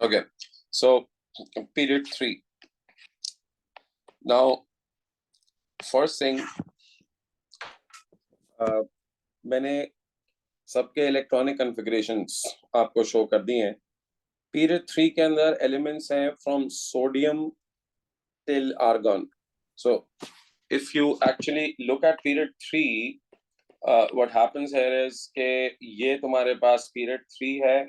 Okay, so period 3. Now, first thing, मैंने सबके electronic configurations आपको शो कर दिए हैं। पीरियड 3 के अंदर एलिमेंट्स हैं from sodium till argon. So if you actually look at period 3, what happens here is कि ये तुम्हारे पास पीरियड 3 है,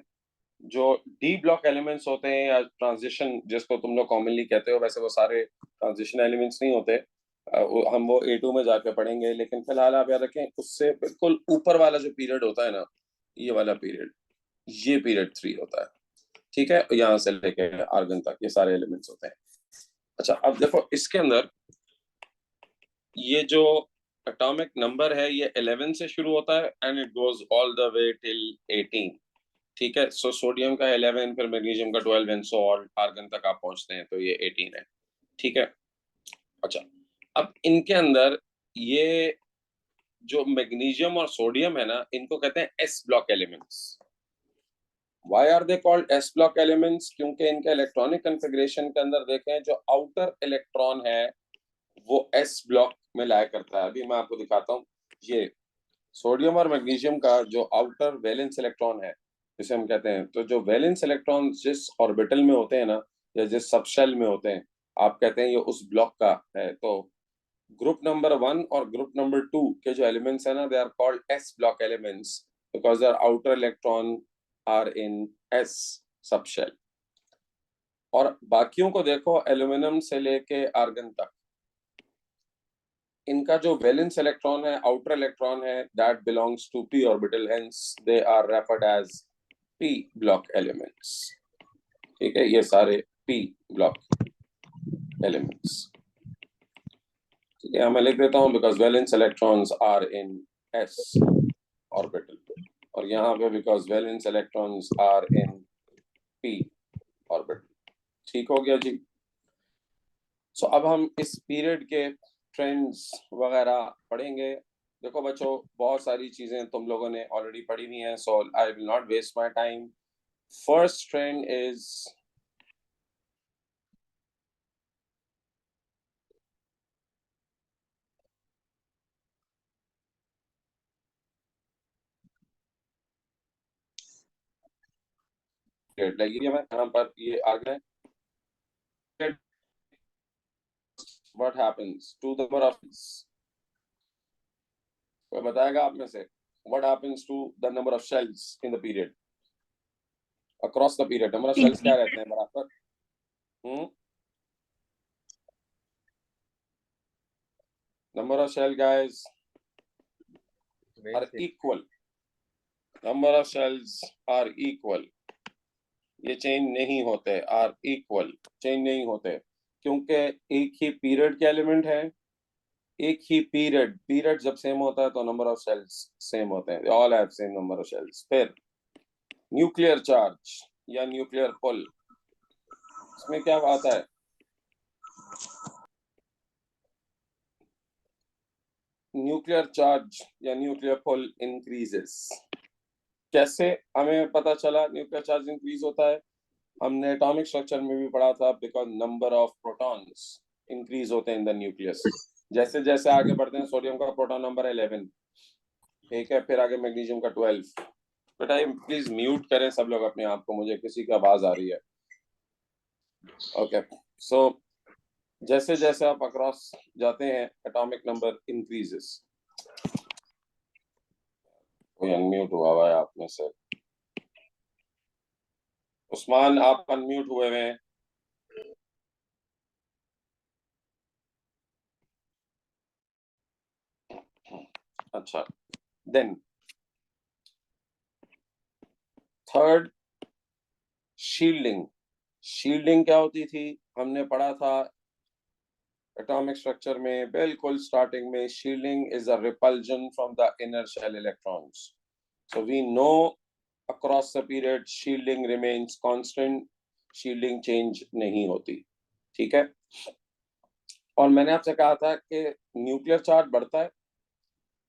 जो डी ब्लॉक एलिमेंट्स होते हैं या ट्रांजिशन जिसको तुम लोग कॉमनली कहते हो, वैसे वो सारे ट्रांजिशन एलिमेंट्स नहीं होते, हम वो A2 में जाके पढ़ेंगे, लेकिन फिलहाल आप याद रखें उससे बिल्कुल ऊपर वाला जो पीरियड होता है ना, ये वाला पीरियड, ये पीरियड 3 होता है। ठीक है, यहाँ से लेके आर्गन तक ये सारे एलिमेंट्स होते हैं। अच्छा, अब देखो इसके अंदर ये जो एटॉमिक नंबर है ये 11 से शुरू होता है and it goes all the way till 18। ठीक है, सो सोडियम का 11, फिर मैग्नीशियम का 12 एंड सो ऑन आर्गन तक आप पहुंचते हैं तो ये 18 है। ठीक है, अच्छा, अब इनके अंदर ये जो मैग्नीशियम और सोडियम है ना, इनको कहते हैं S block elements. Why are they called S block elements? क्योंकि इनके इलेक्ट्रॉनिक कॉन्फ़िगरेशन के अंदर देखें जो आउटर इलेक्ट्रॉन है वो S ब्लॉक में लाया करता है। अभी मैं आपको दिखाता हूँ। ये सोडियम और मैग्नीशियम का जो आउटर वैलेंस इलेक्ट्रॉन है, जिसे हम कहते हैं, तो जो वैलेंस इलेक्ट्रॉन जिस ऑर्बिटल में होते हैं ना, या जिस सबशेल में होते हैं, आप कहते हैं ये उस ब्लॉक का है। तो ग्रुप नंबर 1 और ग्रुप नंबर 2 के जो एलिमेंट्स है ना, they are called s block elements because their outer electron are in s subshell. और बाकियों को देखो, एल्यूमिनियम से लेके आर्गन तक, इनका जो वैलेंस इलेक्ट्रॉन है, आउटर इलेक्ट्रॉन है, that belongs to p orbital, hence they are referred as p block elements. ठीक है, ये सारे पी ब्लॉक एलिमेंट्स। ठीक है, मैं लिख देता हूं because valence electrons are in s orbital, और यहाँ पे because valence electrons are in p orbital. ठीक हो गया जी। सो अब हम इस पीरियड के ट्रेंड्स वगैरह पढ़ेंगे। देखो बच्चों, बहुत सारी चीजें तुम लोगों ने ऑलरेडी पढ़ी हुई हैं, so I will not waste my time. First trend is लगी है, यहाँ पर ये आ गए। What happens to the number of, कोई बताएगा आप में से, what happens to the number of shells in the period across the period? number of shells क्या रहते हैं बराबर? number of shell guys are equal. number of shells are equal. ये चेंज नहीं होते, आर इक्वल, चेंज नहीं होते, क्योंकि एक ही पीरियड के एलिमेंट है, एक ही पीरियड, पीरियड जब सेम होता है तो नंबर ऑफ शेल्स सेम होते हैं, all have same number of shells. फिर न्यूक्लियर चार्ज या न्यूक्लियर पुल, इसमें क्या आता है? न्यूक्लियर चार्ज या न्यूक्लियर पुल इंक्रीजेस। कैसे हमें पता चला न्यूक्लियर चार्ज इंक्रीज होता है? हमने एटॉमिक स्ट्रक्चर में भी पढ़ा था, because number of protons increase होते हैं इन द न्यूक्लियस। जैसे जैसे आगे बढ़ते हैं, सोडियम का प्रोटॉन नंबर 11, ठीक है, फिर आगे मैग्नीशियम का 12। बेटा प्लीज म्यूट करें सब लोग अपने आप को, मुझे किसी की आवाज आ रही है। ओके, सो जैसे जैसे आप अक्रॉस जाते हैं, एटॉमिक नंबर इंक्रीजेस। कोई अनम्यूट हुआ हुआ है आप में से? उस्मान, आप अनम्यूट हुए हुए हैं। अच्छा, देन थर्ड, शील्डिंग। शील्डिंग क्या होती थी? हमने पढ़ा था एटॉमिक स्ट्रक्चर में बिल्कुल स्टार्टिंग में, shielding is a repulsion from the inner shell electrons. So we know across the period shielding remains constant, shielding change नहीं होती। ठीक है, और मैंने आपसे कहा था कि न्यूक्लियर चार्ज बढ़ता है,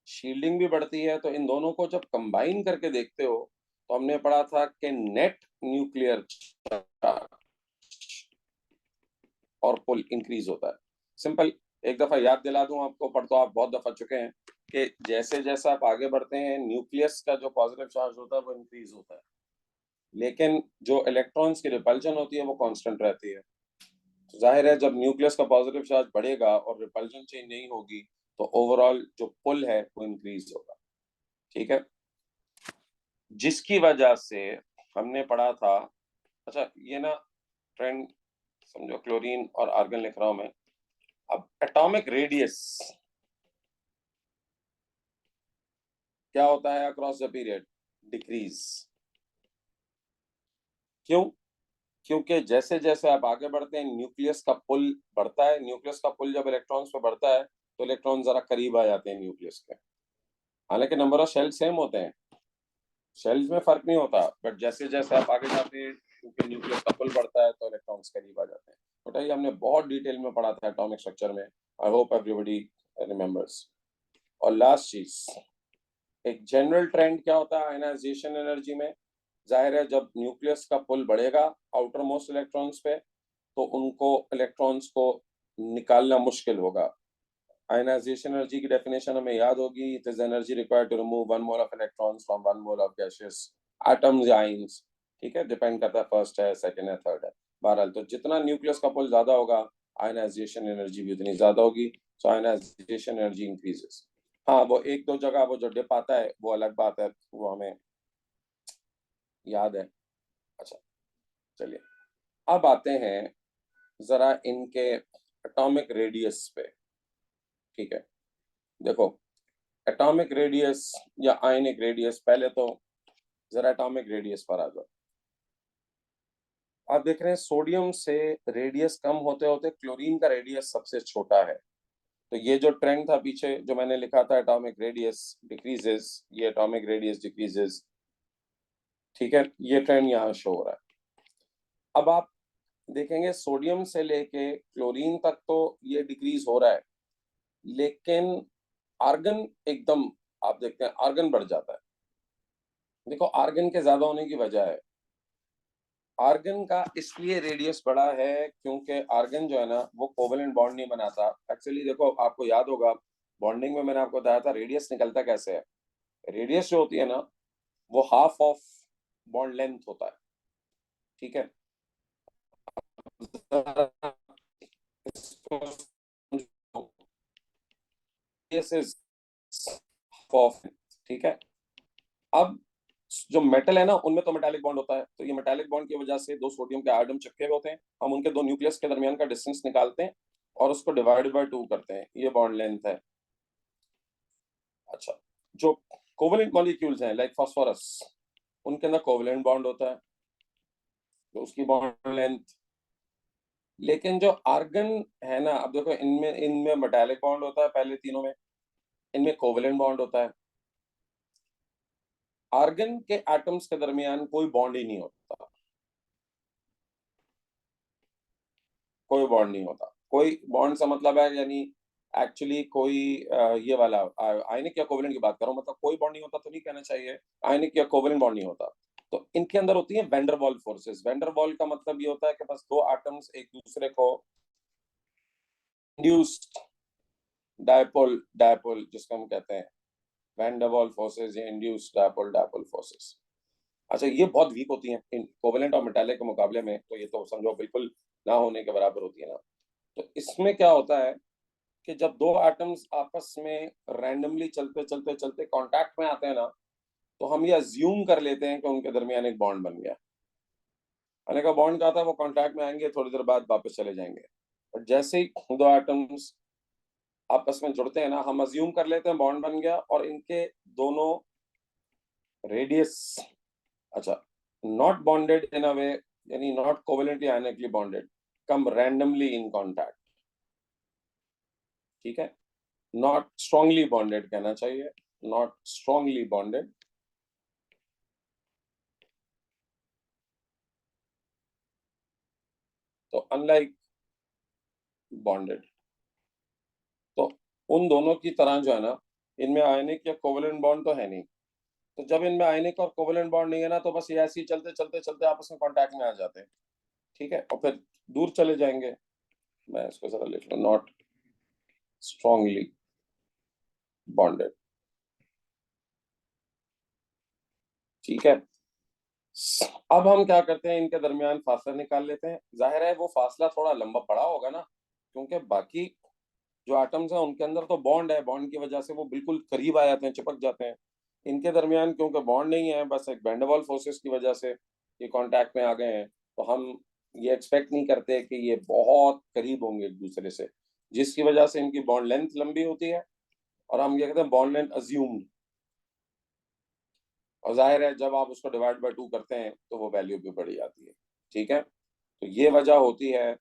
शील्डिंग भी बढ़ती है, तो इन दोनों को जब कंबाइन करके देखते हो तो हमने पढ़ा था कि नेट न्यूक्लियर चार्ज और पुल इंक्रीज होता है। सिंपल, एक दफा याद दिला दूं आपको, पढ़ तो आप बहुत दफा चुके हैं कि जैसे जैसे आप आगे बढ़ते हैं न्यूक्लियस का जो पॉजिटिव चार्ज होता है वो इंक्रीज होता है, लेकिन जो इलेक्ट्रॉन्स की रिपल्जन होती है वो कांस्टेंट रहती है। तो जाहिर है जब न्यूक्लियस का पॉजिटिव चार्ज बढ़ेगा और रिपल्जन चेंज नहीं होगी तो ओवरऑल जो पुल है वो इंक्रीज होगा। ठीक है, जिसकी वजह से हमने पढ़ा था, अच्छा ये ना ट्रेंड समझो, क्लोरीन और आर्गन लिख रहा हूं मैं। अब एटॉमिक रेडियस क्या होता है अक्रॉस द पीरियड? डिक्रीज। क्यों? क्योंकि जैसे जैसे आप आगे बढ़ते हैं न्यूक्लियस का पुल बढ़ता है। न्यूक्लियस का पुल जब इलेक्ट्रॉन्स पे बढ़ता है तो इलेक्ट्रॉन जरा करीब आ जाते हैं न्यूक्लियस के। हालांकि नंबर ऑफ शेल सेम होते हैं, शेल्स में फर्क नहीं होता, बट जैसे जैसे आप आगे जाते हैं क्योंकि न्यूक्लियस का पुल बढ़ता है तो इलेक्ट्रॉन्स करीब आ जाते हैं। बट ये हमने बहुत डिटेल में पढ़ा था एटॉमिक स्ट्रक्चर में। I hope everybody remembers. और लास्ट चीज, एक जनरल ट्रेंड क्या होता है आयनाइजेशन एनर्जी में? जाहिर है जब न्यूक्लियस का पुल बढ़ेगा आउटर मोस्ट इलेक्ट्रॉन्स पे तो उनको इलेक्ट्रॉन्स को निकालना मुश्किल होगा। आयनाइजेशन एनर्जी की डेफिनेशन हमें याद होगी, it is energy required to remove one mole of electrons from one mole of gaseous atoms या आयंस। ठीक है, डिपेंड करता है फर्स्ट है, सेकंड है, थर्ड है। बहरहाल तो जितना न्यूक्लियस का पुल ज्यादा होगा आयनाइजेशन एनर्जी भी उतनी ज्यादा होगी। सो आयनाइजेशन एनर्जी इंक्रीजेस। हाँ, वो एक दो जगह वो जो डिप आता है वो अलग बात है, वो हमें याद है। अच्छा, चलिए अब आते हैं जरा इनके एटॉमिक रेडियस पे। ठीक है, देखो एटॉमिक रेडियस या आयनिक रेडियस, पहले तो जरा एटॉमिक रेडियस पर आ जाओ। आप देख रहे हैं सोडियम से रेडियस कम होते होते क्लोरीन का रेडियस सबसे छोटा है। तो ये जो ट्रेंड था पीछे जो मैंने लिखा था एटॉमिक रेडियस डिक्रीजेस, ये एटॉमिक रेडियस डिक्रीजेस। ठीक है, ये ट्रेंड यहाँ शो हो रहा है। अब आप देखेंगे सोडियम से लेके क्लोरीन तक तो ये डिक्रीज हो रहा है, लेकिन आर्गन एकदम, आप देखते हैं आर्गन बढ़ जाता है। देखो आर्गन के ज्यादा होने की वजह है, आर्गन का इसलिए रेडियस बड़ा है क्योंकि आर्गन जो है ना वो कोवेलेंट बॉन्ड नहीं बनाता। एक्चुअली देखो आपको याद होगा बॉन्डिंग में मैंने आपको बताया था रेडियस निकलता कैसे है। रेडियस जो होती है ना वो हाफ ऑफ बॉन्ड लेंथ होता है। ठीक है, ऑफ, ठीक है। अब जो मेटल है ना उनमें तो मेटालिक बॉन्ड होता है, तो ये मेटालिक बॉन्ड की वजह से दो सोडियम के आटम चिपके हुए होते हैं। हम उनके दो न्यूक्लियस के दरमियान का डिस्टेंस निकालते हैं और उसको डिवाइड बाय 2 करते हैं, ये बॉन्ड लेंथ है। अच्छा, जो कोवेलेंट मॉलिक्यूल्स हैं लाइक फास्फोरस, उनके अंदर कोवेलेंट बॉन्ड होता है तो उसकी बॉन्ड लेंथ। लेकिन जो आर्गन है ना, अब देखो इनमें इनमें मेटालिक बॉन्ड होता है पहले तीनों में, इनमें कोवेलेंट बॉन्ड होता है। आर्गन के एटम्स के दरमियान कोई बॉन्ड ही नहीं होता, कोई बॉन्ड नहीं होता। कोई बॉन्ड से मतलब है यानी एक्चुअली कोई ये वाला आयनिक या कोवेलेंट की बात करो, मतलब कोई बॉन्ड नहीं होता तो नहीं कहना चाहिए, आयनिक या कोवेलेंट बॉन्ड नहीं होता। तो इनके अंदर होती है वेंडरवॉल फोर्सेस। वेंडरवॉल का मतलब ये होता है कि बस दो एटम्स एक दूसरे को इंड्यूस्ड डायपोल, डायपोल जिसको हम कहते हैं वैंडरवॉल फोर्सेस या इंड्यूस्ड डायपोल, डायपोल फोर्सेस। अच्छा, ये बहुत वीक होती हैं इन कोवेलेंट और मेटालिक के मुकाबले में, तो ये तो समझो बिल्कुल ना होने के बराबर होती है ना। तो इसमें क्या होता है कि जब दो एटम्स आपस में रैंडमली चलते चलते चलते कांटेक्ट में आते हैं ना, तो हम ये अज्यूम कर लेते हैं कि उनके दरमियान एक बॉन्ड बन गया। मैंने कहा बॉन्ड कहा था, वो कांटेक्ट में आएंगे थोड़ी देर बाद वापस चले जाएंगे। और जैसे ही दो एटम्स आपस में जुड़ते हैं ना, हम अज्यूम कर लेते हैं बॉन्ड बन गया, और इनके दोनों रेडियस, अच्छा, not bonded in a way, यानी not covalently ionically bonded, come randomly in contact. ठीक है, नॉट स्ट्रांगली बॉन्डेड कहना चाहिए, नॉट स्ट्रांगली बॉन्डेड। तो अनलाइक बॉन्डेड, तो उन दोनों की तरह जो है ना, इनमें आयनिक या कोवेलेंट बॉन्ड तो है नहीं, तो जब इनमें आयनिक और कोवेलेंट बॉन्ड नहीं है ना, तो बस ये ऐसे ही चलते चलते चलते आपस में कांटेक्ट में आ जाते हैं, ठीक है, और फिर दूर चले जाएंगे। मैं इसको जरा लिख लूं, नॉट स्ट्रांगली बॉन्डेड, ठीक है। अब हम क्या करते हैं, इनके दरमियान फासला निकाल लेते हैं। जाहिर है वो फासला थोड़ा लंबा पड़ा होगा ना, क्योंकि बाकी जो एटम्स हैं उनके अंदर तो बॉन्ड है, बॉन्ड की वजह से वो बिल्कुल करीब आ जाते हैं, चिपक जाते हैं। इनके दरमियान क्योंकि बॉन्ड नहीं है, बस एक वैन फोर्सेस की वजह से ये कांटेक्ट में आ गए हैं, तो हम ये एक्सपेक्ट नहीं करते कि ये बहुत करीब होंगे एक दूसरे से, जिसकी वजह से इनकी बॉन्ड लेंथ लंबी होती है, और हम ये कहते हैं बॉन्ड लेंथ अज्यूम्ड। और जाहिर है जब आप उसको डिवाइड बाय 2 करते हैं तो वो वैल्यू भी बढ़ जाती है, ठीक है। तो ये वजह होती है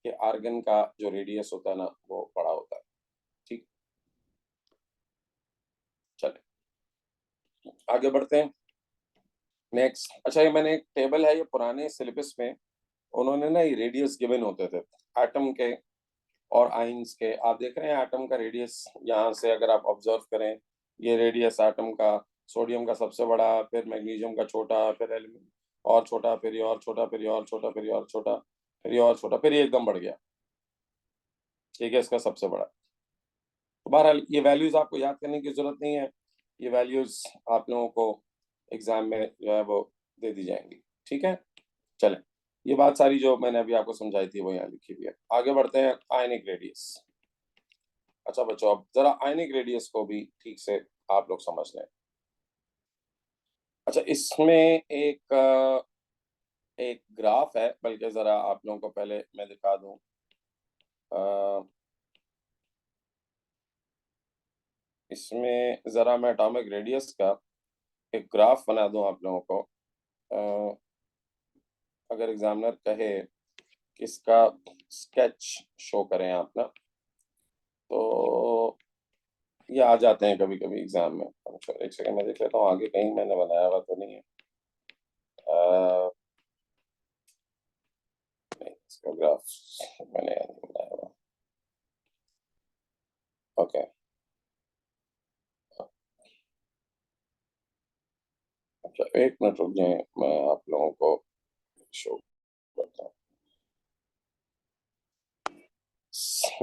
कि आर्गन का जो रेडियस होता है ना वो बड़ा होता है, ठीक। चले आगे बढ़ते हैं। नेक्स्ट, अच्छा, ये मैंने एक टेबल है, ये पुराने सिलेबस में उन्होंने ना ये रेडियस गिवन होते थे एटम के और आइंस के। आप देख रहे हैं एटम का रेडियस, यहाँ से अगर आप ऑब्जर्व करें, ये रेडियस एटम का, सोडियम का सबसे बड़ा, फिर मैग्नीशियम का छोटा, फिर एल्यूमिनियम और छोटा, फिर ये और छोटा, फिर ये और छोटा, फिर ये और छोटा, फिर ये और छोटा, फिर ये एकदम बढ़ गया, ठीक है, इसका सबसे बड़ा। तो बहरहाल ये वैल्यूज आपको याद करने की जरूरत नहीं है, ये वैल्यूज आप लोगों को एग्जाम में जो है वो दे दी जाएंगी, ठीक है। चलें, ये बात सारी जो मैंने अभी आपको समझाई थी वो यहाँ लिखी हुई है। आगे बढ़ते हैं, आयनिक रेडियस। अच्छा बच्चों, अब जरा आयनिक रेडियस को भी ठीक से आप लोग समझ लें। अच्छा, इसमें एक ग्राफ है, बल्कि जरा आप लोगों को पहले मैं दिखा दूं। इसमें जरा मैं एटॉमिक रेडियस का एक ग्राफ बना दूं आप लोगों को। अ, अगर एग्जामिनर कहे कि इसका स्केच शो करें आप ना, तो ये आ जाते हैं कभी कभी एग्जाम में। अच्छा, एक सेकंड में देख लेता हूँ आगे कहीं मैंने बनाया हुआ तो नहीं है। नहीं, इसका ग्राफ मैंने नहीं बनाया हुआ। ओके, अच्छा एक मिनट रुक जाए, मैं आप लोगों को शो करता हूँ।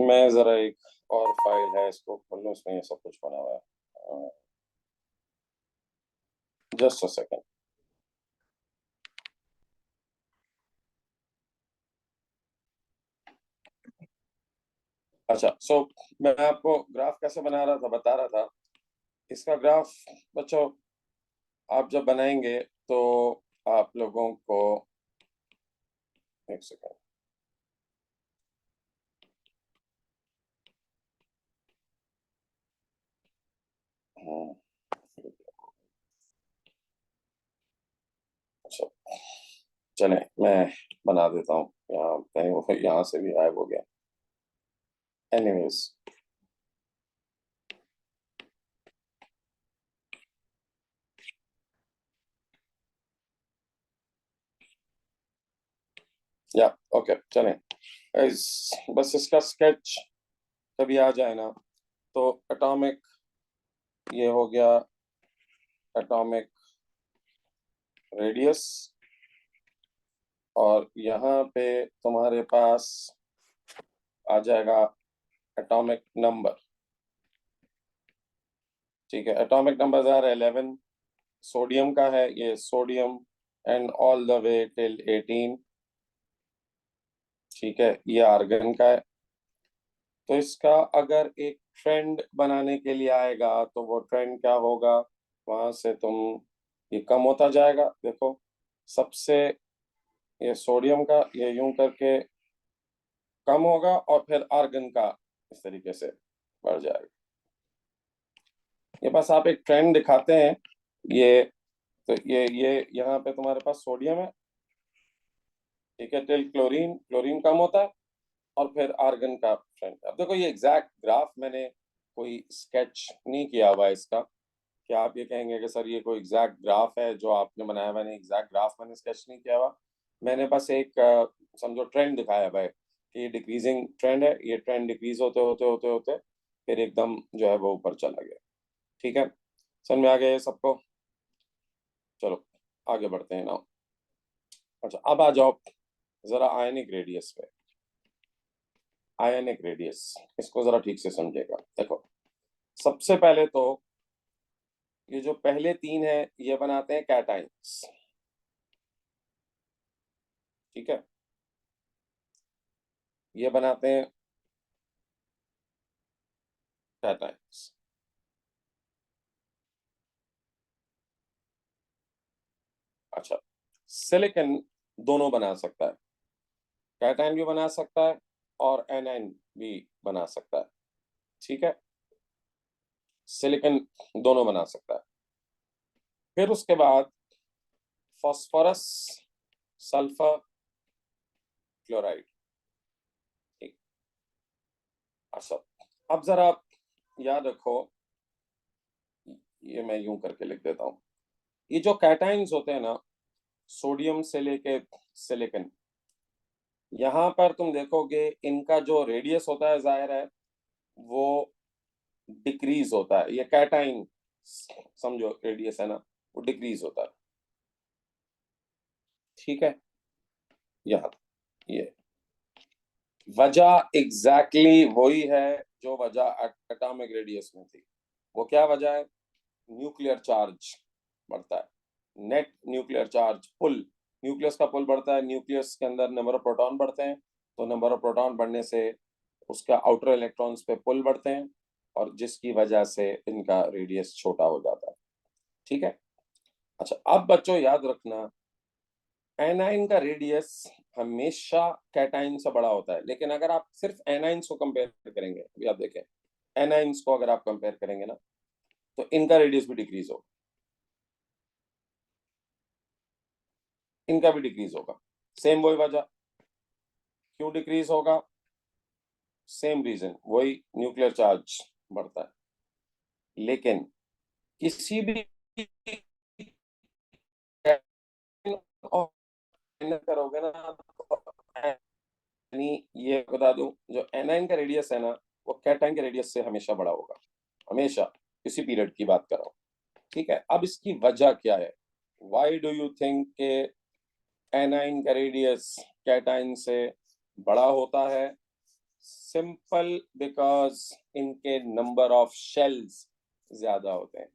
मैं जरा एक और फाइल है, इसको खोल लूँ, इसमें ये सब कुछ बना हुआ है। Just a second. अच्छा, मैं आपको ग्राफ कैसे बना रहा था, बता रहा था। इसका ग्राफ बच्चों आप जब बनाएंगे तो आप लोगों को, एक सेकंड, अच्छा चले मैं बना देता हूँ, यहाँ कहीं वो यहाँ से भी गायब हो गया। एनीवेज, या ओके चलें। बस इसका स्केच कभी आ जाए ना, तो एटॉमिक, ये हो गया एटॉमिक रेडियस, और यहाँ पे तुम्हारे पास आ जाएगा एटॉमिक नंबर, ठीक है। एटॉमिक नंबर आर 11, सोडियम का है ये sodium and all the way till 18, ठीक है। ये आर्गन का है। तो इसका अगर एक ट्रेंड बनाने के लिए आएगा तो वो ट्रेंड क्या होगा, वहां से तुम, ये कम होता जाएगा, देखो सबसे, ये सोडियम का ये यूं करके कम होगा, और फिर आर्गन का इस तरीके से बढ़ जाएगा। ये बस आप एक ट्रेंड दिखाते हैं। ये तो ये यहाँ पे तुम्हारे पास सोडियम है, ठीक है, टिल क्लोरीन, क्लोरीन कम होता है, और फिर आर्गन का ट्रेंड। अब देखो ये एग्जैक्ट ग्राफ मैंने कोई स्केच नहीं किया हुआ है इसका, कि आप ये कहेंगे कि सर ये कोई एग्जैक्ट ग्राफ है जो आपने बनाया हुआ, नहीं, एग्जैक्ट ग्राफ मैंने स्केच नहीं किया हुआ। मैंने बस एक समझो ट्रेंड दिखाया हुआ है कि ये डिक्रीजिंग ट्रेंड है, ये ट्रेंड डिक्रीज होते होते होते होते फिर एकदम जो है वो ऊपर चला गया, ठीक है। समझ में आ गया ये सबको? चलो आगे बढ़ते हैं ना। अच्छा अब आ जाओ जरा आयनिक रेडियस पे। आयनिक रेडियस, इसको जरा ठीक से समझेगा। देखो सबसे पहले तो ये जो पहले तीन है ये बनाते हैं कैटाइन्स, ठीक है, ये बनाते हैं कैटाइन्स। अच्छा सिलिकॉन दोनों बना सकता है, कैटायन भी बना सकता है और एनायन भी बना सकता है, ठीक है, सिलिकॉन दोनों बना सकता है। फिर उसके बाद फास्फोरस, सल्फर, क्लोराइड, ठीक। अच्छा अब जरा आप याद रखो, ये मैं यूं करके लिख देता हूं, ये जो कैटाइन्स होते हैं ना, सोडियम से लेके सिलिकॉन, यहाँ पर तुम देखोगे इनका जो रेडियस होता है जाहिर है वो डिक्रीज होता है। ये कैटाइन समझो रेडियस है ना, वो डिक्रीज होता है, ठीक है। यहाँ ये वजह एग्जैक्टली वही है जो वजह एटॉमिक रेडियस में थी। वो क्या वजह है? न्यूक्लियर चार्ज बढ़ता है, नेट न्यूक्लियर चार्ज पुल, न्यूक्लियस का पुल बढ़ता है, न्यूक्लियस के अंदर नंबर ऑफ प्रोटॉन बढ़ते हैं, तो नंबर ऑफ प्रोटॉन बढ़ने से उसका आउटर इलेक्ट्रॉन्स पे पुल बढ़ते हैं और जिसकी वजह से इनका रेडियस छोटा हो जाता है, ठीक है। अच्छा अब बच्चों याद रखना, एनाइन का रेडियस हमेशा कैटाइन से बड़ा होता है, लेकिन अगर आप सिर्फ एनाइंस को कंपेयर करेंगे, अभी आप देखें एनाइंस को अगर आप कंपेयर करेंगे ना, तो इनका रेडियस भी डिक्रीज होगा, इनका भी डिक्रीज होगा। सेम वही वजह, क्यों डिक्रीज होगा? सेम रीजन, वही न्यूक्लियर चार्ज बढ़ता है। लेकिन किसी भी करोगे ना तो यानी ये बता दूं, जो एनाइन का रेडियस है ना वो कैटाइन के रेडियस से हमेशा बड़ा होगा, हमेशा, किसी पीरियड की बात कर रहा हूँ, ठीक है। अब इसकी वजह क्या है? वाई डू यू थिंक के एनाइन का रेडियस कैटाइन से बड़ा होता है? सिंपल, बिकॉज इनके नंबर ऑफ शेल्स ज्यादा होते हैं,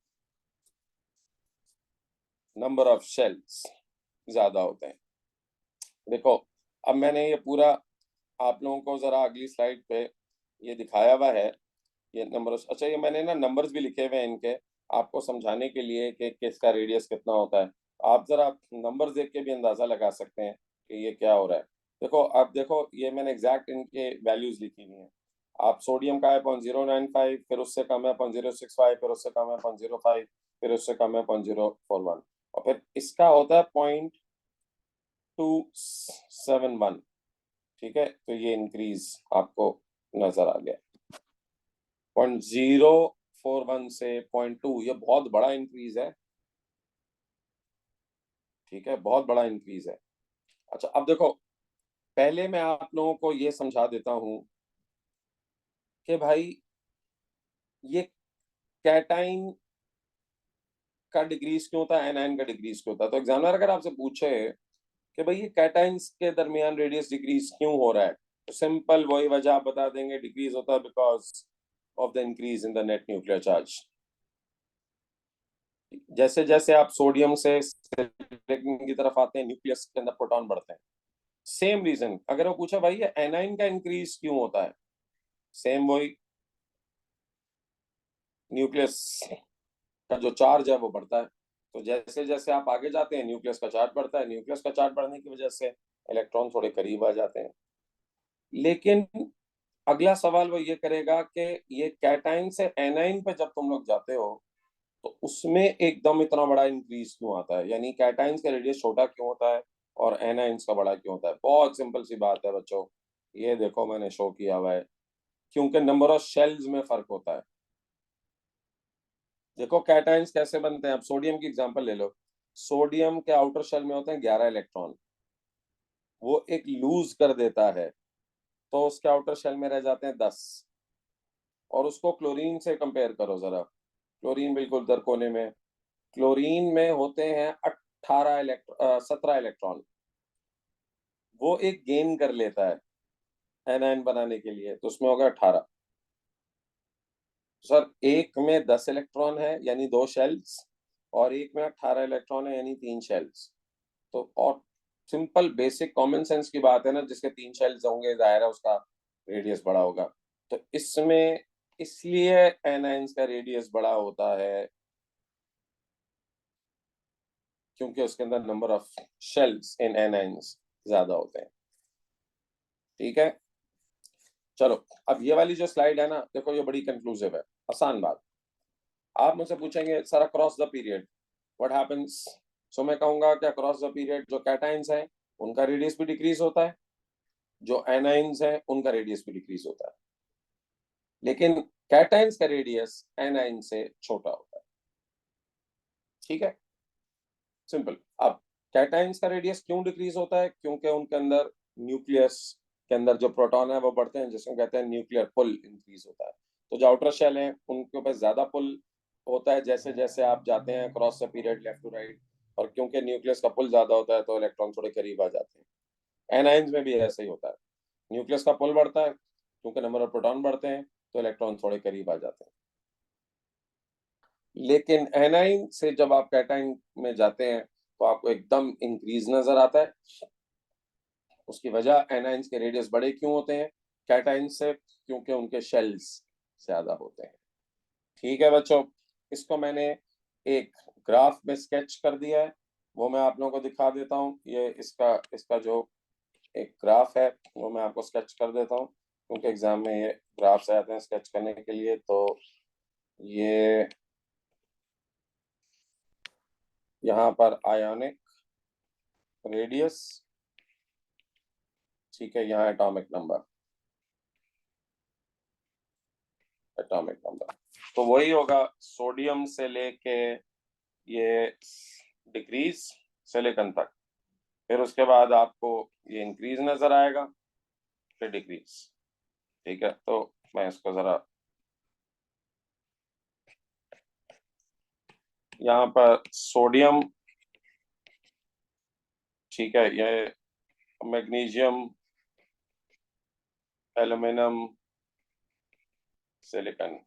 नंबर ऑफ शेल्स ज्यादा होते हैं। देखो अब मैंने ये पूरा आप लोगों को जरा अगली स्लाइड पे ये दिखाया हुआ है, ये नंबर, अच्छा ये मैंने ना नंबर्स भी लिखे हुए हैं इनके, आपको समझाने के लिए कि किसका रेडियस कितना होता है। आप जरा नंबर्स देख के भी अंदाजा लगा सकते हैं कि ये क्या हो रहा है। देखो आप देखो, ये मैंने एग्जैक्ट इनके वैल्यूज लिखी हुई हैं। आप सोडियम का है 0.095, फिर उससे कम है 0.065, फिर उससे कम है 0.05, फिर उससे कम है 0.041, और फिर इसका होता है 0.271, ठीक है। तो ये इंक्रीज आपको नजर आ गया, 0.041 से 0.2, ये बहुत बड़ा इंक्रीज है, ठीक है, बहुत बड़ा इंक्रीज है। अच्छा अब देखो, पहले मैं आप लोगों को ये समझा देता हूं कि भाई ये कैटाइन का डिक्रीज क्यों होता है, एनाइन का डिक्रीज क्यों होता है। तो एग्जामिनर अगर आपसे पूछे कि भाई ये कैटाइन्स के दरमियान रेडियस डिक्रीज क्यों हो रहा है, तो सिंपल वही वजह आप बता देंगे, डिक्रीज होता है because of the increase in the net nuclear charge. जैसे जैसे आप सोडियम से सिलिकॉन की तरफ आते हैं, न्यूक्लियस के अंदर प्रोटॉन बढ़ते हैं। सेम रीजन, अगर वो पूछा भाई ये एनाइन का इंक्रीज क्यों होता है, सेम वही, न्यूक्लियस का जो चार्ज है वो बढ़ता है। तो जैसे जैसे आप आगे जाते हैं न्यूक्लियस का चार्ज बढ़ता है, न्यूक्लियस का चार्ज बढ़ने की वजह से इलेक्ट्रॉन थोड़े करीब आ जाते हैं। लेकिन अगला सवाल वो ये करेगा कि ये कैटाइन से एनाइन पे जब तुम लोग जाते हो तो उसमें एकदम इतना बड़ा इंक्रीज क्यों आता है, यानी कैटाइन्स का रेडियस छोटा क्यों होता है और एनाइन्स का बड़ा क्यों होता है? बहुत सिंपल सी बात है बच्चों, ये देखो मैंने शो किया हुआ है, क्योंकि नंबर ऑफ शेल्स में फर्क होता है। देखो कैटाइन्स कैसे बनते हैं, अब सोडियम की एग्जांपल ले लो, सोडियम के आउटर शेल में होते हैं 11 इलेक्ट्रॉन, वो एक लूज कर देता है तो उसके आउटर शेल में रह जाते हैं 10। और उसको क्लोरीन से कंपेयर करो जरा, क्लोरीन बिल्कुल उधर कोने में, क्लोरीन में होते हैं 17 इलेक्ट्रॉन, वो एक गेन कर लेता है एनायन बनाने के लिए, तो उसमें होगा 18। सर एक में 10 इलेक्ट्रॉन है यानी 2 शेल्स, और एक में 18 इलेक्ट्रॉन है यानी 3 शेल्स। तो और सिंपल बेसिक कॉमन सेंस की बात है ना, जिसके 3 शेल्स होंगे जाहिर है उसका रेडियस बड़ा होगा। तो इसमें इसलिए एनायंस का रेडियस बड़ा होता है क्योंकि उसके अंदर number of shells in anions ज्यादा होते हैं। ठीक है, चलो अब ये वाली जो स्लाइड है ना, देखो ये बड़ी कंक्लूसिव है, आसान बात। आप मुझसे पूछेंगे sir across the period what happens, so मैं कहूंगा कि अक्रॉस द पीरियड जो कैटाइंस हैं उनका रेडियस भी डिक्रीज होता है, जो एनाइंस हैं उनका रेडियस भी डिक्रीज होता है, लेकिन कैटाइंस का रेडियस एनाइन से छोटा होता है। ठीक है, सिंपल। अब कैटाइंस का रेडियस क्यों डिक्रीज होता है? क्योंकि उनके अंदर न्यूक्लियस के अंदर जो प्रोटॉन है वो बढ़ते हैं, जिसको कहते हैं न्यूक्लियर पुल इंक्रीज होता है। तो जो आउटर शेल है उनके ऊपर ज्यादा पुल होता है जैसे जैसे आप जाते हैं cross the period left to right, और क्योंकि न्यूक्लियस का पुल ज्यादा होता है तो इलेक्ट्रॉन थोड़े करीब आ जाते हैं। एनाइंस में भी ऐसा ही होता है, न्यूक्लियस का पुल बढ़ता है, क्योंकि नंबर ऑफ प्रोटॉन बढ़ते हैं तो इलेक्ट्रॉन थोड़े करीब आ जाते हैं। लेकिन एनाइन से जब आप कैटाइन में जाते हैं तो आपको एकदम इंक्रीज नजर आता है। उसकी वजह एनाइंस के रेडियस बड़े क्यों होते हैं कैटाइन से? क्योंकि उनके शेल्स ज्यादा होते हैं। ठीक है बच्चों, इसको मैंने एक ग्राफ में स्केच कर दिया है, वो मैं आप लोगों को दिखा देता हूँ। ये इसका इसका जो एक ग्राफ है वो मैं आपको स्केच कर देता हूँ, क्योंकि एग्जाम में ये ग्राफ्स आते हैं स्केच करने के लिए। तो ये यहाँ पर आयोनिक रेडियस, ठीक है, यहाँ एटॉमिक नंबर, एटॉमिक नंबर तो वही होगा सोडियम से लेके ये डिक्रीज सिलिकॉन तक, फिर उसके बाद आपको ये इंक्रीज नजर आएगा, फिर डिक्रीज। ठीक है, तो मैं इसको जरा यहाँ पर सोडियम, ठीक है, ये मैग्नीशियम, एल्यूमिनियम, सिलिकॉन,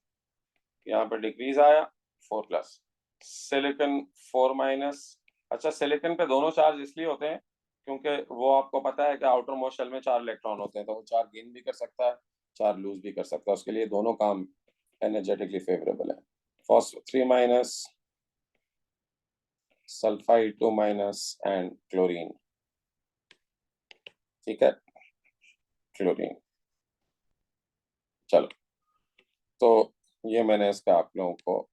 यहाँ पर डिक्रीज आया 4+, सिलिकॉन 4-। अच्छा, सिलिकॉन पे दोनों चार्ज इसलिए होते हैं क्योंकि वो आपको पता है कि आउटर मोस्ट शेल में 4 इलेक्ट्रॉन होते हैं, तो वो 4 गेन भी कर सकता है, 4 लूज भी कर सकता है, उसके लिए दोनों काम एनर्जेटिकली फेवरेबल है। फॉस्फो 3-, सल्फाइड 2-, एंड क्लोरीन, ठीक है, क्लोरीन। चलो, तो ये मैंने इसका आप लोगों को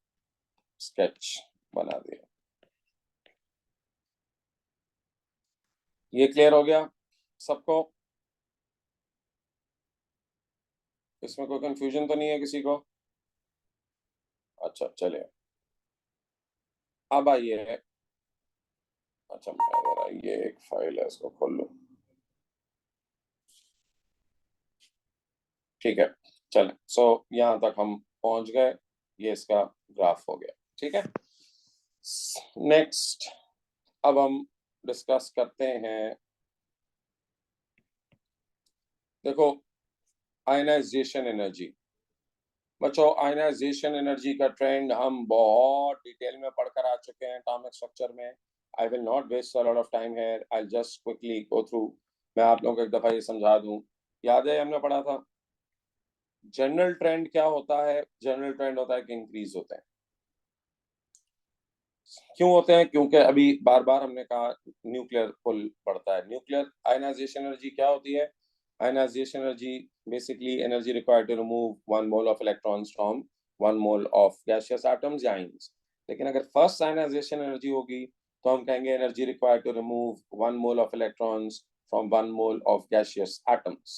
स्केच बना दिया। ये क्लियर हो गया सबको? इसमें कोई कंफ्यूजन तो नहीं है किसी को? अच्छा चलिए, अब आइए। अच्छा मैं जरा ये एक फाइल है इसको खोल लूं। ठीक है, चलें, सो यहाँ तक हम पहुंच गए, ये इसका ग्राफ हो गया। ठीक है, नेक्स्ट अब हम डिस्कस करते हैं, देखो आयनाइजेशन एनर्जी। बच्चों आयनाइजेशन एनर्जी का ट्रेंड हम बहुत डिटेल में पढ़कर आ चुके हैं एटॉमिक स्ट्रक्चर में। I will not waste a lot of time here, I just quickly go through. मैं आप लोगों को एक दफा ये समझा दूं, याद है हमने पढ़ा था जनरल ट्रेंड क्या होता है? जनरल ट्रेंड होता है कि इंक्रीज होते हैं। क्यों होते हैं? क्योंकि अभी बार बार हमने कहा न्यूक्लियर पुल बढ़ता है। न्यूक्लियर आयनाइजेशन एनर्जी क्या होती है? Ionisation energy basically energy required to remove 1 mole of electrons from 1 mole of gaseous atoms या आयंस। लेकिन अगर फर्स्ट आयनाइजेशन एनर्जी होगी तो हम कहेंगे energy required to remove 1 mole of electrons from 1 mole of gaseous atoms.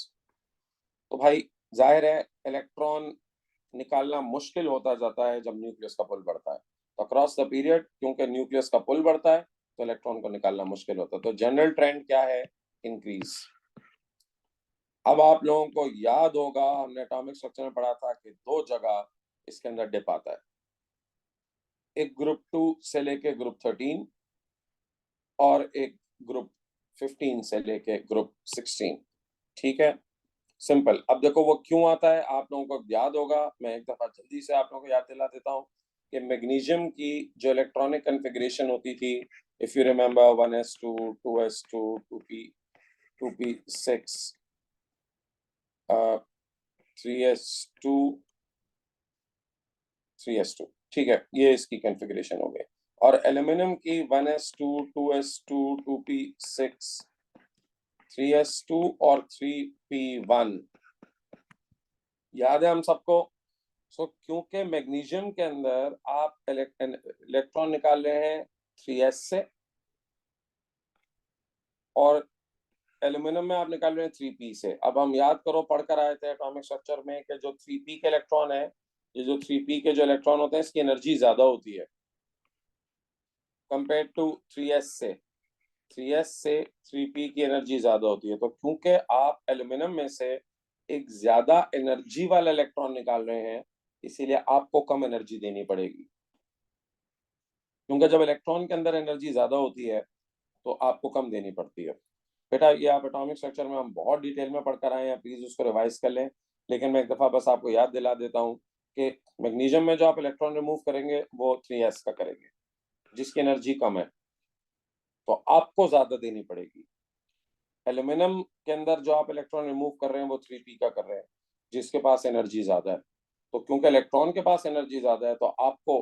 तो भाई जाहिर है इलेक्ट्रॉन निकालना मुश्किल होता जाता है जब न्यूक्लियस का पुल बढ़ता है। तो अक्रॉस द पीरियड क्योंकि न्यूक्लियस का पुल बढ़ता है तो इलेक्ट्रॉन को निकालना मुश्किल होता है। तो जनरल ट्रेंड क्या है? इंक्रीज। अब आप लोगों को याद होगा हमने एटॉमिक स्ट्रक्चर में पढ़ा था कि 2 जगह इसके अंदर डिप आता है। एक ग्रुप 2 से लेके ग्रुप 13 और एक ग्रुप 15 से लेके ग्रुप 16। ठीक है, सिंपल। अब देखो वो क्यों आता है आप लोगों को याद होगा, मैं एक दफा जल्दी से आप लोगों को याद दिला देता हूँ कि मैग्नीशियम की जो इलेक्ट्रॉनिक कॉन्फ़िगरेशन होती थी, if you remember 1s2 2s2 2p 2p6 3s2 3s2, ठीक है, ये इसकी कॉन्फ़िगरेशन हो गई। और एल्यूमिनियम की 1s2 2s2 2p6 3s2 और 3p1 याद है हम सबको। क्योंकि मैग्नीशियम के अंदर आप इलेक्ट्रॉन निकाल रहे हैं 3s से, और एल्यूमिनियम में आप निकाल रहे हैं 3p से। अब हम याद करो, पढ़कर आए थे एटॉमिक स्ट्रक्चर में कि जो 3p के इलेक्ट्रॉन है, ये जो 3p के जो इलेक्ट्रॉन होते हैं, इसकी एनर्जी ज्यादा होती है कंपेयर टू 3s से। 3s से 3p की एनर्जी ज्यादा होती है। तो क्योंकि आप एल्यूमिनियम में से एक ज्यादा एनर्जी वाला इलेक्ट्रॉन निकाल रहे हैं, इसीलिए आपको कम एनर्जी देनी पड़ेगी। क्योंकि जब इलेक्ट्रॉन के अंदर एनर्जी ज्यादा होती है तो आपको कम देनी पड़ती है। बेटा ये आप एटॉमिक स्ट्रक्चर में हम बहुत डिटेल में पढ़कर आए हैं, प्लीज उसको रिवाइज कर लें। लेकिन मैं एक दफा बस आपको याद दिला देता हूँ कि मैग्नीशियम में जो आप इलेक्ट्रॉन रिमूव करेंगे वो 3s का करेंगे, जिसकी एनर्जी कम है, तो आपको ज्यादा देनी पड़ेगी। एल्यूमिनियम के अंदर जो आप इलेक्ट्रॉन रिमूव कर रहे हैं वो 3p का कर रहे हैं, जिसके पास एनर्जी ज्यादा है। तो क्योंकि इलेक्ट्रॉन के पास एनर्जी ज्यादा है तो आपको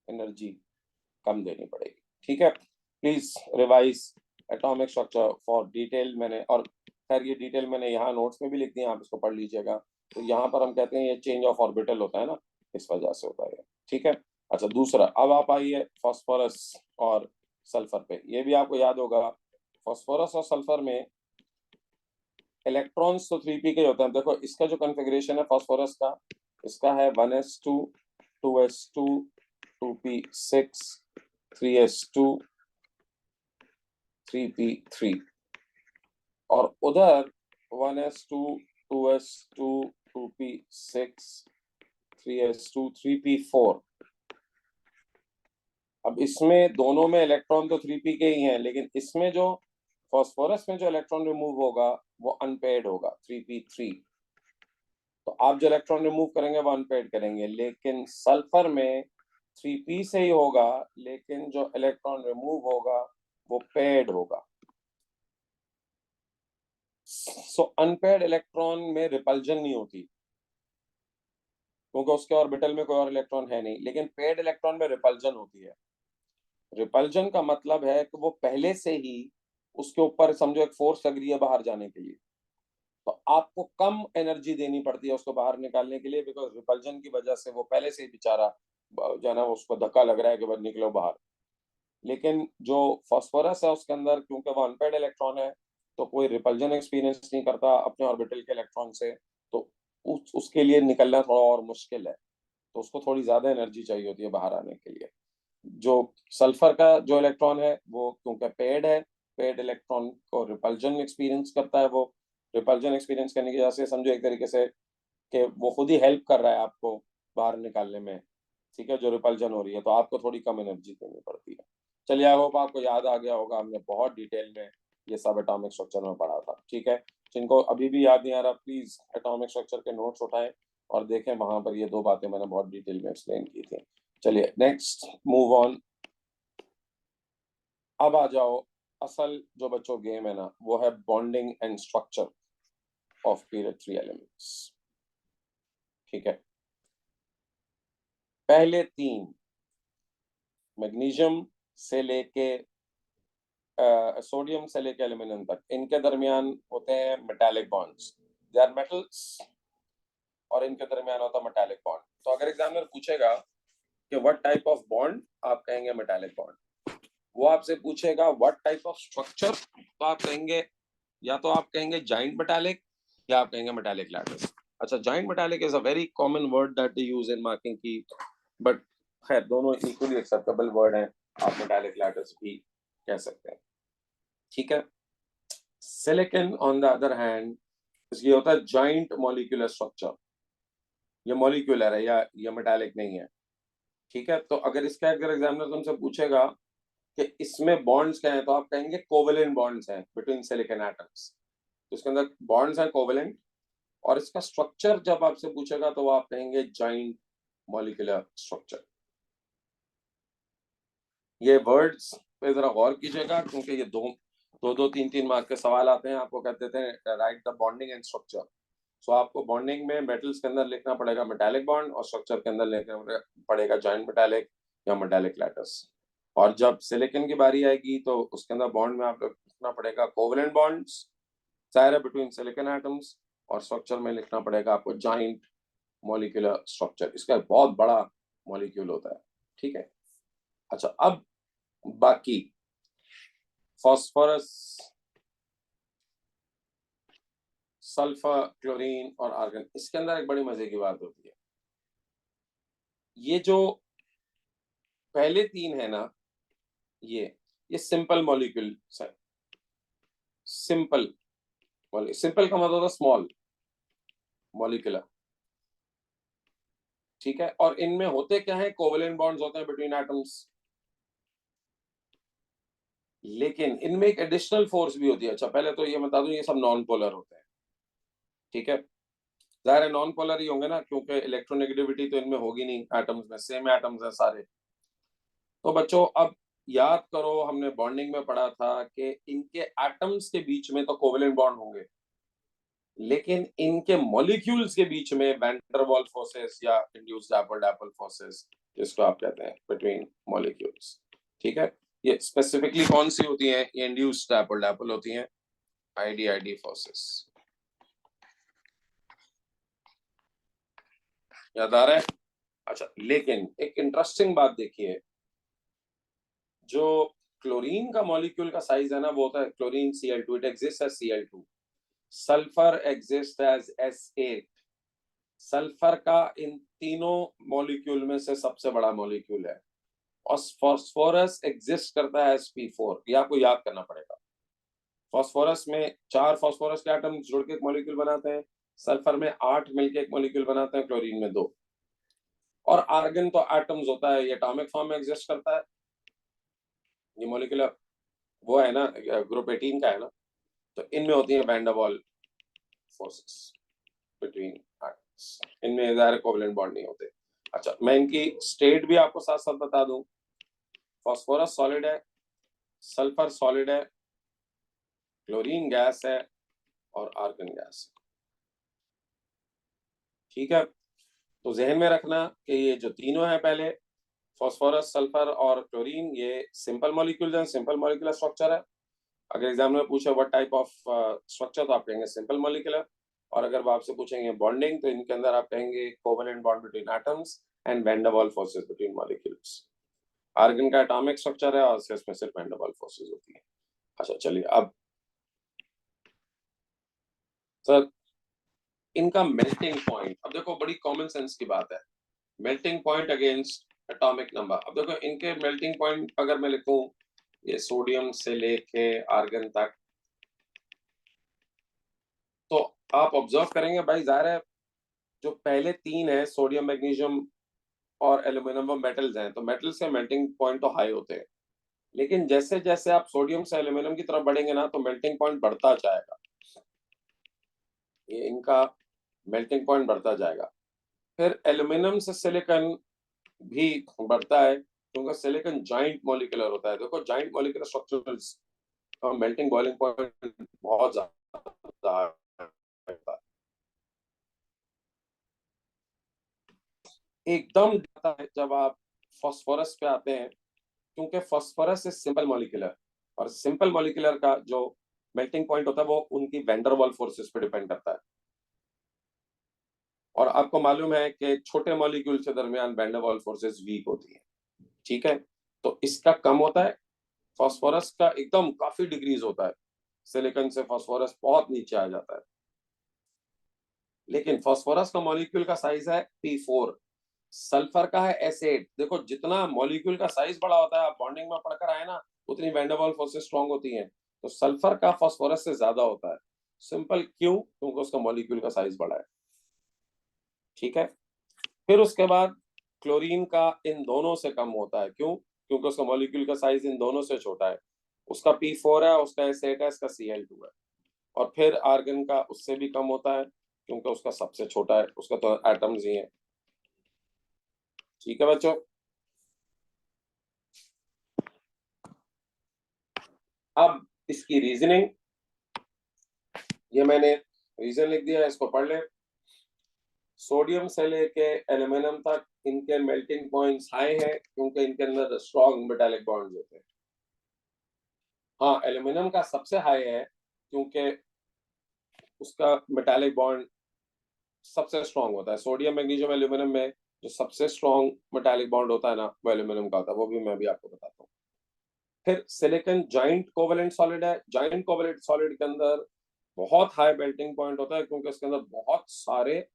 एनर्जी कम देनी पड़ेगी। ठीक है, please revise atomic structure for detail. मैंने, और खैर ये डिटेल मैंने यहाँ नोट्स में भी लिख दी है, आप इसको पढ़ लीजिएगा। तो यहाँ पर हम कहते हैं ये चेंज ऑफ ऑर्बिटल होता है ना, इस वजह से होता है। ठीक है, अच्छा दूसरा, अब आप आइए फास्फोरस और सल्फर पे। ये भी आपको याद होगा, फास्फोरस और सल्फर में इलेक्ट्रॉन्स तो 3p के होते हैं। देखो इसका जो कॉन्फ़िगरेशन है फास्फोरस का, इसका है 1s2 2s2 2p6 3s2 3p3, और उधर 1s2 2s2 2p6 3s2 3p4। अब इसमें दोनों में इलेक्ट्रॉन तो 3p के ही हैं, लेकिन इसमें जो फास्फोरस में जो इलेक्ट्रॉन रिमूव होगा वो अनपेयर्ड होगा 3p3। तो आप जो इलेक्ट्रॉन रिमूव करेंगे वो अनपेयर्ड करेंगे। लेकिन सल्फर में 3p से ही होगा, लेकिन जो इलेक्ट्रॉन रिमूव होगा वो पेयर्ड होगा। सो अनपेयर्ड इलेक्ट्रॉन में रिपल्जन नहीं होती, क्योंकि उसके ऑर्बिटल में कोई और इलेक्ट्रॉन है नहीं। लेकिन पेयर्ड इलेक्ट्रॉन में रिपल्जन होती है। रिपल्जन का मतलब है कि वो पहले से ही उसके ऊपर समझो एक फोर्स लग रही है बाहर जाने के लिए, तो आपको कम एनर्जी देनी पड़ती है उसको बाहर निकालने के लिए, बिकॉज रिपल्जन की वजह से वो पहले से ही बेचारा जो है ना, उसको धक्का लग रहा है कि बस निकलो बाहर। लेकिन जो फास्फोरस है उसके अंदर, क्योंकि वो अनपेयर्ड इलेक्ट्रॉन है, तो कोई रिपल्जन एक्सपीरियंस नहीं करता अपने ऑर्बिटल के इलेक्ट्रॉन से, तो उसके लिए निकलना थोड़ा और मुश्किल है। तो उसको थोड़ी ज्यादा एनर्जी चाहिए होती है बाहर आने के लिए। जो सल्फर का जो इलेक्ट्रॉन है वो क्योंकि पेड है, पेड इलेक्ट्रॉन को रिपल्जन एक्सपीरियंस करता है। वो रिपल्जन एक्सपीरियंस करने की वजह से समझो एक तरीके से कि वो खुद ही हेल्प कर रहा है आपको बाहर निकालने में। ठीक है, जो रिपल्जन हो रही है तो आपको थोड़ी कम एनर्जी देनी पड़ती है। चलिए, आई होप आपको याद आ गया होगा, हमने बहुत डिटेल में ये सब एटॉमिक स्ट्रक्चर में पढ़ा था। ठीक है, जिनको अभी भी याद नहीं आ रहा, प्लीज एटॉमिक स्ट्रक्चर के नोट्स उठाएं और देखें, वहां पर ये दो बातें मैंने बहुत डिटेल में एक्सप्लेन की थी। चलिए नेक्स्ट मूव ऑन। अब आ जाओ, असल जो बच्चों गेम है ना, वो है bonding and structure of period 3 elements. ठीक है, पहले तीन, मैग्नीशियम से लेके सोडियम से लेके एल्यूमिनियम तक, इनके दरमियान होते हैं metallic bonds, they are metals, और इनके दरमियान होता है मेटालिक बॉन्ड। तो अगर एग्जामिनर पूछेगा कि व्हाट टाइप ऑफ बॉन्ड, आप कहेंगे मेटालिक बॉन्ड। वो आपसे पूछेगा व्हाट टाइप ऑफ स्ट्रक्चर, तो आप कहेंगे, या तो आप कहेंगे जॉइंट मेटालिक, या आप कहेंगे मेटालिक लैटिस। अच्छा, joint metallic is a very common word that they use in marking की, बट खैर दोनों इक्वली एक्सेप्टेबल वर्ड हैं, आप मेटालिक लैटिस भी कह सकते हैं। ठीक है, silicon on the other hand, ये होता है जॉइंट मॉलिक्यूलर स्ट्रक्चर। ये मॉलिक्यूलर है, या ये मेटालिक नहीं है। ठीक है, तो अगर इसका अगर एग्जामिनर तुमसे पूछेगा कि इसमें बॉन्ड्स क्या हैं, तो आप कहेंगे कोवेलेंट बॉन्ड्स हैं बिटवीन सिलिकॉन एटम्स, तो इसके अंदर बॉन्ड्स हैं कोवेलेंट। और इसका स्ट्रक्चर जब आपसे पूछेगा तो आप कहेंगे जॉइंट मॉलिक्यूलर स्ट्रक्चर। ये वर्ड्स पे जरा गौर कीजिएगा, क्योंकि ये दो 3 मार्क के सवाल आते हैं, आपको कहते हैं right the bonding and structure. So आपको बॉन्डिंग में मेटल्स के अंदर लिखना पड़ेगा मेटालिक बॉन्ड, और स्ट्रक्चर के अंदर लिखना पड़ेगा जॉइंट मेटालिक या मेटालिक लैटिस। और जब सिलिकॉन की बारी आएगी तो उसके अंदर बॉन्ड में आपको लिखना पड़ेगा कोवेलेंट बॉन्ड्स जाहिर बिटवीन सिलिकॉन एटम्स, और स्ट्रक्चर में लिखना पड़ेगा आपको जॉइंट मॉलिक्यूलर स्ट्रक्चर। इसका बहुत बड़ा मॉलिक्यूल होता है, ठीक है। अच्छा, अब बाकी फास्फोरस, सल्फर, क्लोरीन और आर्गन, इसके अंदर एक बड़ी मजे की बात होती है। ये जो पहले 3 है ना, ये सिंपल मॉलिक्यूल है। सिंपल सिंपल का मतलब होता है स्मॉल मॉलिक्यूलर, ठीक है। और इनमें होते क्या है, कोवेलेंट बॉन्ड्स होते हैं बिटवीन एटम्स, लेकिन इनमें एक एडिशनल फोर्स भी होती है। अच्छा, पहले तो ये बता दूं, ये सब नॉन पोलर होते हैं, ठीक है। जाहिर है नॉन पोलर ही होंगे ना, क्योंकि इलेक्ट्रोनेगेटिविटी तो इनमें होगी नहीं, एटम्स में सेम एटम्स हैं सारे। तो बच्चों अब याद करो, हमने बॉन्डिंग में पढ़ा था कि इनके एटम्स के बीच में तो कोवेलेंट बॉन्ड होंगे, लेकिन इनके मॉलिक्यूल्स के बीच में वैन डर वाल्स फोर्सेस या इंड्यूस्ड डायपोल डायपोल फोर्सेस, जिसको आप कहते हैं बिटवीन मॉलिक्यूल्स, ठीक है। ये स्पेसिफिकली कौन सी होती हैं, ये इंड्यूस्ड डायपोल डायपोल होती हैं, आईडी फोर्सेस। याद आ रहा है? अच्छा, लेकिन एक इंटरेस्टिंग बात देखिए, जो क्लोरीन का मॉलिक्यूल का साइज है ना, वो होता है chlorine Cl2, it exist as Cl2। Sulphur exist as S8। Sulphur का इन तीनों मॉलिक्यूल में से सबसे बड़ा मॉलिक्यूल है। और फास्फोरस एग्जिस्ट करता है sp4, ये आपको याद करना पड़ेगा। फास्फोरस में 4 फास्फोरस के एटम जुड़ के एक मॉलिक्यूल बनाते हैं, सल्फर में 8 मिलके एक मॉलिक्यूल बनाते हैं, क्लोरीन में 2। और आर्गन तो एटम्स होता है, ये एटॉमिक फॉर्म में एग्जिस्ट करता है। ये मॉलिक्यूलर वो है ना, ग्रुप 18 का है ना, तो इनमें होती है van der Waals forces between atoms, इनमें ज़ाहिर कोवेलेंट बॉन्ड नहीं होते। अच्छा, मैं इनकी स्टेट भी आपको साथ साथ बता दूं। फास्फोरस सॉलिड है, सल्फर सॉलिड है, क्लोरीन गैस है, और आर्गन गैस, ठीक है। तो जहन में रखना कि ये जो तीनों है, पहले फास्फोरस, सल्फर और क्लोरीन, ये सिंपल मॉलिक्यूल्स हैं, सिंपल मॉलिक्यूलर स्ट्रक्चर है। अगर एग्जामिनर पूछे व्हाट टाइप ऑफ स्ट्रक्चर, तो आप कहेंगे सिंपल मॉलिक्यूलर। और अगर वो आपसे पूछेंगे बॉन्डिंग, तो इनके अंदर आप कहेंगे covalent bond between atoms and van der Waals forces between molecules. Argon का एटॉमिक स्ट्रक्चर है, और इसमें सिर्फ वैन डर वाल्स फोर्सेस होती है। अच्छा, चलिए अब सर, इनका मेल्टिंग पॉइंट, अब देखो बड़ी कॉमन सेंस की बात है, melting point against atomic number. अब देखो इनके मेल्टिंग पॉइंट अगर मैं लिखूं, ये सोडियम से लेके आर्गन तक, तो आप ऑब्जर्व करेंगे भाई, जाहिर है जो पहले 3 है, सोडियम, मैग्नीशियम और एल्यूमिनियम, वो मेटल्स हैं, तो मेटल्स के मेल्टिंग पॉइंट तो हाई होते हैं। लेकिन जैसे जैसे आप सोडियम से एल्यूमिनियम की तरफ बढ़ेंगे ना, तो मेल्टिंग पॉइंट बढ़ता जाएगा, ये इनका मेल्टिंग पॉइंट बढ़ता जाएगा। फिर एल्यूमिनियम से सिलिकॉन भी बढ़ता है, क्योंकि सिलिकॉन जॉइंट मॉलिक्यूलर होता है। देखो जॉइंट मॉलिक्यूलर स्ट्रक्चर्स का मेल्टिंग बॉइलिंग पॉइंट बहुत ज्यादा है। एकदम जाता है जब आप फास्फोरस पे आते हैं, क्योंकि फास्फोरस इज सिंपल मॉलिक्यूलर, और सिंपल मॉलिक्यूलर का जो मेल्टिंग पॉइंट होता है वो उनकी वैन डर वाल्स फोर्सेस पे डिपेंड करता है। और आपको मालूम है कि छोटे मॉलिक्यूल के दरमियान van der Waals forces week होती है, ठीक है। तो इसका कम होता है, फास्फोरस का एकदम काफी डिग्रीज होता है, सिलिकॉन से फास्फोरस बहुत नीचे आ जाता है। लेकिन फास्फोरस का मॉलिक्यूल का साइज है P4, सल्फर का है S8। देखो जितना मॉलिक्यूल का साइज बड़ा होता है, आप बॉन्डिंग में पढ़कर आए ना, उतनी van der Waals forces strong होती हैं। तो सल्फर का फास्फोरस से ज्यादा होता है। सिंपल क्यों? क्योंकि उसका मॉलिक्यूल का साइज बड़ा है, ठीक है। फिर उसके बाद क्लोरीन का इन दोनों से कम होता है। क्यों? क्योंकि उसका मॉलिक्यूल का साइज इन दोनों से छोटा है। उसका P4 है, उसका S8 है, इसका Cl2 है। और फिर आर्गन का उससे भी कम होता है क्योंकि उसका सबसे छोटा है, उसका तो एटम्स ही है। ठीक है बच्चों, अब इसकी रीजनिंग, ये मैंने रीजन लिख दिया है, इसको पढ़ लें। सोडियम से लेके एल्यूमिनियम तक इनके मेल्टिंग पॉइंट्स हाई हैं क्योंकि इनके अंदर स्ट्रॉन्ग मेटालिक बॉन्ड्स होते हैं। हाँ, एल्यूमिनियम का सबसे हाई है क्योंकि उसका मेटालिक बॉन्ड सबसे स्ट्रॉन्ग होता है। सोडियम, मैग्नीशियम, एल्यूमिनियम में जो सबसे स्ट्रॉन्ग मेटालिक बॉन्ड होता है ना, वो एल्यूमिनियम का होता है। वो भी मैं भी आपको बताता हूँ। फिर सिलिकॉन जॉइंट कोवेलेंट सॉलिड है। जॉइंट कोवेलेंट सॉलिड के अंदर बहुत हाई मेल्टिंग पॉइंट होता है क्योंकि उसके अंदर बहुत सारे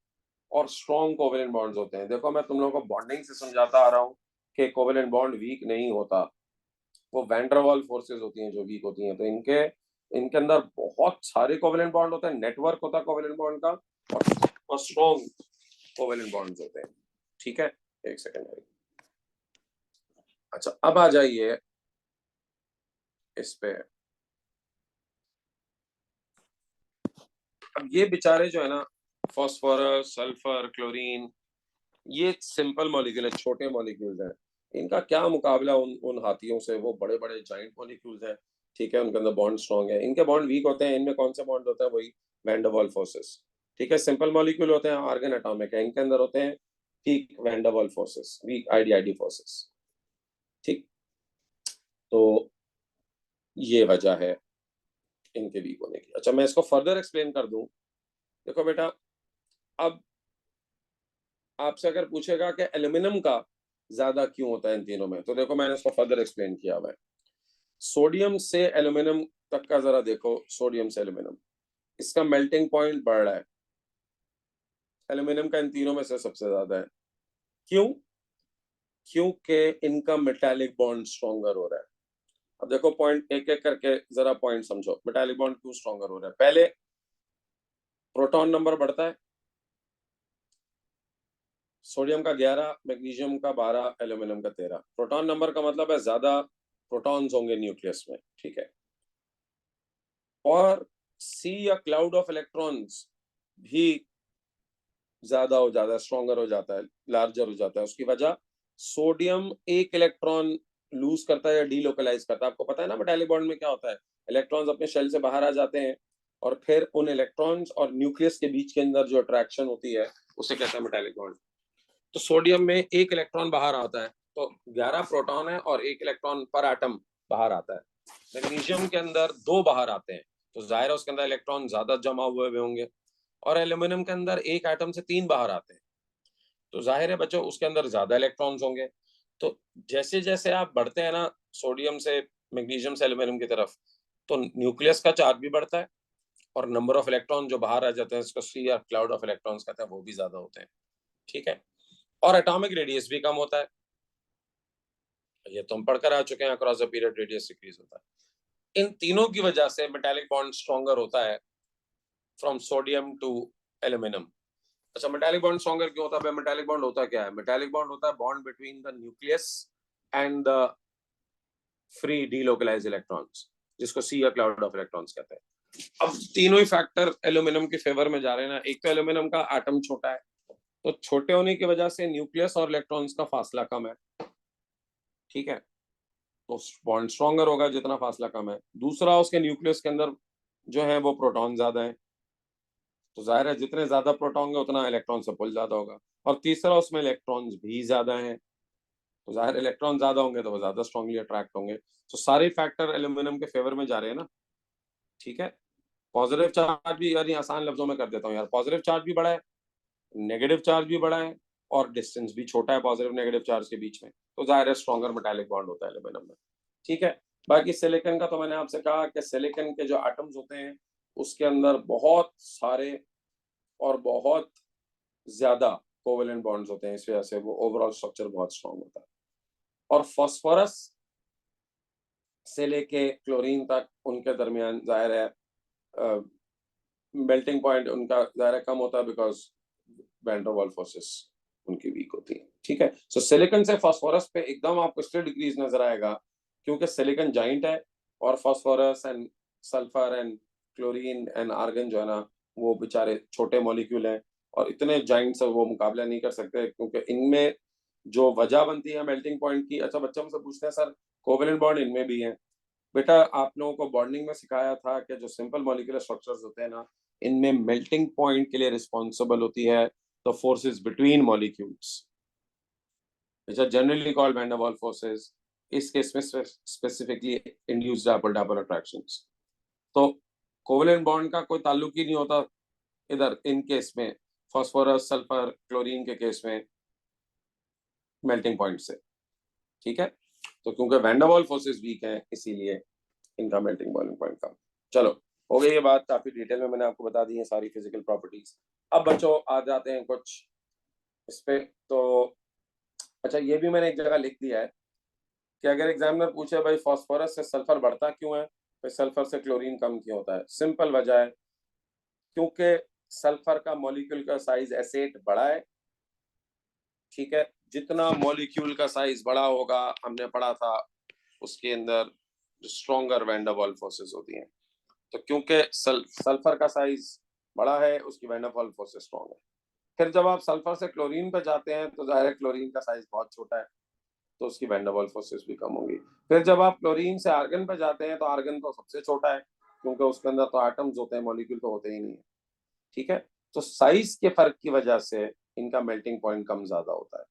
और स्ट्रॉन्ग कोवेलेंट बॉन्ड्स होते हैं। देखो, मैं तुम लोगों को बॉन्डिंग से समझाता आ रहा हूँ कि कोवेलेंट बॉन्ड वीक नहीं होता, वो वैन डर वाल्स फोर्सेस होती हैं जो वीक होती हैं। तो इनके इनके अंदर बहुत सारे कोवेलेंट बॉन्ड होते हैं, नेटवर्क होता है कोवेलेंट बॉन्ड का, और स्ट्रॉन्ग कोवेलेंट बॉन्ड्स होते हैं। ठीक है, एक सेकंड है। अच्छा, अब आ जाइए इस पे। अब ये बेचारे जो है ना, फास्फोरस, सल्फर, क्लोरीन, ये सिंपल मॉलिक्यूल है, छोटे मॉलिक्यूल्स हैं। इनका क्या मुकाबला उन उन हाथियों से, वो बड़े बड़े जाइंट मॉलिक्यूल्स हैं। ठीक है, उनके अंदर बॉन्ड स्ट्रॉन्ग है, इनके बॉन्ड वीक होते हैं। इनमें कौन से बॉन्ड होता है? वही वैन डर वाल्स फोर्सेस। ठीक है, सिंपल मॉलिक्यूल होते हैं, आर्गन एटॉमिक है, इनके अंदर होते हैं weak van der Waals forces, weak ID ID forces. ठीक, तो ये वजह है इनके वीक होने की। अच्छा, मैं इसको फर्दर एक्सप्लेन कर दूं। देखो बेटा, अब आपसे अगर पूछेगा कि एल्यूमिनियम का ज्यादा क्यों होता है इन तीनों में, तो देखो मैंने इसको फर्दर एक्सप्लेन किया हुआ है। सोडियम से एल्यूमिनियम तक का जरा देखो, सोडियम से एल्यूमिनियम, इसका मेल्टिंग पॉइंट बढ़ रहा है। एल्यूमिनियम का इन तीनों में से सबसे ज्यादा है। क्यों? क्योंकि इनका मेटालिक बॉन्ड स्ट्रॉन्गर हो रहा है। अब देखो, पॉइंट एक एक करके जरा पॉइंट समझो। मेटालिक बॉन्ड क्यों स्ट्रॉन्गर हो रहा है? पहले प्रोटॉन नंबर बढ़ता है, सोडियम का 11, मैग्नीशियम का 12, एल्यूमिनियम का 13। प्रोटॉन नंबर का मतलब है ज्यादा प्रोटॉन्स होंगे न्यूक्लियस में। ठीक है, और सी या क्लाउड ऑफ इलेक्ट्रॉन्स भी ज्यादा हो जाता है, स्ट्रॉन्गर हो जाता है, लार्जर हो जाता है। उसकी वजह, सोडियम एक इलेक्ट्रॉन लूज करता है या डीलोकलाइज करता है। आपको पता है ना, मेटालिक बॉन्ड में क्या होता है? इलेक्ट्रॉन्स अपने शेल से बाहर आ जाते हैं और फिर उन इलेक्ट्रॉन्स और न्यूक्लियस के बीच के अंदर जो अट्रैक्शन होती है उसे कहते हैं मेटालिक बॉन्ड। तो सोडियम में एक इलेक्ट्रॉन बाहर आता है, तो 11 प्रोटॉन है और एक इलेक्ट्रॉन पर एटम बाहर आता है। मैग्नीशियम के अंदर 2 बाहर आते हैं, तो जाहिर है उसके अंदर इलेक्ट्रॉन ज्यादा जमा हुए होंगे। और एल्यूमिनियम के अंदर एक एटम से 3 बाहर आते हैं, तो जाहिर है बच्चों उसके अंदर ज्यादा इलेक्ट्रॉन्स होंगे। तो जैसे जैसे आप बढ़ते हैं ना सोडियम से मैग्नीशियम से एल्यूमिनियम की तरफ, तो न्यूक्लियस का चार्ज भी बढ़ता है और नंबर ऑफ इलेक्ट्रॉन जो बाहर आ जाते हैं, इसको सी या क्लाउड ऑफ इलेक्ट्रॉन्स कहते हैं, वो भी ज्यादा होते हैं। ठीक है, और एटॉमिक रेडियस भी कम होता है। ये तो हम पढ़कर आ चुके हैं, across the period radius decrease होता है। इन तीनों की वजह से मेटालिक बॉन्ड स्ट्रॉन्गर होता है फ्रॉम सोडियम टू एल्यूमिनियम। अच्छा, मेटालिक बॉन्ड स्ट्रॉन्गर क्यों होता है? मेटालिक बॉन्ड होता क्या है? मेटालिक बॉन्ड होता है bond between the nucleus and the free delocalised electrons, जिसको सी या क्लाउड ऑफ इलेक्ट्रॉन्स कहते हैं। अब तीनों ही फैक्टर एल्यूमिनियम के फेवर में जा रहे हैं ना। एक तो एल्यूमिनियम का एटम छोटा है, तो छोटे होने की वजह से न्यूक्लियस और इलेक्ट्रॉन्स का फासला कम है। ठीक है, तो बॉन्ड स्ट्रॉन्गर होगा जितना फासला कम है। दूसरा, उसके न्यूक्लियस के अंदर जो है वो प्रोटॉन ज्यादा है, तो जाहिर है जितने ज्यादा प्रोटॉन होंगे उतना इलेक्ट्रॉन से पुल ज्यादा होगा। और तीसरा, उसमें इलेक्ट्रॉन्स भी ज्यादा हैं, तो जाहिर इलेक्ट्रॉन ज्यादा होंगे तो वो ज्यादा स्ट्रांगली अट्रैक्ट होंगे। तो सारे फैक्टर एल्यूमिनियम के फेवर में जा रहे हैं ना। ठीक है, पॉजिटिव चार्ज भी, यानी आसान लफ्जों में कर देता हूँ यार, पॉजिटिव चार्ज भी बड़ा है, नेगेटिव चार्ज भी बड़ा है, और डिस्टेंस भी छोटा है पॉजिटिव नेगेटिव चार्ज के बीच में, तो जाहिर है स्ट्रॉन्गर मेटालिक बॉन्ड होता है एल्यूमिनियम में। ठीक है, बाकी सिलिकॉन का तो मैंने आपसे कहा कि सिलिकॉन के जो एटम्स होते हैं उसके अंदर बहुत सारे और बहुत ज्यादा कोवेलेंट बॉन्ड्स होते हैं, इस वजह से वो ओवरऑल स्ट्रक्चर बहुत स्ट्रॉन्ग होता है। और फास्फोरस से लेके क्लोरीन तक उनके दरमियान जाहिर है मेल्टिंग पॉइंट उनका जाहिर कम होता है, because van der Waals forces उनकी वीक होती है। ठीक है। सो सिलिकॉन से फास्फोरस पे एकदम आपको स्टिल डिक्रीज नजर आएगा, क्योंकि सिलिकॉन जाइंट है और phosphorus and sulphur and chlorine and argon जो है ना, वो बेचारे छोटे मॉलिक्यूल हैं और इतने जाइंट से वो मुकाबला नहीं कर सकते, क्योंकि इनमें जो वजह बनती है मेल्टिंग पॉइंट की। अच्छा, बच्चे हमसे पूछते हैं सर कोवेलेंट बॉन्ड इनमें भी है। बेटा आप लोगों को बॉन्डिंग में सिखाया था कि जो सिंपल मॉलिक्यूलर स्ट्रक्चर्स होते हैं ना, इनमें मेल्टिंग पॉइंट के लिए रिस्पॉन्सिबल होती है the forces between molecules, which are generally called van der Waals forces. इस केस में specifically induced dipole dipole attractions. तो कोवेलेंट बॉन्ड का कोई ताल्लुक ही नहीं होता इधर इन केस में, फास्फोरस सल्फर क्लोरीन के केस में मेल्टिंग पॉइंट से। ठीक है, तो क्योंकि वैन डर वाल फोर्सेस वीक हैं इसीलिए इनका मेल्टिंग बॉइलिंग पॉइंट कम। चलो, हो गई ये बात, काफी डिटेल में मैंने आपको बता दी है सारी फिजिकल प्रॉपर्टीज। अब बच्चों आ जाते हैं कुछ इस पे। तो अच्छा, ये भी मैंने एक जगह लिख दिया है कि अगर एग्जामिनर पूछे भाई फास्फोरस से सल्फर बढ़ता क्यों है, तो सल्फर से क्लोरीन कम क्यों होता है, सिंपल वजह है क्योंकि सल्फर का मॉलिक्यूल का साइज एस8 बड़ा है। ठीक है, जितना मॉलिक्यूल का साइज बड़ा होगा, हमने पढ़ा था उसके अंदर स्ट्रॉन्गर वैन डर वाल फोर्सेस होती हैं। तो क्योंकि सल्फर का साइज बड़ा है, उसकी वैन डर वाल फोर्सेस स्ट्रॉन्ग है। फिर जब आप सल्फर से क्लोरीन पे जाते हैं तो जाहिर है क्लोरीन का साइज बहुत छोटा है, तो उसकी वैन डर वाल फोर्सेस भी कम होंगी। फिर जब आप क्लोरीन से आर्गन पे जाते हैं तो आर्गन तो सबसे छोटा है, क्योंकि उसके अंदर तो एटम्स होते हैं, मॉलिक्यूल तो होते ही नहीं है। ठीक है, तो साइज के फर्क की वजह से इनका मेल्टिंग पॉइंट कम ज्यादा होता है।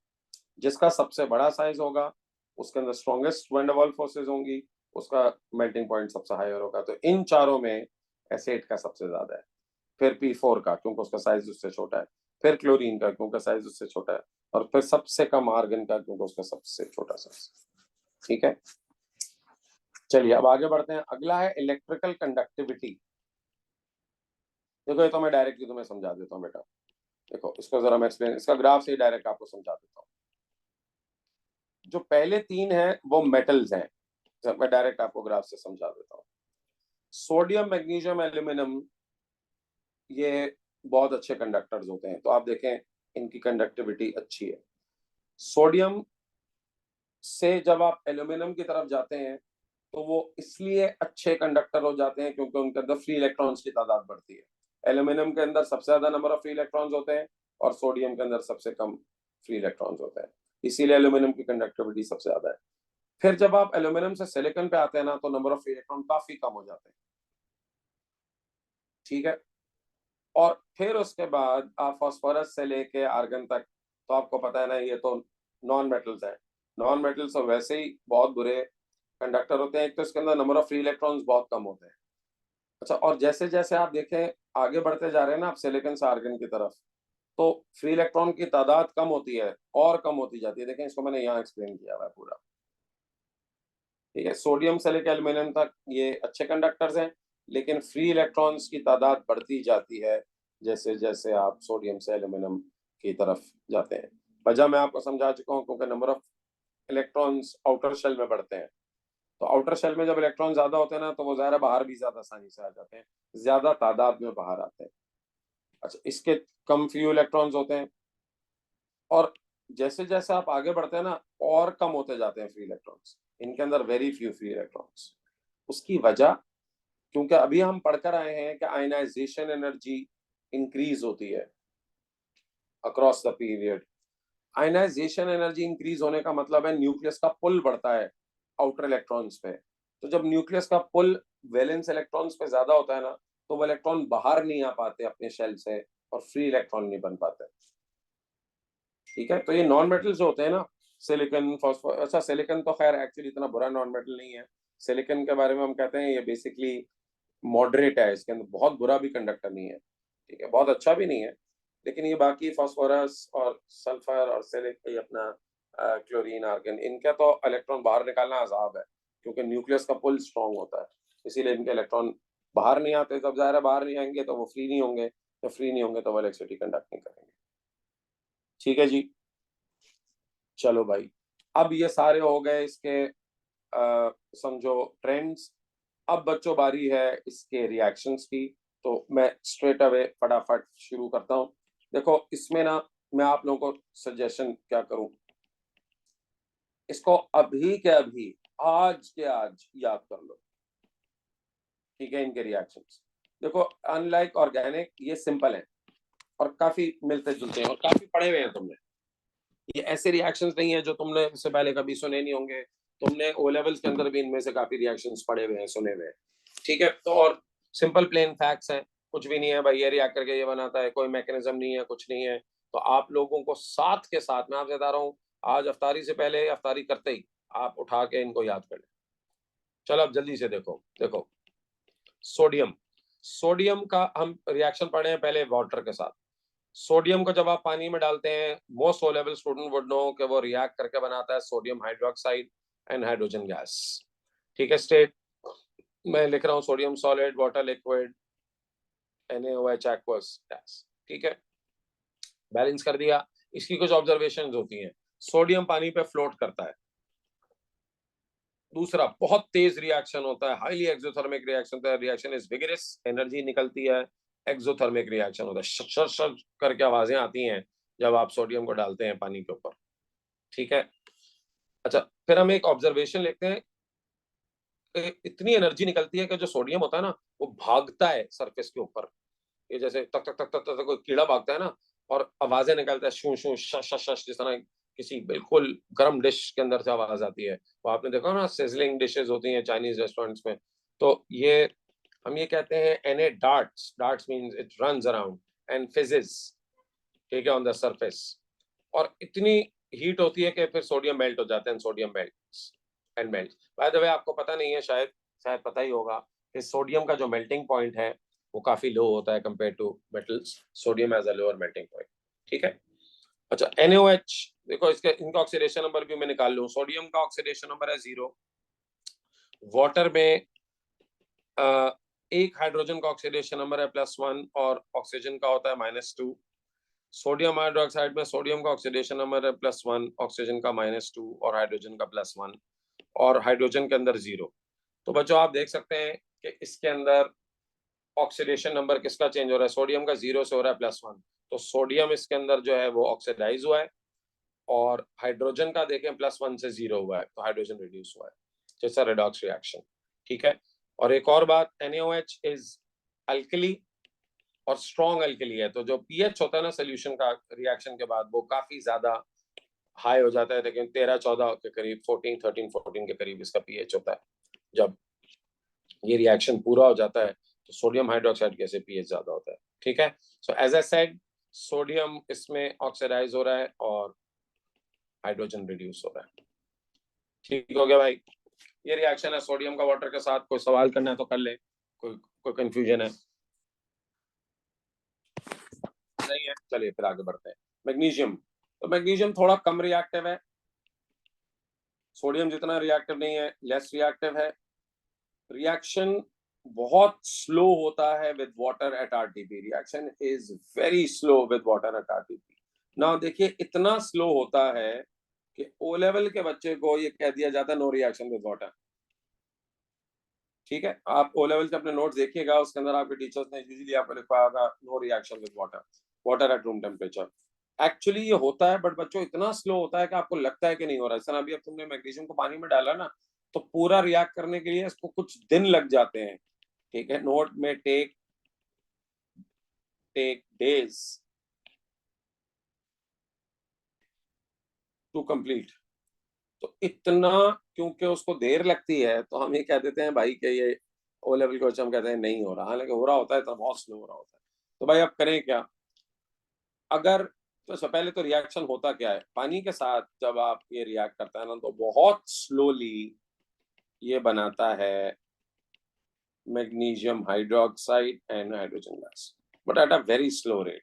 जिसका सबसे बड़ा साइज होगा उसके अंदर स्ट्रॉन्गेस्ट वैन डर वाल फोर्सेस होंगी, उसका मेल्टिंग पॉइंट सबसे हायर होगा। तो इन चारों में एस8 का सबसे ज्यादा है, फिर P4 का क्योंकि उसका साइज उससे छोटा है, फिर क्लोरीन का क्योंकि साइज उससे छोटा है, और फिर सबसे कम आर्गन का क्योंकि उसका सबसे छोटा साइज। ठीक है, चलिए अब आगे बढ़ते हैं। अगला है इलेक्ट्रिकल कंडक्टिविटी। देखो ये तो मैं डायरेक्टली तुम्हें समझा देता हूँ बेटा। देखो इसको जरा मैं एक्सप्लेन, इसका ग्राफ से डायरेक्ट आपको समझा देता हूँ। जो पहले तीन है वो मेटल्स हैं, मैं डायरेक्ट आपको ग्राफ से समझा देता हूँ। सोडियम मैग्नीशियम एल्यूमिनियम ये बहुत अच्छे कंडक्टर्स होते हैं, तो आप देखें इनकी कंडक्टिविटी अच्छी है। सोडियम से जब आप एल्यूमिनियम की तरफ जाते हैं तो वो इसलिए अच्छे कंडक्टर हो जाते हैं क्योंकि उनके अंदर फ्री इलेक्ट्रॉन्स की तादाद बढ़ती है। एल्यूमिनियम के अंदर सबसे ज्यादा नंबर ऑफ फ्री इलेक्ट्रॉन्स होते हैं और सोडियम के अंदर सबसे कम फ्री इलेक्ट्रॉन्स होते हैं, इसीलिए एल्यूमिनियम की कंडक्टिविटी सबसे ज्यादा है। फिर जब आप एल्यूमिनियम से सिलिकॉन पे आते हैं ना, तो नंबर ऑफ फ्री इलेक्ट्रॉन काफी कम हो जाते हैं। ठीक है, और फिर उसके बाद आप फास्फोरस से लेके आर्गन तक, तो आपको पता है ना ये तो नॉन मेटल्स है। नॉन मेटल्स तो वैसे ही बहुत बुरे कंडक्टर होते हैं, एक तो इसके अंदर नंबर ऑफ फ्री इलेक्ट्रॉन्स बहुत कम होते हैं। अच्छा, और जैसे जैसे आप देखें आगे बढ़ते जा रहे हैं ना आप सिलिकॉन से आर्गन की तरफ, तो फ्री इलेक्ट्रॉन की तादाद कम होती है और कम होती जाती है। देखें इसको मैंने यहाँ एक्सप्लेन किया हुआ है पूरा। ठीक है, सोडियम से लेकर एल्यूमिनियम तक ये अच्छे कंडक्टर्स हैं, लेकिन फ्री इलेक्ट्रॉन्स की तादाद बढ़ती जाती है जैसे जैसे आप सोडियम से एल्यूमिनियम की तरफ जाते हैं। वजह मैं आपको समझा चुका हूँ, क्योंकि number of electrons outer shell में बढ़ते हैं। तो आउटर शेल में जब इलेक्ट्रॉन ज्यादा होते हैं ना, तो वो ज़ाहिर बाहर भी ज्यादा आसानी से आ जाते हैं, ज्यादा तादाद में बाहर आते हैं। अच्छा, इसके कम फ्यू इलेक्ट्रॉन्स होते हैं, और जैसे जैसे आप आगे बढ़ते हैं ना और कम होते जाते हैं फ्री इलेक्ट्रॉन्स, इनके अंदर वेरी फ्यू फ्री इलेक्ट्रॉन्स। उसकी वजह, क्योंकि अभी हम पढ़कर आए हैं कि आयनाइजेशन एनर्जी इंक्रीज होती है across the period. Ionisation energy increase होने का मतलब है न्यूक्लियस का पुल बढ़ता है आउटर इलेक्ट्रॉन्स पे। तो जब न्यूक्लियस का पुल वैलेंस इलेक्ट्रॉन्स पे ज्यादा होता है ना, तो वो इलेक्ट्रॉन बाहर नहीं आ पाते अपने शेल से और फ्री इलेक्ट्रॉन नहीं बन पाते। ठीक है, तो ये नॉन मेटल्स होते हैं ना, सिलिकॉन फॉस्फोर, अच्छा सिलिकॉन तो खैर एक्चुअली इतना बुरा नॉन मेटल नहीं है। सिलिकॉन के बारे में हम कहते हैं ये बेसिकली मॉडरेट है, इसके अंदर बहुत बुरा भी कंडक्टर नहीं है, ठीक है, बहुत अच्छा भी नहीं है। लेकिन ये बाकी फास्फोरस और सल्फर और ये अपना क्लोरीन आर्गन, इनका तो इलेक्ट्रॉन बाहर निकालना अजाब है, क्योंकि न्यूक्लियस का पुल स्ट्रांग होता है, इसीलिए इनके इलेक्ट्रॉन बाहर नहीं आते। जब ज़ाहिर है बाहर नहीं आएंगे तो वो फ्री नहीं होंगे, तो फ्री नहीं होंगे तो वो इलेक्ट्रिसिटी कंडक्ट नहीं करेंगे। ठीक है जी, चलो भाई, अब ये सारे हो गए इसके समझो ट्रेंड्स। अब बच्चों बारी है इसके रिएक्शंस की, तो मैं स्ट्रेट अवे फटाफट शुरू करता हूँ। देखो इसमें ना मैं आप लोगों को सजेशन क्या करूँ, इसको अभी के अभी, आज के आज याद कर लो, ठीक है। इनके रिएक्शंस देखो, अनलाइक ऑर्गेनिक ये सिंपल है और काफी मिलते जुलते हैं और काफी पढ़े हुए हैं तुमने। ये ऐसे रिएक्शंस नहीं है जो तुमने इससे पहले कभी सुने नहीं होंगे। तुमने ओ लेवल्स के अंदर भी इनमें से काफी रिएक्शंस पढ़े हुए हैं, सुने हुए हैं, ठीक है। तो और सिंपल प्लेन फैक्ट्स हैं, कुछ भी नहीं है भाई, ये रिएक्ट करके ये बनाता है, कोई मैकेनिज्म नहीं है, कुछ नहीं है। तो आप लोगों को साथ के साथ मैं आपसे बता रहा हूँ, आज अफ्तारी से पहले अफ्तारी करते ही आप उठा के इनको याद कर लें। चलो अब जल्दी से देखो, देखो सोडियम, सोडियम का हम रिएक्शन पढ़े हैं पहले वाटर के साथ। सोडियम को जब आप पानी में डालते हैं, most O level student would know कि वो रिएक्ट करके बनाता है sodium hydroxide and hydrogen gas, ठीक है। स्टेट मैं लिख रहा हूँ, sodium solid, water liquid, NaOH aqueous gas, ठीक है। बैलेंस कर दिया। इसकी कुछ ऑब्जर्वेशंस होती हैं। सोडियम पानी पे फ्लोट करता है। दूसरा, बहुत तेज रिएक्शन होता है, हाईली एक्सोथर्मिक रिएक्शन होता है, रिएक्शन इज विगरस, एनर्जी निकलती है। एक्सोथर्मिक रिएक्शन होता है, शर शर करके आवाजें आती हैं जब आप सोडियम को डालते हैं पानी के ऊपर, ठीक है। अच्छा, फिर हम एक ऑब्जर्वेशन लेते हैं, इतनी एनर्जी निकलती है कि जो सोडियम होता है ना, वो भागता है सरफेस के ऊपर। ये जैसे तक तक तक तक तक कोई कीड़ा भागता है ना, और आवाजें निकलता है, शू शू शश शश शश, जिस तरह किसी बिल्कुल गर्म डिश के अंदर से आवाज आती है। वो आपने देखा ना, सिजलिंग डिशेस होती हैं चाइनीज रेस्टोरेंट्स में। तो ये हम ये कहते हैं Na darts, darts means it runs around and fizzes, ठीक है, ऑन द सरफेस। और इतनी हीट होती है कि फिर सोडियम मेल्ट हो जाते हैं, sodium melts and melt. By the way, आपको पता नहीं है, शायद शायद पता ही होगा कि सोडियम का जो मेल्टिंग पॉइंट है वो काफी लो होता है compare to metals. Sodium has a lower melting point, ठीक है। अच्छा, NaOH देखो, इसके इनका ऑक्सीडेशन नंबर भी मैं निकाल लूं। सोडियम का ऑक्सीडेशन नंबर है 0। वाटर में एक हाइड्रोजन का ऑक्सीडेशन नंबर है +1 और ऑक्सीजन का होता है -2। सोडियम हाइड्रोक्साइड में सोडियम का ऑक्सीडेशन नंबर है +1, ऑक्सीजन का -2 और हाइड्रोजन का +1, और हाइड्रोजन के अंदर 0। तो बच्चों आप देख सकते हैं कि इसके अंदर ऑक्सीडेशन नंबर किसका चेंज हो रहा है, सोडियम का 0 से हो रहा है +1। तो सोडियम इसके अंदर जो है वो ऑक्सीडाइज हुआ है, और हाइड्रोजन का देखें +1 से 0 हुआ है, तो हाइड्रोजन रिड्यूस हुआ है, जैसा रेडॉक्स रिएक्शन, ठीक है। और एक और बात, NaOH इज अल्कली और स्ट्रॉन्ग अल्कली है, तो जो पीएच होता है ना सोल्यूशन का रिएक्शन के बाद, वो काफी ज्यादा हाई हो जाता है, लेकिन 13-14 के करीब, 14-13-14 के करीब इसका पीएच होता है। जब ये रिएक्शन पूरा हो जाता है तो सोडियम हाइड्रोक्साइड कैसे पीएच ज्यादा होता है, ठीक है। So as I said, sodium इसमें ऑक्सीडाइज हो रहा है और हाइड्रोजन रिड्यूस हो रहा है, ठीक हो गया भाई। ये रिएक्शन है सोडियम का वाटर के साथ। कोई सवाल करना है तो कर ले, कोई कंफ्यूजन है नहीं है, चलिए फिर आगे बढ़ते हैं। मैग्नीशियम, तो मैग्नीशियम थोड़ा कम रिएक्टिव है, सोडियम जितना रिएक्टिव नहीं है, लेस रिएक्टिव है। रिएक्शन बहुत स्लो होता है with water eight RTP, reaction is very slow with water eight RTP। ना देखिए, इतना स्लो होता है कि ओ लेवल के बच्चे को ये कह दिया जाता है नो रिएक्शन विद वाटर, ठीक है। आप ओ लेवल के अपने नोट्स देखिएगा, उसके अंदर आपके टीचर्स ने यूजुअली आपको लिखा होगा no reaction with water, water at room temperature. Actually ये होता है, बट बच्चों इतना स्लो होता है कि आपको लगता है कि नहीं हो रहा है। सर अभी अब तुमने मैग्नीशियम को पानी में डाला ना, तो पूरा रिएक्ट करने के लिए इसको कुछ दिन लग जाते हैं, ठीक है। नोट में टेक डेज टू कंप्लीट। तो इतना क्योंकि उसको देर लगती है, तो हम ये कह देते हैं भाई कि ये ओ लेवल को हम कहते हैं नहीं हो रहा, हालांकि हो रहा होता है तो बहुत स्लो हो रहा होता है। तो भाई अब करें क्या? अगर तो सबसे पहले तो रिएक्शन होता क्या है, पानी के साथ जब आप ये रिएक्ट करता है ना, तो बहुत स्लोली ये बनाता है magnesium hydroxide and hydrogen gas, but at a very slow rate,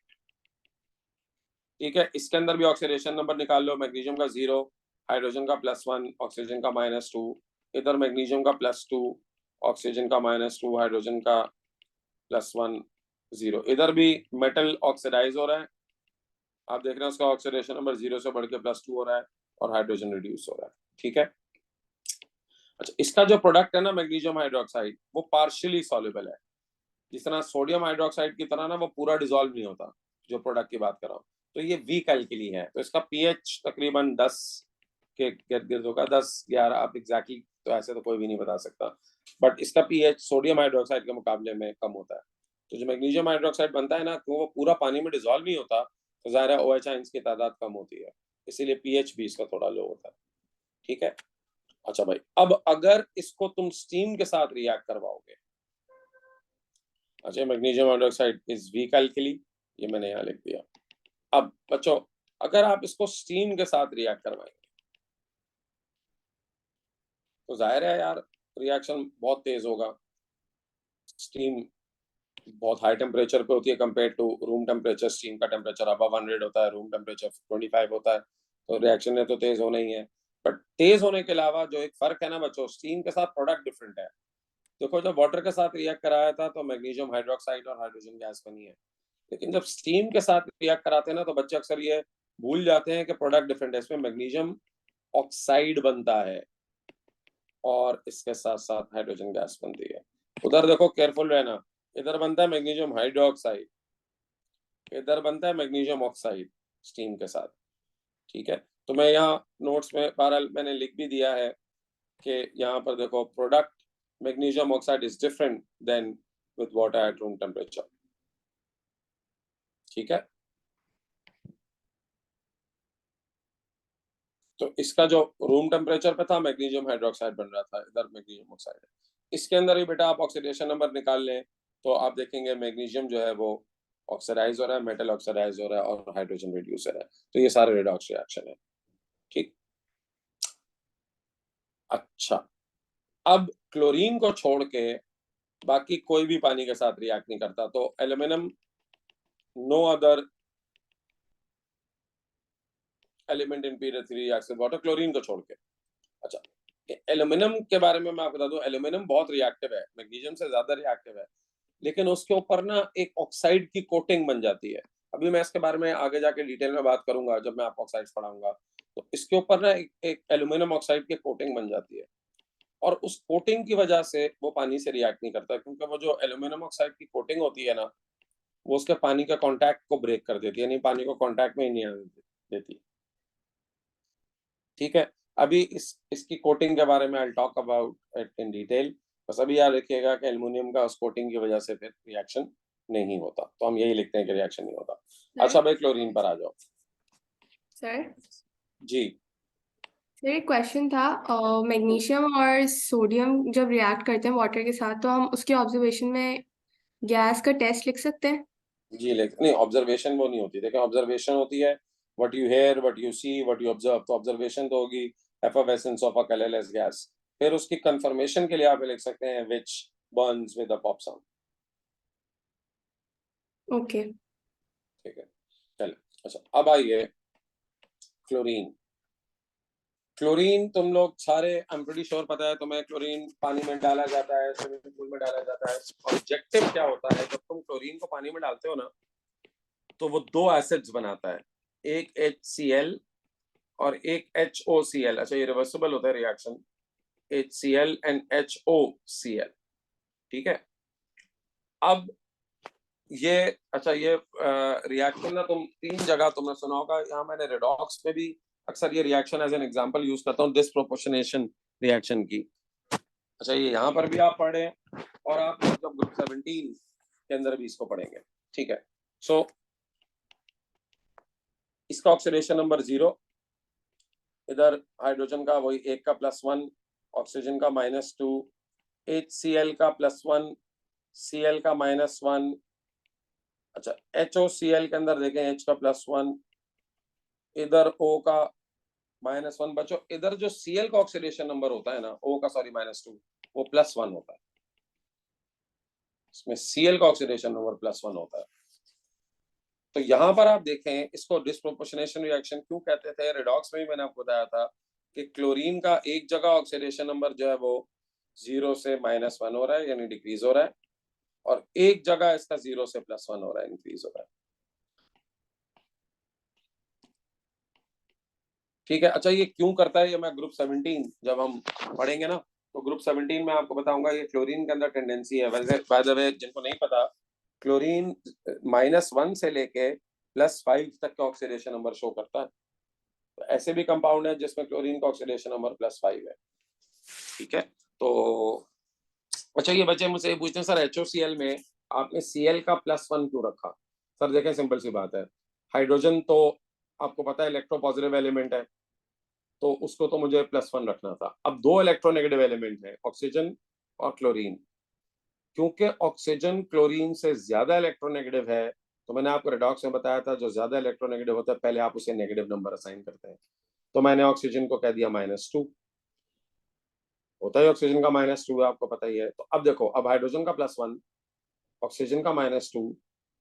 ठीक है। इसके अंदर भी ऑक्सीडेशन नंबर निकाल लो, मैग्नीशियम का 0, हाइड्रोजन का +1, ऑक्सीजन का -2। इधर मैग्नीशियम का +2, ऑक्सीजन का -2, हाइड्रोजन का +1, 0। इधर भी मेटल ऑक्सीडाइज हो रहा है, आप देख रहे हैं उसका ऑक्सीडेशन नंबर 0 से बढ़ के +2 हो रहा है और हाइड्रोजन रिड्यूस हो रहा है, ठीक है। अच्छा, इसका जो प्रोडक्ट है ना मैग्नीशियम हाइड्रोक्साइड, वो पार्शियली सॉल्युबल है। जिस तरह सोडियम हाइड्रोक्साइड की तरह ना वो पूरा डिसॉल्व नहीं होता, जो प्रोडक्ट की बात कर रहा हूँ। तो ये वीक एल्कली है, तो इसका पीएच तकरीबन 10 के गिर्द गिर्द होगा, 10-11 आप एग्जैक्टली तो ऐसे तो कोई भी नहीं बता सकता, बट इसका पीएच सोडियम हाइड्रोक्साइड के मुकाबले में कम होता है। तो जो मैग्नीशियम हाइड्रोक्साइड बनता है ना, तो वो पूरा पानी में डिजोल्व नहीं होता, तो ज़ाहिर है OH आयंस की तादाद कम होती है, इसीलिए पीएच भी इसका थोड़ा लो होता है। ठीक है, अच्छा भाई, अब अगर इसको तुम स्टीम के साथ रिएक्ट करवाओगे, अच्छा magnesium hydroxide is weak alkali, ये मैंने यहाँ लिख दिया। अब बच्चों, अगर आप इसको स्टीम के साथ रिएक्ट करवाएंगे तो जाहिर है यार रिएक्शन बहुत तेज होगा। स्टीम बहुत हाई टेम्परेचर पे होती है compare to room temperature. Steam का टेम्परेचर अबव 100 होता है, रूम टेम्परेचर 25 होता है, तो रिएक्शन ने तो तेज होना ही है। बट तेज होने के अलावा जो एक फर्क है ना बच्चों, स्टीम के साथ प्रोडक्ट डिफरेंट है। देखो, जब वाटर के साथ रिएक्ट कराया था तो मैग्नीशियम हाइड्रोक्साइड और हाइड्रोजन गैस बनी है, लेकिन जब स्टीम के साथ रिएक्ट कराते हैं ना तो बच्चे अक्सर ये भूल जाते हैं कि प्रोडक्ट डिफरेंट है। इसमें मैग्नीशियम ऑक्साइड बनता है और इसके साथ साथ हाइड्रोजन गैस बनती है। उधर देखो, केयरफुल रहना, इधर बनता है मैग्नीशियम हाइड्रोक्साइड, इधर बनता है मैग्नीशियम ऑक्साइड स्टीम के साथ। ठीक है, तो मैं यहाँ नोट्स में बहरहाल मैंने लिख भी दिया है कि यहाँ पर देखो, product magnesium oxide is different than with water at room temperature. ठीक है, तो इसका जो रूम टेम्परेचर पे था मैग्नीशियम हाइड्रोक्साइड बन रहा था, इधर मैग्नीशियम ऑक्साइड है। इसके अंदर भी बेटा आप ऑक्सीडेशन नंबर निकाल लें तो आप देखेंगे मैग्नीशियम जो है वो ऑक्सीडाइज हो रहा है, मेटल ऑक्सीडाइज हो रहा है और हाइड्रोजन रिड्यूस हो रहा है, तो ये सारे रेडॉक्स रिएक्शन है। ठीक, अच्छा, अब क्लोरीन को छोड़ के बाकी कोई भी पानी के साथ रिएक्ट नहीं करता, तो aluminium no other element in period 3 reacts with water, chlorine को छोड़ के। अच्छा, एल्यूमिनियम के बारे में मैं आपको बता दूं, एल्यूमिनियम बहुत रिएक्टिव है, मैग्नीशियम से ज्यादा रिएक्टिव है, लेकिन उसके ऊपर ना एक ऑक्साइड की कोटिंग बन जाती है। अभी मैं इसके बारे में आगे जाके डिटेल में बात करूंगा जब मैं आपको ऑक्साइड्स पढ़ाऊंगा। तो इसके ऊपर ना एक एल्यूमिनियम ऑक्साइड की कोटिंग बन जाती है, और उस कोटिंग की वजह से वो पानी से रिएक्ट नहीं करता, क्योंकि वो जो एल्यूमिनियम ऑक्साइड की कोटिंग होती है ना, वो उसके पानी का कांटेक्ट को ब्रेक कर देती है, यानी पानी को कांटेक्ट में ही नहीं आने देती। ठीक है, अभी इसकी कोटिंग के बारे में I talk about it in detail, बस अभी याद रखिएगा कि एल्युमिनियम का उस कोटिंग की वजह से फिर रिएक्शन नहीं होता, तो हम यही लिखते हैं कि रिएक्शन नहीं होता। अच्छा भाई, क्लोरीन पर आ जाओ। सर जी सर, एक क्वेश्चन था। मैग्नीशियम और सोडियम जब रिएक्ट करते हैं वाटर के साथ, तो हम उसके ऑब्जर्वेशन में गैस का टेस्ट लिख सकते हैं? जी, लेकिन नहीं, ऑब्जर्वेशन वो नहीं होती। देखिए, ऑब्जर्वेशन होती है what you hear, what you see, what you observe. तो ऑब्जर्वेशन तो होगी effervescence of a colourless gas. फिर उसकी कंफर्मेशन के लिए आप लिख सकते हैं which burns with a pop sound. Okay. ठीक है, चलो। अच्छा, अब आइए क्लोरीन। क्लोरीन तुम लोग सारे, आई एम प्रीटी श्योर पता है तुम्हें, क्लोरीन पानी में डाला जाता है, स्विमिंग पूल में डाला जाता है। ऑब्जेक्टिव क्या होता है, जब तुम क्लोरीन को पानी में डालते हो ना, तो वो दो एसिड्स बनाता है, एक HCl और एक HOCl। अच्छा, ये रिवर्सिबल होता है रिएक्शन, HCl एंड HOCl। ठीक है, अब ये, अच्छा, ये रिएक्शन ना तुम 3 जगह तुमने सुना होगा, यहाँ मैंने रेडॉक्स में भी अक्सर ये reaction as an example use करता हूँ, डिस्प्रोपोर्शनेशन रिएक्शन की। अच्छा, ये यहाँ पर भी आप पढ़े और आप जब ग्रुप 17 के अंदर भी इसको पढ़ेंगे। ठीक है, सो इसका ऑक्सीडेशन नंबर 0, इधर हाइड्रोजन का वही 1 का +1, ऑक्सीजन का -2, HCl का +1, Cl का -1। अच्छा, HOCl के अंदर देखें, H का +1, इधर O का -1। बच्चों, इधर जो Cl का ऑक्सीडेशन नंबर होता है ना, O का सॉरी -2, वो +1 होता है। इसमें Cl का ऑक्सीडेशन नंबर +1 होता है। तो यहाँ पर आप देखें, इसको डिस्प्रोपोर्शनेशन रिएक्शन क्यों कहते थे। रेडॉक्स में भी मैंने आपको बताया था कि क्लोरीन का एक जगह ऑक्सीडेशन नंबर जो है वो 0 से -1 हो रहा है, यानी डिक्रीज हो रहा है, और एक जगह इसका 0 से +1 हो रहा है, इंक्रीज हो रहा है। ठीक है, अच्छा, ये क्यों करता है, ये मैं ग्रुप 17 जब हम पढ़ेंगे ना, तो ग्रुप 17 में आपको बताऊंगा। ये क्लोरीन के अंदर टेंडेंसी है, वैसे बाय द वे जिनको नहीं पता, क्लोरीन -1 से लेके +5 तक का ऑक्सीडेशन नंबर शो करता है। तो ऐसे भी कंपाउंड है जिसमें क्लोरीन का ऑक्सीडेशन नंबर +5 है, ठीक है। तो अच्छा ये बच्चे मुझसे ये पूछते हैं सर HOCl में आपने Cl का +1 क्यों रखा? सर देखें सिंपल सी बात है, हाइड्रोजन तो आपको पता है इलेक्ट्रोपॉजिटिव एलिमेंट है, तो उसको तो मुझे +1 रखना था। अब 2 इलेक्ट्रोनेगेटिव एलिमेंट हैं, ऑक्सीजन और क्लोरीन। क्योंकि ऑक्सीजन क्लोरीन से ज्यादा इलेक्ट्रोनेगेटिव है, तो मैंने आपको रेडॉक्स में बताया था जो ज्यादा इलेक्ट्रोनेगेटिव होता है पहले आप उसे नेगेटिव नंबर असाइन करते हैं। तो मैंने ऑक्सीजन को कह दिया -2, होता ही ऑक्सीजन का -2 है, आपको पता ही है। तो अब देखो, अब हाइड्रोजन का +1, ऑक्सीजन का -2,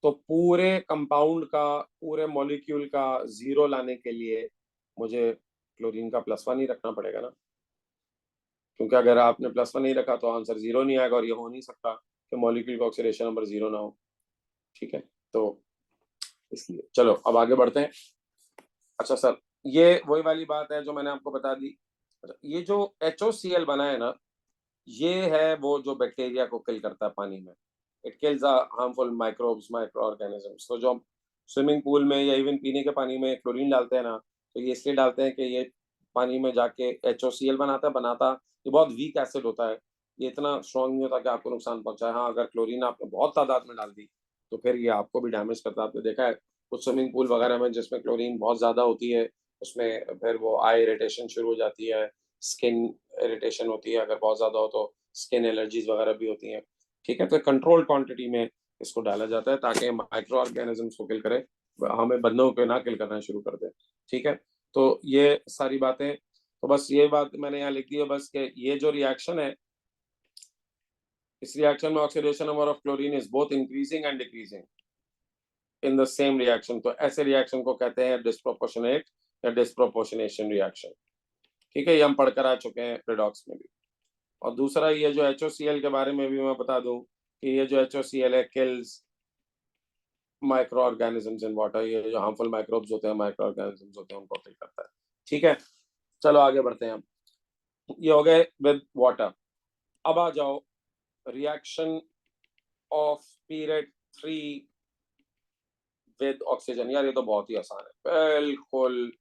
तो पूरे कंपाउंड का, पूरे मॉलिक्यूल का जीरो लाने के लिए मुझे क्लोरीन का +1 ही रखना पड़ेगा ना, क्योंकि अगर आपने +1 नहीं रखा तो आंसर 0 नहीं आएगा, और ये हो नहीं सकता कि मॉलिक्यूल का ऑक्सीडेशन नंबर 0 ना हो, ठीक है। तो इसलिए चलो अब आगे बढ़ते हैं। अच्छा सर, ये वही वाली बात है जो मैंने आपको बता दी। अच्छा, ये जो HOCl बना है ना, ये है वो जो बैक्टीरिया को किल करता है पानी में। It kills harmful microbes, micro organisms. तो जो हम स्विमिंग पूल में या इवन पीने के पानी में क्लोरीन डालते हैं ना, तो ये इसलिए डालते हैं कि ये पानी में जाके HOCl बनाता ये बहुत वीक एसिड होता है, ये इतना स्ट्रॉन्ग नहीं होता कि आपको नुकसान पहुंचाए। हाँ, अगर क्लोरीन आपने बहुत तादाद में डाल दी तो फिर ये आपको भी डैमेज करता है। आपने देखा है कुछ स्विमिंग पूल वगैरह में जिसमें क्लोरीन बहुत ज्यादा होती है, उसमें फिर वो आई इरिटेशन शुरू हो जाती है, स्किन इरिटेशन होती है, अगर बहुत ज्यादा हो तो स्किन एलर्जीज वगैरह भी होती हैं, ठीक है। तो कंट्रोल क्वांटिटी में इसको डाला जाता है ताकि माइक्रो ऑर्गेनिजम्स को किल करे, हमें बंदों को ना किल करना शुरू कर दे, ठीक है। तो ये सारी बातें, तो बस ये बात मैंने यहाँ लिख दी है बस कि ये जो रिएक्शन है, इस रिएक्शन में oxidation number of chlorine is both increasing and decreasing in the same reaction. तो ऐसे रिएक्शन को कहते हैं डिस्प्रोपोर्शनेट या डिस्प्रोपोर्शनेशन रिएक्शन, ठीक है। ये हम पढ़कर आ चुके हैं रिडॉक्स में भी। और दूसरा ये जो HOCl के बारे में भी मैं बता दूं कि ये जो HOCl है kills micro organisms in water, ये जो हार्मफुल माइक्रोब्स होते हैं, माइक्रो ऑर्गेनिजम्स होते हैं, उनको किल करता है, ठीक है। चलो आगे बढ़ते हैं हम। ये हो गए विद वाटर। अब आ जाओ reaction of period 3 with oxygen. यार ये तो बहुत ही आसान है, बिल्कुल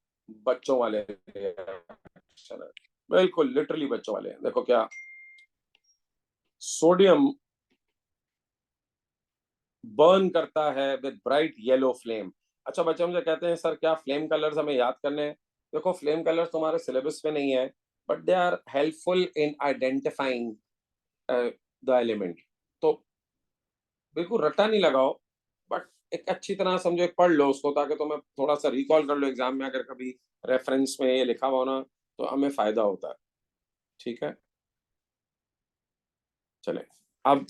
बच्चों वाले रिएक्शन है, बिल्कुल लिटरली बच्चों वाले हैं। देखो क्या, सोडियम बर्न करता है विद ब्राइट येलो फ्लेम। अच्छा बच्चे मुझे कहते हैं सर क्या फ्लेम कलर्स हमें याद करने हैं? देखो फ्लेम कलर्स तुम्हारे सिलेबस में नहीं है, but they are helpful in identifying the element. तो बिल्कुल रट्टा नहीं लगाओ, बट एक अच्छी तरह समझो, एक पढ़ लो उसको ताकि तुम्हें थोड़ा सा रिकॉल कर लो एग्जाम में, अगर कभी रेफरेंस में ये लिखा हुआ ना तो हमें फायदा होता है, ठीक है। चले अब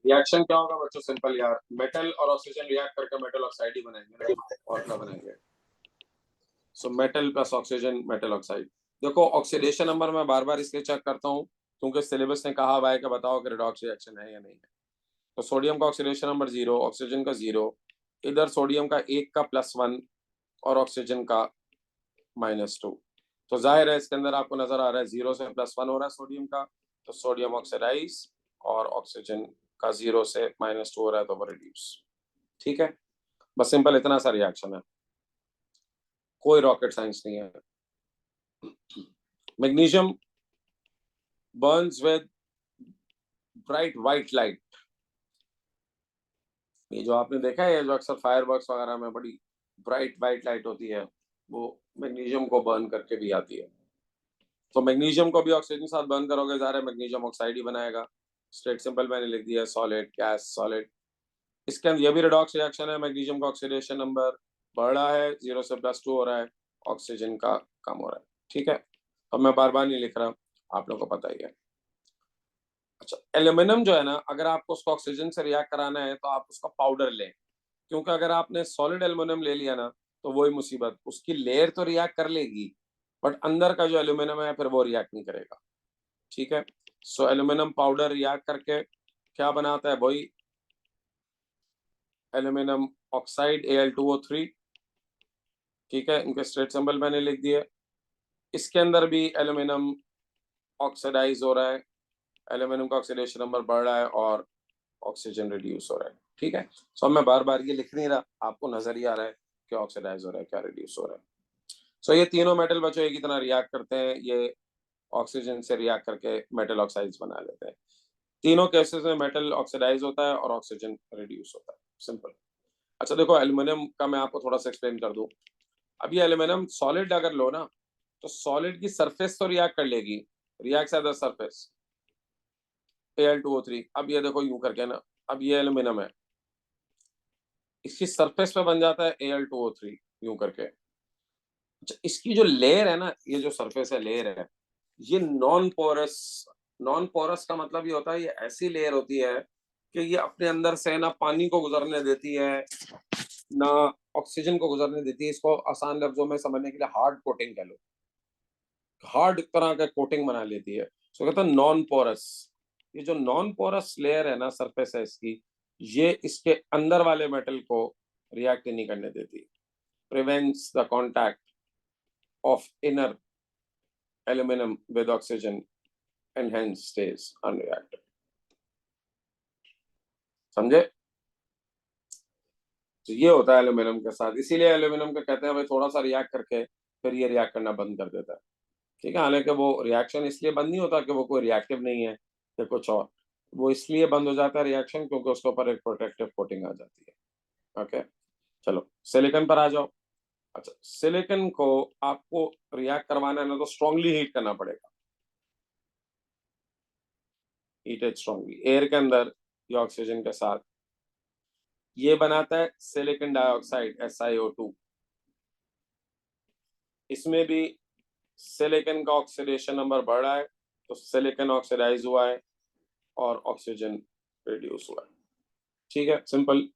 रिएक्शन क्या होगा बच्चों, सिंपल यार, मेटल और ऑक्सीजन रिएक्ट करके मेटल ऑक्साइड ही बनाएंगे ना, और क्या बनाएंगे। So metal plus oxygen metal oxide. देखो ऑक्सीडेशन नंबर मैं बार बार इसलिए चेक करता हूँ क्योंकि सिलेबस ने कहा हुआ है कि बताओ कि रेडॉक्स रिएक्शन है या नहीं है। तो सोडियम का ऑक्सीडेशन नंबर 0, ऑक्सीजन का 0, इधर सोडियम का 1 का +1 और ऑक्सीजन का -2। तो जाहिर है इसके अंदर आपको नजर आ रहा है 0 से +1 हो रहा है सोडियम का, तो सोडियम ऑक्सीडाइज, और ऑक्सीजन का 0 से -2 हो रहा है तो वो रिड्यूस, ठीक है। बस सिंपल इतना सा रिएक्शन है, कोई रॉकेट साइंस नहीं है। Magnesium Burns with bright white light. ये जो आपने देखा है, जो अक्सर फायरवर्क्स वगैरह में बड़ी ब्राइट व्हाइट लाइट होती है, वो मैग्नीशियम को बर्न करके भी आती है। तो मैग्नीशियम को भी ऑक्सीजन के साथ बर्न करोगे, ज़ाहिर है मैग्नीशियम ऑक्साइड ही बनाएगा। स्ट्रेट सिंपल मैंने लिख दिया, सॉलिड गैस सॉलिड। इसके अंदर ये भी रेडॉक्स रिएक्शन है, मैग्नीशियम का ऑक्सीडेशन नंबर बढ़ रहा है, 0 से +2 हो रहा है, ऑक्सीजन का कम हो रहा है, ठीक है। अब मैं बार बार नहीं लिख रहा, आप लोगों को पता ही है। अच्छा एल्यूमिनियम जो है ना, अगर आपको उसको ऑक्सीजन से रिएक्ट कराना है तो आप उसका पाउडर लें, क्योंकि अगर आपने सॉलिड एल्यूमिनियम ले लिया ना तो वही मुसीबत, उसकी लेयर तो रिएक्ट कर लेगी बट अंदर का जो एल्यूमिनियम है फिर वो रिएक्ट नहीं करेगा, ठीक है। सो एल्यूमिनियम पाउडर रिएक्ट करके क्या बनाता है, वही एल्यूमिनियम ऑक्साइड Al2O3, ठीक है। इनके स्ट्रेट सिंबल मैंने लिख दिए। इसके अंदर भी एल्यूमिनियम ऑक्सीडाइज हो रहा है, एल्यूमिनियम का ऑक्सीडेशन नंबर बढ़ रहा है और ऑक्सीजन रिड्यूस हो रहा है, ठीक है। सो मैं बार बार ये लिख नहीं रहा, आपको नजर ही आ रहा है क्या ऑक्सीडाइज हो रहा है क्या रिड्यूस हो रहा है। सो ये तीनों मेटल बच्चों एक ही तरह रिएक्ट करते हैं, ये ऑक्सीजन से रिएक्ट करके मेटल ऑक्साइड्स बना लेते हैं। तीनों केसेस में मेटल ऑक्सीडाइज होता है और ऑक्सीजन रिड्यूस होता है, सिंपल। अच्छा देखो, एल्यूमिनियम का मैं आपको थोड़ा सा एक्सप्लेन कर दूं। अब ये एल्यूमिनियम सॉलिड अगर लो ना, तो सॉलिड की सरफेस तो रिएक्ट कर लेगी, reacts at the surface, Al2O3। अब ये देखो यूं करके ना, अब ये एल्यूमिनियम है, इसकी सरफेस पे बन जाता है Al2O3 यूं करके। अच्छा, इसकी जो लेयर है ना, ये जो सरफेस है, लेयर है, ये नॉन पोरस। नॉन पोरस का मतलब ये होता है, ये ऐसी लेयर होती है कि ये अपने अंदर से ना पानी को गुजरने देती है, ना ऑक्सीजन को गुजरने देती है। इसको आसान लफ्जों में समझने के लिए हार्ड कोटिंग कह लो, हार्ड तरह का कोटिंग बना लेती है, सो कहते हैं नॉन पोरस। ये जो नॉन पोरस लेयर है ना, सरफेस है इसकी, ये इसके अंदर वाले मेटल को रिएक्ट नहीं करने देती, prevents the contact of inner aluminium with oxygen and hence stage unreacted. समझे? तो ये होता है एल्यूमिनियम के साथ, इसीलिए एल्यूमिनियम को कहते हैं भाई थोड़ा सा रिएक्ट करके फिर ये रिएक्ट करना बंद कर देता है। ठीक है, हालांकि वो रिएक्शन इसलिए बंद नहीं होता कि वो कोई रिएक्टिव नहीं है या कुछ और, वो इसलिए बंद हो जाता है रिएक्शन क्योंकि उसके ऊपर एक प्रोटेक्टिव कोटिंग आ जाती है। ओके, चलो सिलिकॉन पर आ जाओ। अच्छा, सिलिकॉन को आपको रिएक्ट करवाना है ना, तो स्ट्रांगली हीट करना पड़ेगा, हीटेड स्ट्रांगली एयर के अंदर या ऑक्सीजन के साथ। ये बनाता है सिलिकॉन डाइऑक्साइड SiO2। इसमें भी सिलिकॉन का ऑक्सीडेशन नंबर बढ़ रहा है, तो सिलिकॉन ऑक्सीडाइज हुआ है और ऑक्सीजन रिड्यूस हुआ है। ठीक है, सिंपल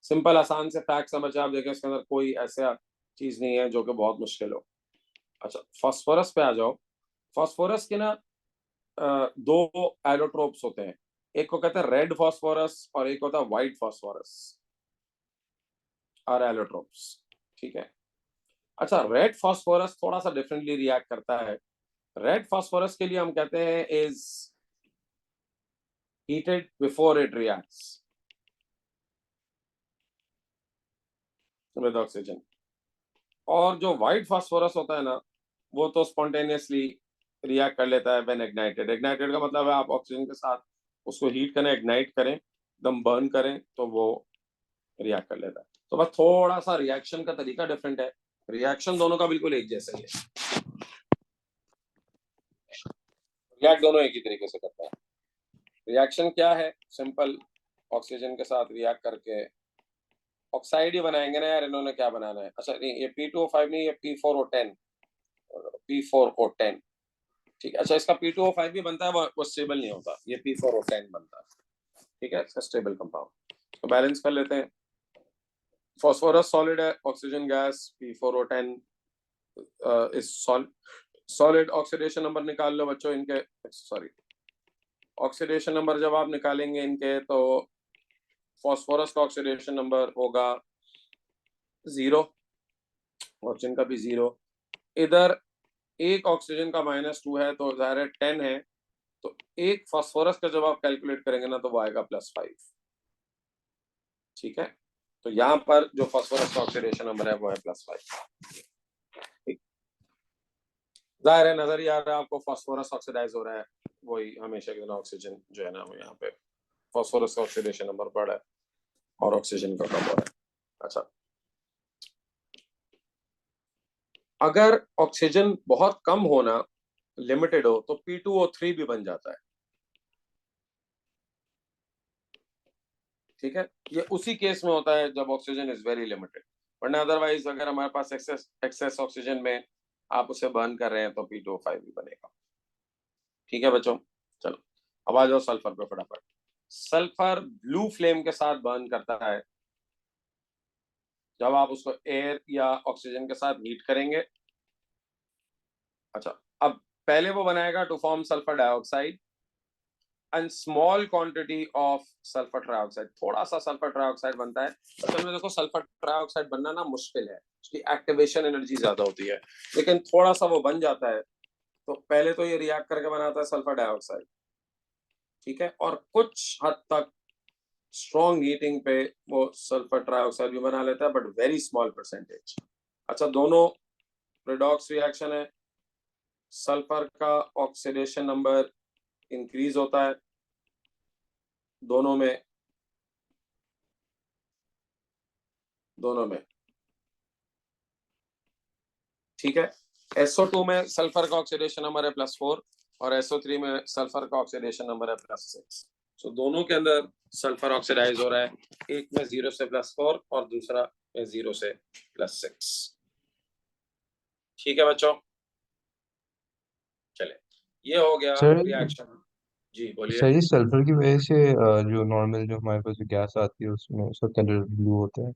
सिंपल आसान से फैक्ट समझ आप देखें, इसके अंदर कोई ऐसा चीज नहीं है जो कि बहुत मुश्किल हो। अच्छा, फास्फोरस पे आ जाओ। फास्फोरस के ना दो एलोट्रोप्स होते हैं, एक को कहते हैं रेड फास्फोरस और एक होता है व्हाइट फास्फोरस, और एलोट्रोप्स। ठीक है। अच्छा, रेड फास्फोरस थोड़ा सा डिफरेंटली रिएक्ट करता है। रेड फास्फोरस के लिए हम कहते हैं is heated before it reacts with oxygen। और जो व्हाइट फास्फोरस होता है ना, वो तो स्पॉन्टेनियसली रिएक्ट कर लेता है व्हेन इग्नाइटेड। इग्नाइटेड का मतलब है आप ऑक्सीजन के साथ उसको हीट करें, इग्नाइट करें, एकदम बर्न करें, तो वो रिएक्ट कर लेता है। तो बस थोड़ा सा रिएक्शन का तरीका डिफरेंट है, रिएक्शन दोनों का बिल्कुल एक जैसा ही है, रिएक्ट दोनों एक ही तरीके से करता है। रिएक्शन क्या है? सिंपल, ऑक्सीजन के साथ रिएक्ट करके ऑक्साइड ही बनाएंगे ना यार, इन्होंने क्या बनाना है? अच्छा नहीं, ये P2O5 नहीं, ये P4O10। ठीक है। अच्छा, इसका P2O5 भी बनता है, वो स्टेबल नहीं होता, ये P4O10 बनता है। ठीक है, इसका स्टेबल कंपाउंड। तो बैलेंस कर लेते हैं। फॉस्फोरस सॉलिड है, oxygen gas, P4O10 is solid. Oxidation number निकाल लो बच्चों इनके, सॉरी, ऑक्सीडेशन नंबर जब आप निकालेंगे इनके, तो फॉस्फोरस का ऑक्सीडेशन नंबर होगा 0, ऑक्सीजन का भी 0। इधर एक ऑक्सीजन का -2 है, तो जाहिर है 10 है, तो एक फास्फोरस का जब आप कैलकुलेट करेंगे ना, तो वो आएगा +5। ठीक है, तो यहाँ पर जो फास्फोरस का ऑक्सीडेशन नंबर है वो है +5। ठीक, जाहिर है नजर ही आ रहा है आपको, फास्फोरस ऑक्सीडाइज हो रहा है, वही हमेशा की तरह ऑक्सीजन जो है ना, वो यहाँ पे फास्फोरस का ऑक्सीडेशन नंबर बढ़ रहा है और ऑक्सीजन का कम हो रहा है। अच्छा, अगर ऑक्सीजन बहुत कम होना, लिमिटेड हो, तो P2O3 भी बन जाता है। ठीक है, ये उसी केस में होता है जब ऑक्सीजन इज वेरी लिमिटेड, वरना अदरवाइज अगर हमारे पास एक्सेस ऑक्सीजन में आप उसे बर्न कर रहे हैं, तो P2O5 भी बनेगा। ठीक है बच्चों, चलो अब आ जाओ सल्फर पे फटाफट। सल्फर ब्लू फ्लेम के साथ बर्न करता है जब आप उसको एयर या ऑक्सीजन के साथ हीट करेंगे। अच्छा, अब पहले वो बनाएगा to form sulphur dioxide and small quantity of sulphur trioxide. थोड़ा सा सल्फर ट्राइऑक्साइड बनता है। असल में देखो, सल्फर ट्राइऑक्साइड बनना ना मुश्किल है, उसकी एक्टिवेशन एनर्जी ज्यादा होती है, लेकिन थोड़ा सा वो बन जाता है। तो पहले तो ये रिएक्ट करके बनाता है सल्फर डाइऑक्साइड। ठीक है, और कुछ हद तक स्ट्रॉन्ग हीटिंग पे वो सल्फर ट्राइऑक्साइड भी बना लेता है, बट वेरी स्मॉल परसेंटेज। अच्छा, दोनों रिडॉक्स रिएक्शन है, सल्फर का ऑक्सीडेशन नंबर इंक्रीज होता है दोनों में, ठीक है। SO2 में सल्फर का ऑक्सीडेशन नंबर है +4 और SO3 में सल्फर का ऑक्सीडेशन नंबर है +6। सो दोनों के अंदर सल्फर ऑक्सीडाइज हो रहा है, एक में 0 से +4 और दूसरा में 0 से +6। ठीक है बच्चों, चले, ये हो गया सर रिएक्शन। जी बोलिए। सर, ये सल्फर की वजह से जो नॉर्मल जो हमारे पास गैस आती है उसमें उसका कलर ब्लू होता है।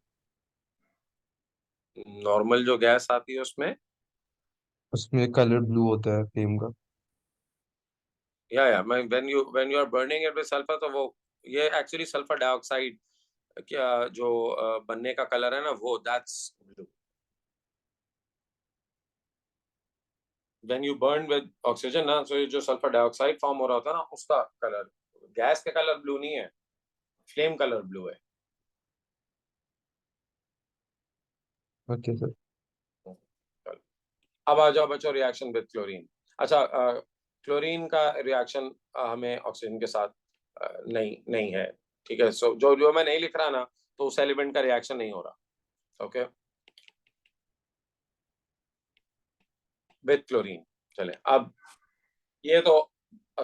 नॉर्मल जो गैस आती है उसमें, उसमें कलर ब्लू होता है फ्लेम का। या मैं when you are burning it with sulphur, तो वो ये एक्चुअली सल्फर डाइऑक्साइड क्या जो बनने का कलर है ना, वो that's blue. When you burn with oxygen ना, तो ये जो सल्फर डाइऑक्साइड फॉर्म हो रहा होता है ना, उसका कलर, गैस का कलर ब्लू नहीं है, फ्लेम कलर ब्लू है। Okay sir. अब आ जाओ बच्चों रिएक्शन विद क्लोरीन। अच्छा, क्लोरीन का रिएक्शन हमें ऑक्सीजन के साथ नहीं नहीं है, ठीक है। सो जो जो मैं नहीं लिख रहा ना, तो उस एलिमेंट का रिएक्शन नहीं हो रहा, ओके, विद क्लोरीन। चले, अब ये तो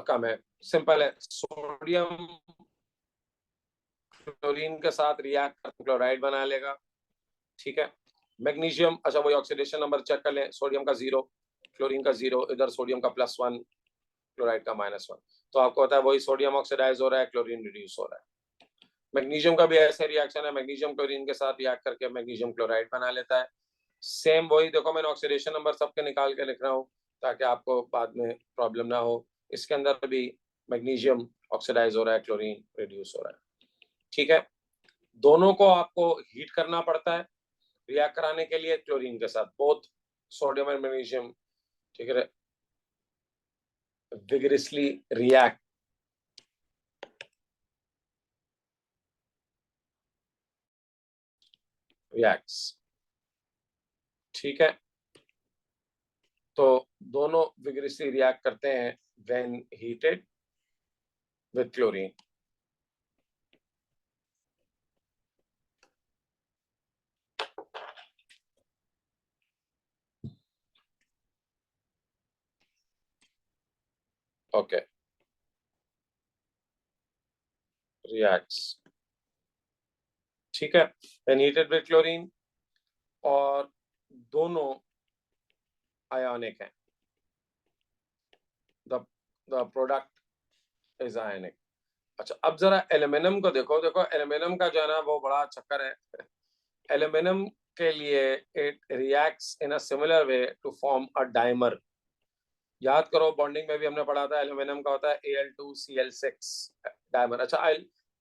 कम है, सिंपल है। सोडियम क्लोरीन के साथ रिएक्ट कर क्लोराइड बना लेगा, ठीक है। मैग्नीशियम, अच्छा वही ऑक्सीडेशन नंबर चेक कर लें, सोडियम का 0, क्लोरीन का 0, इधर सोडियम का +1, क्लोराइड का -1, तो आपको पता है वही सोडियम ऑक्सीडाइज हो रहा है, क्लोरीन रिड्यूस हो रहा है। मैग्नीशियम का भी ऐसे रिएक्शन है, मैग्नीशियम क्लोरीन के साथ रिएक्ट करके मैग्नीशियम क्लोराइड बना लेता है। सेम वही, देखो मैंने ऑक्सीडेशन नंबर सबके निकाल के लिख रहा हूँ ताकि आपको बाद में प्रॉब्लम ना हो। इसके अंदर भी मैग्नीशियम ऑक्सीडाइज हो रहा है, क्लोरीन रिड्यूस हो रहा है, ठीक है। दोनों को आपको हीट करना पड़ता है रिएक्ट कराने के लिए क्लोरीन के साथ, बोथ सोडियम एंड मैग्नीशियम, ठीक है, विगरसली रिएक्ट्स, ठीक है। तो दोनों विगरसली रिएक्ट करते हैं when heated with chlorine. Okay, reacts, ठीक है, व्हेन हीटेड विद क्लोरीन, और दोनों आयोनिक हैं, द प्रोडक्ट इज आयोनिक। अच्छा, अब जरा एल्यूमिनियम को देखो, एल्यूमिनियम का जो है ना वो बड़ा चक्कर है। एल्यूमिनियम के लिए it reacts in a similar way to form a dimer. याद करो बॉन्डिंग में भी हमने पढ़ा था एल्यूमिनियम का होता है Al2Cl6 डायमर। अच्छा, आई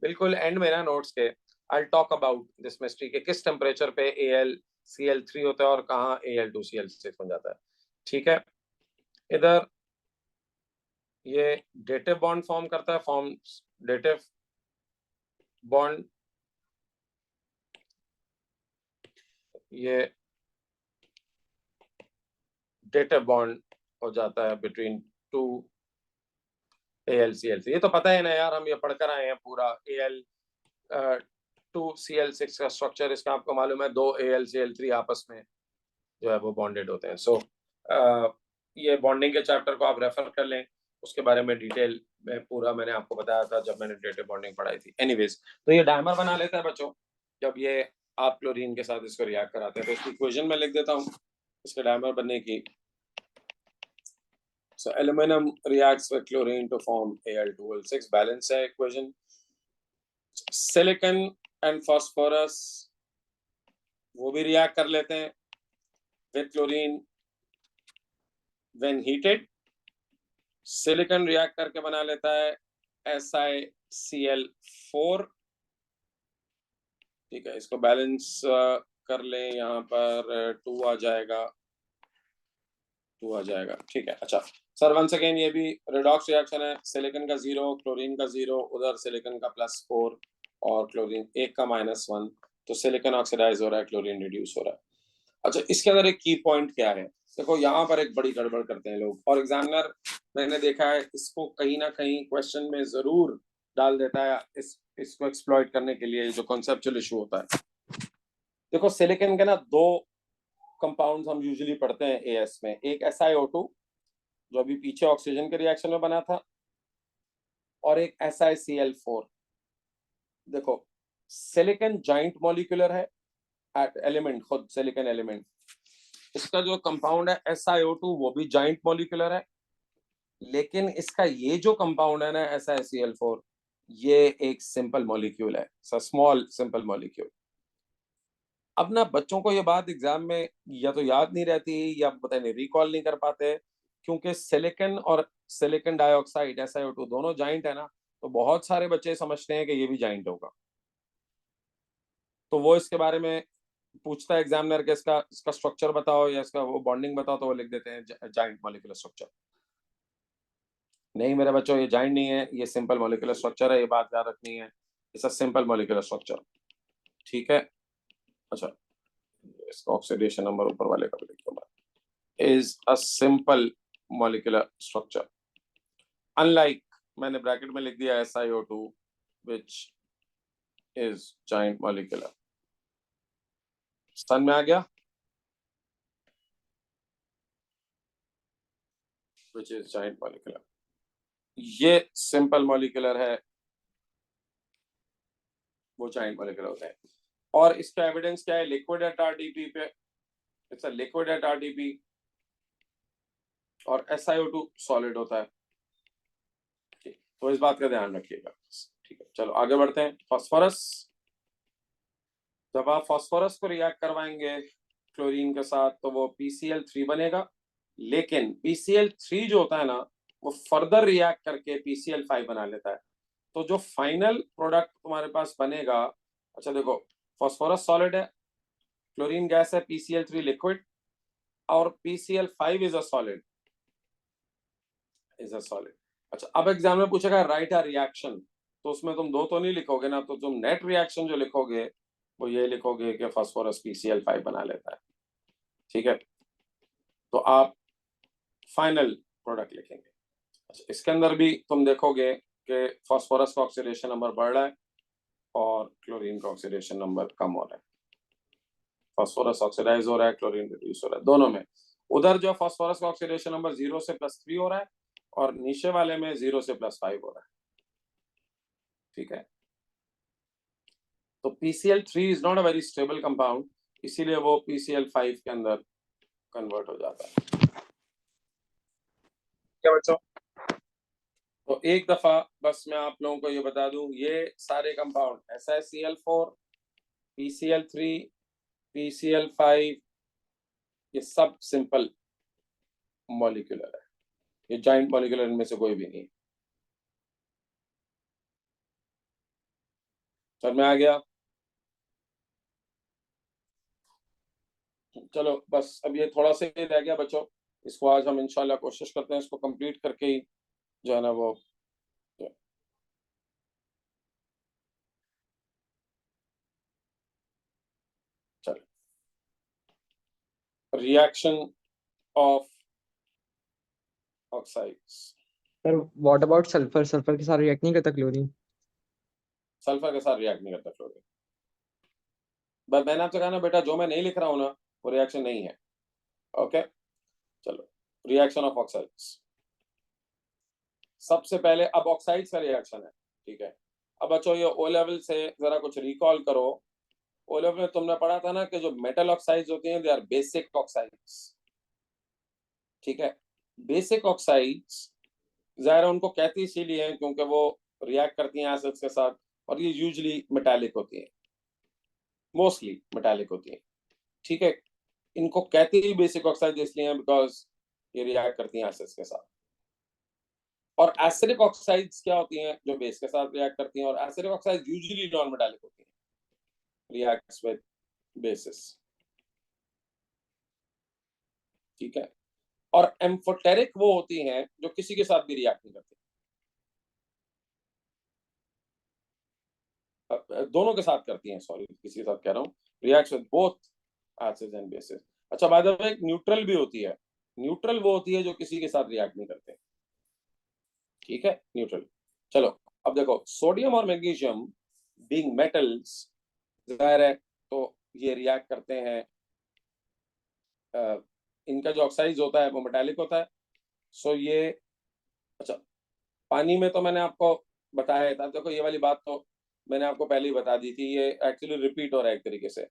बिल्कुल एंड में ना नोट्स के I talk about this mystery के किस टेम्परेचर पे AlCl3 होता है और कहाँ Al2Cl6 बन जाता है, ठीक है। इधर ये डेटिव बॉन्ड फॉर्म करता है, फॉर्म्स डेटिव बॉन्ड, ये डेटिव बॉन्ड हो जाता है बिटवीन 2 AlCl3। ये तो पता है ना यार, हम ये पढ़कर आए हैं पूरा Al2Cl6 का स्ट्रक्चर, इसका आपको मालूम है, 2 AlCl3 आपस में जो है वो बॉन्डेड होते हैं। सो ये बॉन्डिंग के चैप्टर को आप रेफर कर लें, उसके बारे में डिटेल में पूरा मैंने आपको बताया था जब मैंने डेटिव बॉन्डिंग पढ़ाई थी। एनीवेज, तो ये डायमर बना लेता है बच्चों जब ये आप क्लोरीन के साथ इसको रिएक्ट कराते हैं। तो इसकी इक्वेशन में लिख देता हूँ इसके डायमर बनने की। So aluminum reacts with chlorine to form Al2O6, balance है equation। सिलिकॉन एंड फास्फोरस वो भी रिएक्ट कर लेते हैं with chlorine when heated. Silicon react करके बना लेता है SiCl4, ठीक है। इसको बैलेंस कर लें, यहाँ पर 2 आ जाएगा, 2 आ जाएगा, ठीक है। अच्छा सर, वंस अगेन ये भी रिडॉक्स रिएक्शन है, सिलिकॉन का 0, क्लोरीन का 0, उधर सिलिकॉन का +4 और क्लोरीन एक का -1, तो सिलिकॉन ऑक्सीडाइज हो रहा है, क्लोरीन रिड्यूस हो रहा है। अच्छा, इसके अंदर एक की पॉइंट क्या है, देखो यहाँ पर एक बड़ी गड़बड़ करते हैं लोग, और एग्जामिनर मैंने देखा है इसको कहीं ना कहीं क्वेश्चन में जरूर डाल देता है, इसको एक्सप्लॉइट करने के लिए, जो कॉन्सेप्चुअल इशू होता है। देखो सिलिकॉन के ना दो कंपाउंड्स हम यूजुअली पढ़ते हैं एएस में, एक SiO2 जो अभी पीछे ऑक्सीजन के रिएक्शन में बना था, और एक SiCl4। देखो सिलिकॉन जॉइंट मॉलिक्यूलर है, एलिमेंट खुद सिलिकॉन एलिमेंट, इसका जो कंपाउंड है SiO2 वो भी जॉइंट मॉलिक्यूलर है, लेकिन इसका ये जो कंपाउंड है ना SiCl4, ये एक सिंपल मॉलिक्यूल है, स्मॉल सिंपल मॉलिक्यूल। अब ना बच्चों को ये बात एग्जाम में या तो याद नहीं रहती या पता नहीं रिकॉल नहीं कर पाते, क्योंकि सिलिकॉन और सिलिकॉन डाइऑक्साइड SiO2 दोनों जॉइंट है ना, तो बहुत सारे बच्चे समझते हैं कि ये भी जॉइंट होगा, तो वो इसके बारे में पूछता है एग्जामिनर के इसका स्ट्रक्चर बताओ या इसका वो बॉन्डिंग बताओ, तो वो लिख देते हैं जॉइंट मॉलिक्यूलर स्ट्रक्चर। नहीं मेरे बच्चों, ये जॉइंट नहीं है, ये सिंपल मॉलिक्यूलर स्ट्रक्चर है, ये बात याद रखनी है, it's a simple molecular structure. ठीक है, अच्छा इसका ऑक्सीडेशन नंबर ऊपर वाले का भी लिख दूंगा, is a simple molecular structure, unlike मैंने ब्रैकेट में लिख दिया SiO2 which is giant molecular। समझ में आ गया, which is giant molecular, ये सिंपल मॉलिक्यूलर है, वो giant molecular होते हैं। और इसका एविडेंस क्या है, लिक्विड एट RDP पे, it's a liquid at RDP, और SiO2 सॉलिड होता है। ठीक, तो इस बात का ध्यान रखिएगा। ठीक है, चलो आगे बढ़ते हैं। फास्फोरस, जब आप फास्फोरस को रिएक्ट करवाएंगे क्लोरीन के साथ तो वो PCl3 बनेगा, लेकिन PCl3 जो होता है ना, वो फर्दर रिएक्ट करके PCl5 बना लेता है। तो जो फाइनल प्रोडक्ट तुम्हारे पास बनेगा, अच्छा देखो फास्फोरस सॉलिड है, क्लोरीन गैस है, PCl3 लिक्विड, और PCl5 is a solid, is a solid. अच्छा अब एग्जाम में पूछेगा राइट अ रिएक्शन, तो उसमें तुम दो तो नहीं लिखोगे ना, तो तुम नेट रिएक्शन जो लिखोगे वो ये लिखोगे कि फास्फोरस PCl5 बना लेता है। ठीक है, तो आप फाइनल प्रोडक्ट लिखेंगे। अच्छा इसके अंदर भी तुम देखोगे कि फास्फोरस का ऑक्सीडेशन नंबर बढ़ रहा है और क्लोरीन का ऑक्सीडेशन नंबर कम हो रहा है, फास्फोरस ऑक्सीडाइज हो रहा है, क्लोरीन रिड्यूस हो रहा है, दोनों में। उधर जो फास्फोरस का ऑक्सीडेशन नंबर 0 से +3 हो रहा है, और नीचे वाले में 0 से +5 हो रहा है। ठीक है, तो PCl3 is not a very stable compound, इसीलिए वो PCl5 के अंदर कन्वर्ट हो जाता है। क्या बच्चों, तो एक दफा बस मैं आप लोगों को ये बता दूं, ये सारे कंपाउंड SiCl4, PCl3, PCl5, ये सब सिंपल मॉलिक्यूलर है, ये जॉइंट मॉलिक्यूलर इनमें से कोई भी नहीं। समझ में आ गया, चलो बस अब ये थोड़ा सा ही रह गया बच्चों, इसको आज हम इंशाल्लाह कोशिश करते हैं इसको कंप्लीट करके ही जो है ना वो, चलो reaction of oxides. Sir what about sulphur? Sulphur के साथ रिएक्ट नहीं करता क्लोरीन? सल्फर के साथ रिएक्ट नहीं करता क्लोरीन, बस मैंने आपसे कहा ना बेटा, जो मैं नहीं लिख रहा हूं ना वो रिएक्शन नहीं है। ओके, चलो रिएक्शन ऑफ ऑक्साइड्स, सबसे पहले अब ऑक्साइड्स का रिएक्शन है। ठीक है, अब बच्चों ये ओ लेवल से जरा कुछ रिकॉल करो, ओ लेवल में तुमने पढ़ा था ना कि जो मेटल ऑक्साइड्स होती हैं दे आर बेसिक ऑक्साइड्स। ठीक है, बेसिक ऑक्साइड्स जाहिर है उनको कहती इसीलिए हैं क्योंकि वो रिएक्ट करती हैं एसिड्स के साथ, और ये यूजुअली मेटालिक होती हैं, मोस्टली मेटालिक होती हैं। ठीक है, इनको कहते ही बेसिक ऑक्साइड इसलिए हैं बिकॉज ये रिएक्ट करती हैं एसिड्स के साथ। और एसिडिक ऑक्साइड्स क्या होती हैं, जो बेस के साथ रिएक्ट करती हैं, और acidic oxide usually non metallic होती हैं, रिएक्ट्स विद बेसिस। ठीक है, और एम्फोटेरिक वो होती हैं जो किसी के साथ भी रिएक्ट नहीं करती, दोनों के साथ करती हैं, सॉरी किसी के साथ कह रहा हूँ, reacts with both acids and bases. अच्छा, बाय द वे एक न्यूट्रल भी होती है। न्यूट्रल वो होती है जो किसी के साथ रिएक्ट नहीं करते। ठीक है, न्यूट्रल। चलो अब देखो, सोडियम और मैग्नीशियम बीइंग मेटल्स, जाहिर है तो ये रिएक्ट करते हैं, इनका जो ऑक्साइड होता है वो मेटालिक होता है। सो ये, अच्छा, पानी में तो मैंने आपको बताया था, देखो ये वाली बात तो मैंने आपको पहले ही बता दी थी, ये एक्चुअली रिपीट हो रहा है एक तरीके से।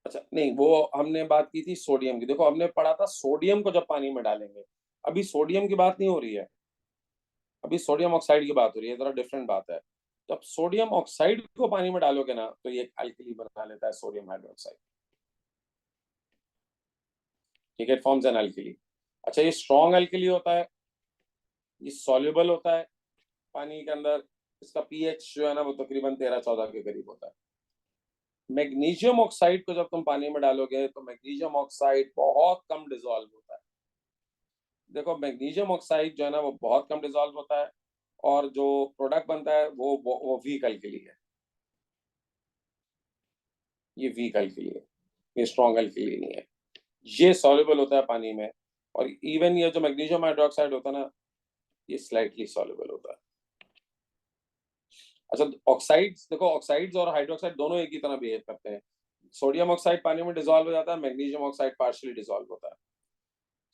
अच्छा नहीं, वो हमने बात की थी सोडियम की। देखो हमने पढ़ा था सोडियम को जब पानी में डालेंगे, अभी सोडियम की बात नहीं हो रही है, अभी सोडियम ऑक्साइड की बात हो रही है, जरा डिफरेंट बात है। जब सोडियम ऑक्साइड को पानी में डालोगे ना, तो ये एक अल्कली बना लेता है, सोडियम हाइड्रोक्साइड। ठीक है, फॉर्म्स एन अल्कली। अच्छा, ये स्ट्रॉन्ग अल्कली होता है, ये सॉल्युबल होता है पानी के अंदर, इसका पीएच जो है ना वो तकरीबन 13-14 के करीब होता है। मैग्नीशियम ऑक्साइड को जब तुम पानी में डालोगे तो मैग्नीशियम ऑक्साइड बहुत कम डिसॉल्व होता है। देखो मैग्नीशियम ऑक्साइड जो है ना वो बहुत कम डिसॉल्व होता है, और जो प्रोडक्ट बनता है वो वीक अल्कली है। ये वीक अल्कली है, ये स्ट्रॉन्ग अल्कली नहीं है। ये सॉल्युबल होता है पानी में, और इवन ये जो मैग्नीशियम हाइड्रोक्साइड होता है ना, ये स्लाइटली सॉल्युबल होता है। अच्छा, ऑक्साइड्स देखो, ऑक्साइड्स और हाइड्रोक्साइड दोनों एक ही तरह बिहेव करते हैं। सोडियम ऑक्साइड पानी में डिसॉल्व हो जाता है, मैग्नीशियम ऑक्साइड पार्शियली डिसॉल्व होता है।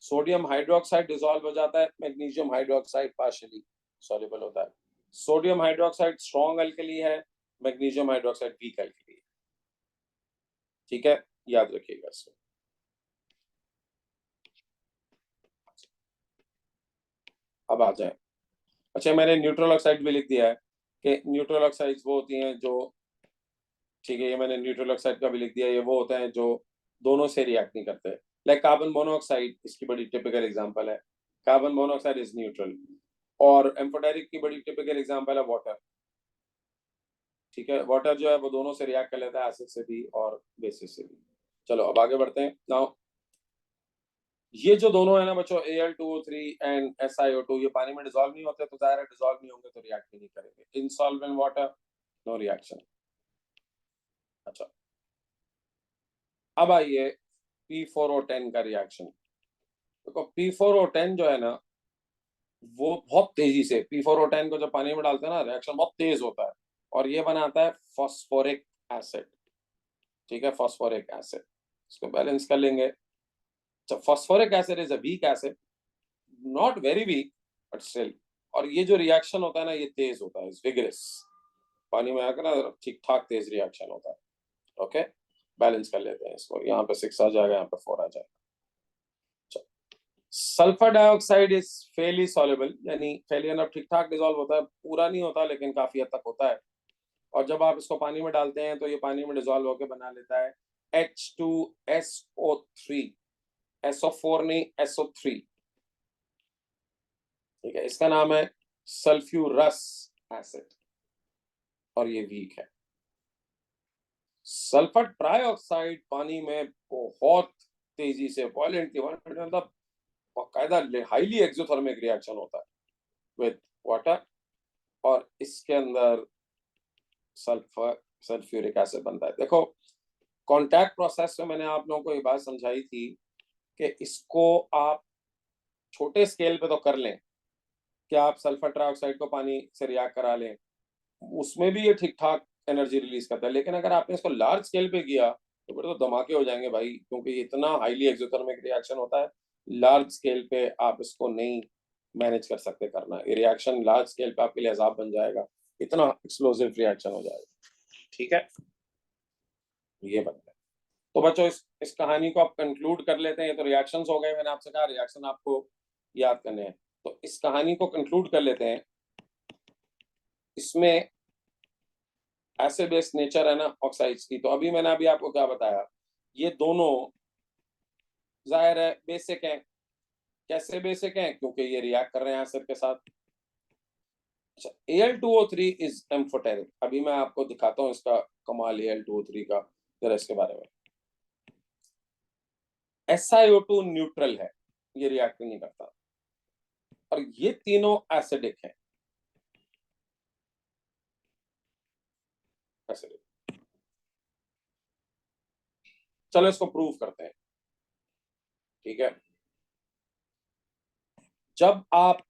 सोडियम हाइड्रोक्साइड डिसॉल्व हो जाता है, मैग्नीशियम हाइड्रोक्साइड पार्शियली सॉल्युबल होता है। सोडियम हाइड्रोक्साइड स्ट्रॉन्ग अल्कली है, मैग्नीशियम हाइड्रोक्साइड वीक अल्कली है। ठीक है, याद रखिएगा इसको। अब आ जाए, अच्छा मैंने न्यूट्रल ऑक्साइड भी लिख दिया है कि न्यूट्रल ऑक्साइड्स वो होती हैं जो, ठीक है, ये मैंने न्यूट्रल ऑक्साइड का भी लिख दिया, ये वो होते हैं जो दोनों से रिएक्ट नहीं करते। लाइक कार्बन मोनोऑक्साइड इसकी बड़ी टिपिकल एग्जांपल है, कार्बन मोनोऑक्साइड इज न्यूट्रल। और एम्फोटेरिक की बड़ी टिपिकल एग्जांपल है वाटर। ठीक है, वाटर जो है वो दोनों से रिएक्ट कर लेता है, एसिड से भी और बेसिस से भी। चलो अब आगे बढ़ते हैं। नाउ ये जो दोनों है ना बच्चों, Al2O3 एंड SiO2, ये पानी में डिसॉल्व नहीं होते, तो जाहिर है डिसॉल्व नहीं होंगे तो रिएक्ट भी नहीं करेंगे। Insolvent water, no reaction. अच्छा, अब आइए P4O10 का रिएक्शन। देखो P4O10 जो है ना वो बहुत तेजी से, P4O10 को जब पानी में डालते हैं ना, रिएक्शन बहुत तेज होता है, और ये बनाता है फॉस्फोरिक एसिड। ठीक है, फॉस्फोरिक एसिड, इसको बैलेंस कर लेंगे। Phosphoric acid is a weak acid, not very weak but still. और ये जो रिएक्शन होता है ना ये तेज होता है, विगरस, पानी में आकर ना ठीक ठाक तेज रिएक्शन होता है। ओके, बैलेंस कर लेते हैं इसको, यहाँ पे 6 आ जाएगा, यहाँ पे 4 आ जाएगा। Sulphur dioxide is fairly soluble, यानी फेयरली मतलब ठीक ठाक डिसॉल्व होता है, पूरा नहीं होता लेकिन काफी हद तक होता है। और जब आप इसको पानी में डालते हैं तो ये पानी में डिसॉल्व होकर बना लेता है H2SO3, SO4 नहीं SO3। ठीक है, इसका नाम है सल्फ्यूरस एसिड, और ये वीक है। सल्फर ट्राइऑक्साइड पानी में बहुत तेजी से वायलेंटली मतलब बाकायदा हाईली एक्सोथर्मिक रिएक्शन होता है विद वाटर, और इसके अंदर सल्फ्यूरिक एसिड बनता है। देखो कांटेक्ट प्रोसेस में मैंने आप लोगों को ये बात समझाई थी कि इसको आप छोटे स्केल पे तो कर लें कि आप सल्फर ट्राइऑक्साइड को पानी से रिएक्ट करा लें, उसमें भी ये ठीक ठाक एनर्जी रिलीज करता है, लेकिन अगर आपने इसको लार्ज स्केल पे किया तो फिर तो धमाके हो जाएंगे भाई, क्योंकि ये इतना हाईली एक्सोथर्मिक रिएक्शन होता है। लार्ज स्केल पे आप इसको नहीं मैनेज कर सकते करना, ये रिएक्शन लार्ज स्केल पे आपके लिए अजाब बन जाएगा, इतना एक्सप्लोसिव रिएक्शन हो जाएगा। ठीक है, ये बनता है। तो बच्चों इस कहानी को आप कंक्लूड कर लेते हैं। तो रिएक्शंस हो गए, मैंने आपसे कहा रिएक्शन आपको याद करने हैं, तो इस कहानी को कंक्लूड कर लेते हैं। इसमें एसिड बेस नेचर है ना ऑक्साइड्स की, तो अभी मैंने अभी आपको क्या बताया, ये दोनों जाहिर है बेसिक हैं। कैसे बेसिक हैं? क्योंकि ये रिएक्ट कर रहे हैं एसिड के साथ। अच्छा, Al2O3 इज एम्फोटेरिक, अभी मैं आपको दिखाता हूँ इसका कमाल Al2O3 का, जरा इसके बारे में। SiO2 न्यूट्रल है, ये रिएक्ट नहीं करता, और ये तीनों एसिडिक हैं। एसिडिक, चलो इसको प्रूव करते हैं। ठीक है, जब आप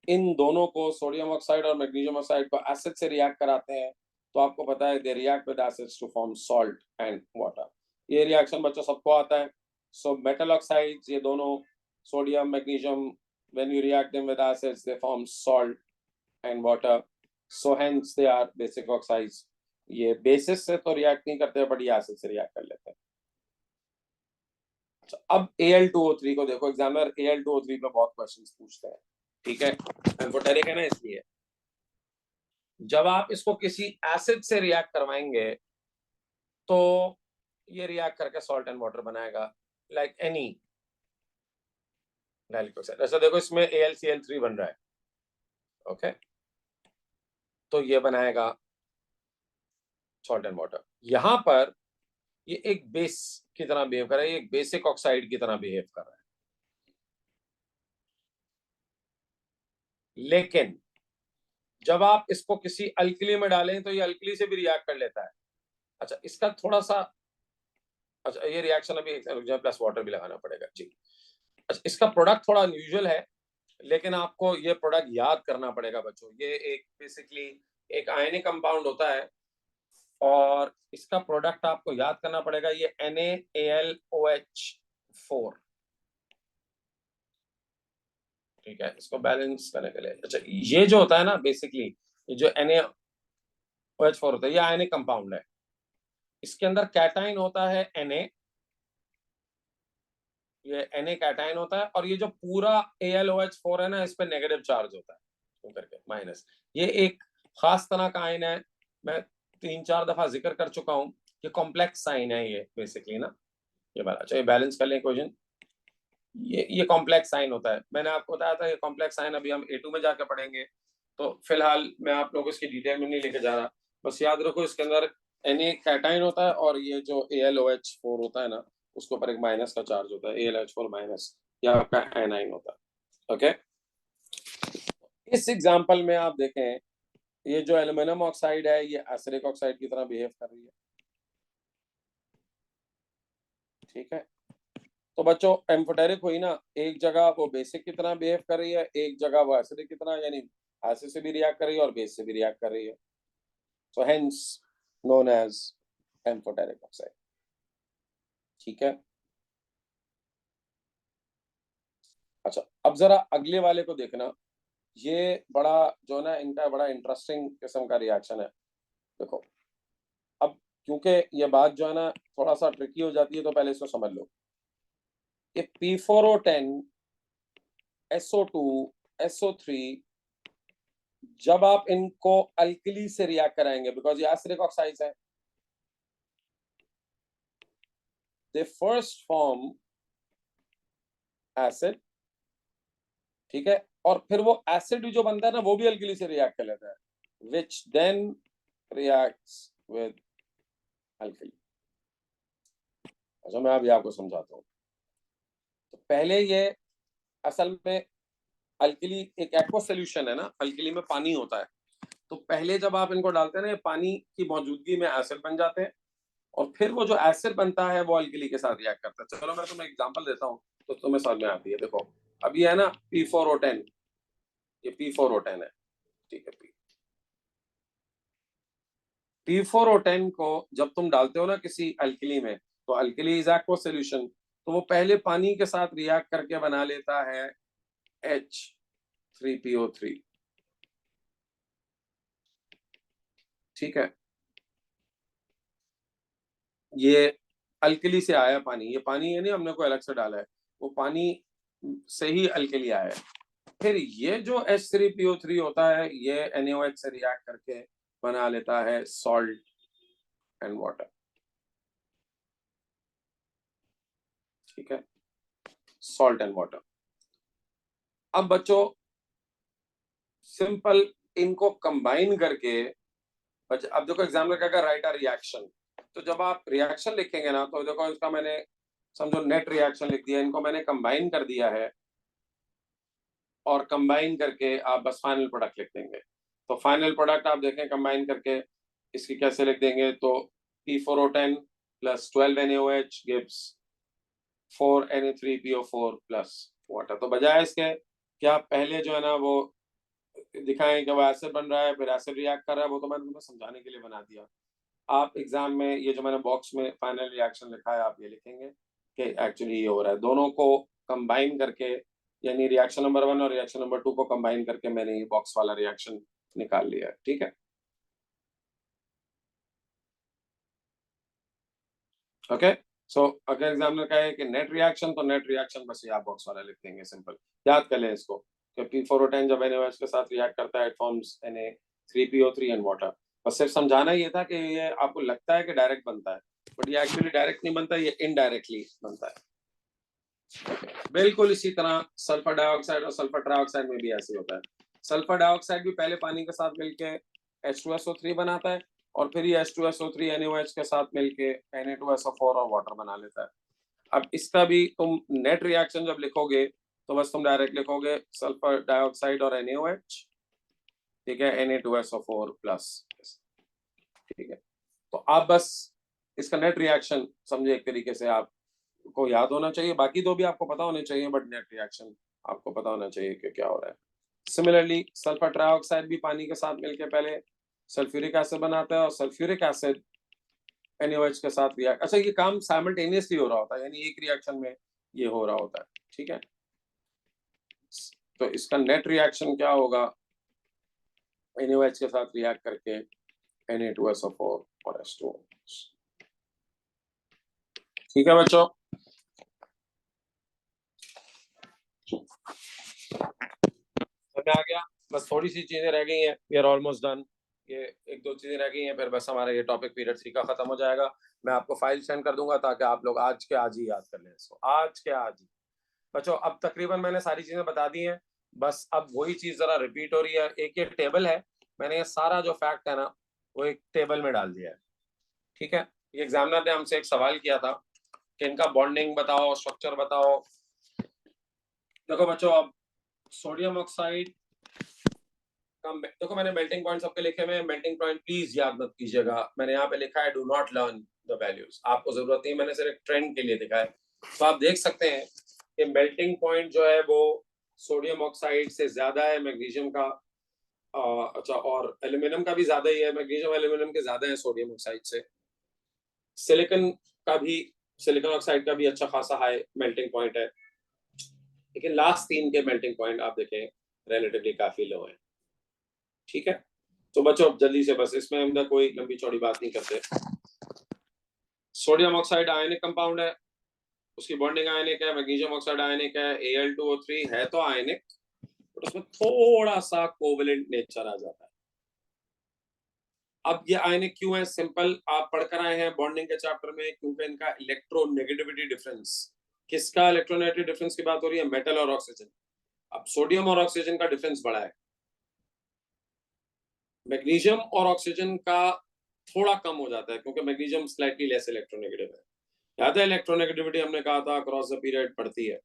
इन दोनों को सोडियम ऑक्साइड और मैग्नीशियम ऑक्साइड को एसिड से रिएक्ट कराते हैं तो आपको पता है they react with acids to form salt and water. ये रिएक्शन बच्चों सबको आता है। सो मेटल ऑक्साइड्स, ये दोनों sodium magnesium, when you react them with acids they form salt and water, so hence they are basic oxides. ये bases से तो रिएक्ट नहीं करते बट ये एसिड से रिएक्ट कर लेते हैं। अच्छा, अब Al2O3 को देखो, एग्जामिनर Al2O3 पे बहुत क्वेश्चंस पूछते हैं, ठीक है, एम्फोटेरिक है ना, इसलिए जब आप इसको किसी एसिड से रिएक्ट करवाएंगे तो ये रिएक्ट करके सॉल्ट एंड वाटर बनाएगा, लाइक एनी डाइलेक्ट्रिक ऑक्साइड। ऐसा देखो इसमें AlCl3 बन रहा है, ओके, तो ये बनाएगा सॉल्ट एंड वाटर। यहां पर ये एक बेस की तरह बिहेव कर रहा है, ये एक बेसिक ऑक्साइड की तरह बिहेव कर रहा है, लेकिन जब आप इसको किसी अल्कली में डालें तो ये अल्कली से भी रिएक्ट कर लेता है। अच्छा, इसका थोड़ा सा, अच्छा ये रिएक्शन अभी प्लस वाटर भी लगाना पड़ेगा जी। अच्छा, इसका प्रोडक्ट थोड़ा अनयूजुअल है, लेकिन आपको ये प्रोडक्ट याद करना पड़ेगा बच्चों। ये एक बेसिकली एक आयनिक कंपाउंड होता है और इसका प्रोडक्ट आपको याद करना पड़ेगा, ये NaAlOH4, ठीक है, इसको बैलेंस करने के लिए। अच्छा, ये जो होता है ना बेसिकली, ये जो NaOH4 होता है, ये आयनिक कंपाउंड है, इसके अंदर कैटाइन होता है Na, ये Na कैटाइन होता है, और ये जो पूरा AlOH4 है ना, इस पे नेगेटिव चार्ज होता है, तो करके माइनस। ये एक खास तरह का आयन है, मैं 3-4 दफा जिक्र कर चुका हूं, ये कॉम्प्लेक्स साइन है ये बेसिकली ना, ये बात। अच्छा, ये बैलेंस कर लें इक्वेशन, ये कॉम्प्लेक्स साइन होता है, मैंने आपको बताया था ये कॉम्प्लेक्स साइन अभी हम A2 में जाकर पढ़ेंगे, तो फिलहाल मैं आप लोगों को इसकी डिटेल में नहीं लेके जा रहा, बस याद रखो इसके अंदर Na कैटाइन होता है और ये जो AlOH4 होता है ना, उसके ऊपर एक माइनस का चार्ज होता है, AlOH4 माइनस, या आपका एनाइन होता है, ओके। इस एग्जांपल में आप देखें, ये जो एल्युमिनियम ऑक्साइड है ये एसिडिक ऑक्साइड की तरह बिहेव कर रही है, ठीक है। तो बच्चों एम्फोटेरिक हुई ना, एक जगह वो बेसिक की तरह बिहेव कर रही है, एक जगह वो एसिडिक की तरह, यानी एसिड से भी रिएक्ट कर रही है और बेस से भी रिएक्ट कर रही है, so hence known as amphoteric oxide, ठीक है। अच्छा, अब जरा अगले वाले को देखना, ये बड़ा जो है ना, इनका बड़ा इंटरेस्टिंग किस्म का रिएक्शन है। देखो, अब क्योंकि ये बात जो है ना थोड़ा सा ट्रिकी हो जाती है, तो पहले इसको समझ लो। ये P4O10 SO2 SO3, जब आप इनको अल्कली से रिएक्ट कराएंगे, बिकॉज ये एसिडिक ऑक्साइड्स हैं, दे फर्स्ट फॉर्म एसिड, ठीक है, और फिर वो एसिड जो बनता है ना वो भी अल्कली से रिएक्ट कर लेता है, which then reacts with alkali. अच्छा, मैं अभी आपको समझाता हूँ। तो पहले ये असल में अल्कली एक एक्वस सॉल्यूशन है ना, अल्कली में पानी होता है, तो पहले जब आप इनको डालते हैं ना, ये पानी की मौजूदगी में एसिड बन जाते हैं, और फिर वो जो एसिड बनता है वो अल्कली के साथ रिएक्ट करता है। चलो मैं तुम्हें एग्जांपल देता हूँ तो तुम्हें समझ में आती है। देखो, अब ये है ना P4O10, ये P4O10 है, ठीक है। P4O10 को जब तुम डालते हो ना किसी अल्कली में, तो अल्कली इज एक्वस सॉल्यूशन, तो वो पहले पानी के साथ रिएक्ट करके बना लेता है H3PO3, ठीक है। ये अल्कली से आया पानी, ये पानी है नहीं हमने कोई अलग से डाला है, वो पानी से ही अल्कली आया है। फिर ये जो H3PO3 होता है, ये NaOH से रिएक्ट करके बना लेता है सॉल्ट एंड वाटर, ठीक है, सॉल्ट एंड वाटर। अब बच्चों सिंपल इनको कंबाइन करके, अब देखो एग्जाम्पल क्या कर राइट अ रिएक्शन, तो जब आप रिएक्शन लिखेंगे ना, तो देखो इसका मैंने समझो नेट रिएक्शन लिख दिया, इनको मैंने कंबाइन कर दिया है, और कंबाइन करके आप बस फाइनल प्रोडक्ट लिख देंगे। तो फाइनल प्रोडक्ट आप देखें कंबाइन करके इसकी कैसे लिख देंगे, तो P4O10 plus 12 NaOH gives 4Na3PO4 plus water. तो बजाय इसके कि आप पहले जो है ना वो दिखाएं कि वो एसिड बन रहा है फिर एसिड रिएक्ट कर रहा है, वो तो मैंने तुम्हें समझाने के लिए बना दिया। आप एग्जाम में ये जो मैंने बॉक्स में फाइनल रिएक्शन लिखा है आप ये लिखेंगे कि एक्चुअली ये हो रहा है। दोनों को कंबाइन करके, यानी रिएक्शन नंबर 1 और रिएक्शन नंबर 2 को कंबाइन करके मैंने ये बॉक्स वाला रिएक्शन निकाल लिया है। ठीक है, ओके। सो अगर एग्जामिनर कहे कि नेट रिएक्शन, तो नेट रिएक्शन बस ये आप बॉक्स वाला लिख देंगे, सिंपल। याद कर लें इसको कि P4O10 जब NaOH के साथ रिएक्ट करता है it forms Na3PO3 and water. बस सिर्फ समझाना ये था कि ये आपको लगता है कि डायरेक्ट बनता है, बट ये एक्चुअली डायरेक्ट नहीं बनता, ये इनडायरेक्टली बनता है। बिल्कुल इसी तरह सल्फर डाइऑक्साइड और सल्फर ट्राइऑक्साइड में भी ऐसे होता है। सल्फर डाइऑक्साइड भी पहले पानी के साथ मिलके H2SO3 बनाता है और फिर ये H2SO3 NaOH के साथ मिलके Na2SO4 और वाटर बना लेता है। अब इसका भी तुम नेट रिएक्शन जब लिखोगे तो बस तुम डायरेक्ट लिखोगे सल्फर डाइऑक्साइड और NaOH, ठीक है, Na2SO4 प्लस, ठीक है। तो आप बस इसका नेट रिएक्शन समझे, एक तरीके से आपको याद होना चाहिए, बाकी दो भी आपको पता होने चाहिए, बट नेट रिएक्शन आपको पता होना चाहिए कि क्या हो रहा है। सिमिलरली सल्फर ट्राइऑक्साइड भी पानी के साथ मिलके पहले सल्फ्यूरिक एसिड बनाता है और सल्फ्यूरिक एसिड NaOH के साथ रिएक्ट, अच्छा ये काम साइमल्टेनियसली हो रहा होता है, यानी एक रिएक्शन में ये हो रहा होता है, ठीक है। तो इसका नेट रिएक्शन क्या होगा, NaOH के साथ रिएक्ट करके Na2SO4 और H2O, ठीक है बच्चों। समझ आ गया? बस थोड़ी सी चीजें रह गई हैं, वी आर ऑलमोस्ट डन। ये एक दो चीजें रह गई हैं, फिर बस हमारा ये टॉपिक पीरियड 3 का खत्म हो जाएगा। मैं आपको फाइल सेंड कर दूंगा ताकि आप लोग आज के आज ही याद कर लें इसको, आज के आज ही। बच्चों अब तकरीबन मैंने सारी चीजें बता दी हैं, बस अब वही चीज जरा रिपीट हो रही है। एक ये टेबल है, मैंने ये सारा जो फैक्ट है ना वो एक टेबल में डाल दिया है, ठीक है। ये एग्जामिनर ने हमसे एक सवाल किया था कि इनका बॉन्डिंग बताओ, स्ट्रक्चर बताओ। देखो बच्चों, अब सोडियम ऑक्साइड का देखो मैंने मेल्टिंग पॉइंट सबके लिखे हुए हैं, मेल्टिंग पॉइंट प्लीज याद मत कीजिएगा, मैंने यहाँ पे लिखा है do not learn the values, आपको जरूरत नहीं, मैंने सिर्फ ट्रेंड के लिए लिखा है। तो आप देख सकते हैं कि मेल्टिंग पॉइंट जो है वो सोडियम ऑक्साइड से ज्यादा है मैग्नीशियम का, अच्छा, और एल्यूमिनियम का भी ज्यादा ही है, मैग्नीशियम एल्यूमिनियम के ज्यादा है सोडियम ऑक्साइड से। सिलिकॉन का भी, सिलिकॉन ऑक्साइड का भी अच्छा खासा हाई मेल्टिंग पॉइंट है, लेकिन लास्ट 3 के मेल्टिंग पॉइंट आप देखें रिलेटिवली काफी लो है, ठीक है। तो बच्चों जल्दी से, बस इसमें हम कोई लंबी चौड़ी बात नहीं करते। सोडियम ऑक्साइड आयनिक कंपाउंड है, उसकी बॉन्डिंग आयनिक है, मैग्नीशियम ऑक्साइड आयनिक है, Al2O3 है तो आयनिक, बट उसमें थोड़ा सा कोवेलेंट नेचर आ जाता है। अब ये आयनिक क्यों है, सिंपल, आप पढ़कर आए हैं बॉन्डिंग के चैप्टर में, क्योंकि इनका इलेक्ट्रोनेगेटिविटी डिफरेंस, किसका इलेक्ट्रोनेगेटिव डिफरेंस की बात हो रही है, मेटल और ऑक्सीजन। अब सोडियम और ऑक्सीजन का डिफरेंस बड़ा है, मैग्नीशियम और ऑक्सीजन का थोड़ा कम हो जाता है, क्योंकि मैग्नीशियम स्लाइटली लेस इलेक्ट्रोनेगेटिव है। याद है इलेक्ट्रोनेगेटिविटी हमने कहा था अक्रॉस द पीरियड बढ़ती है,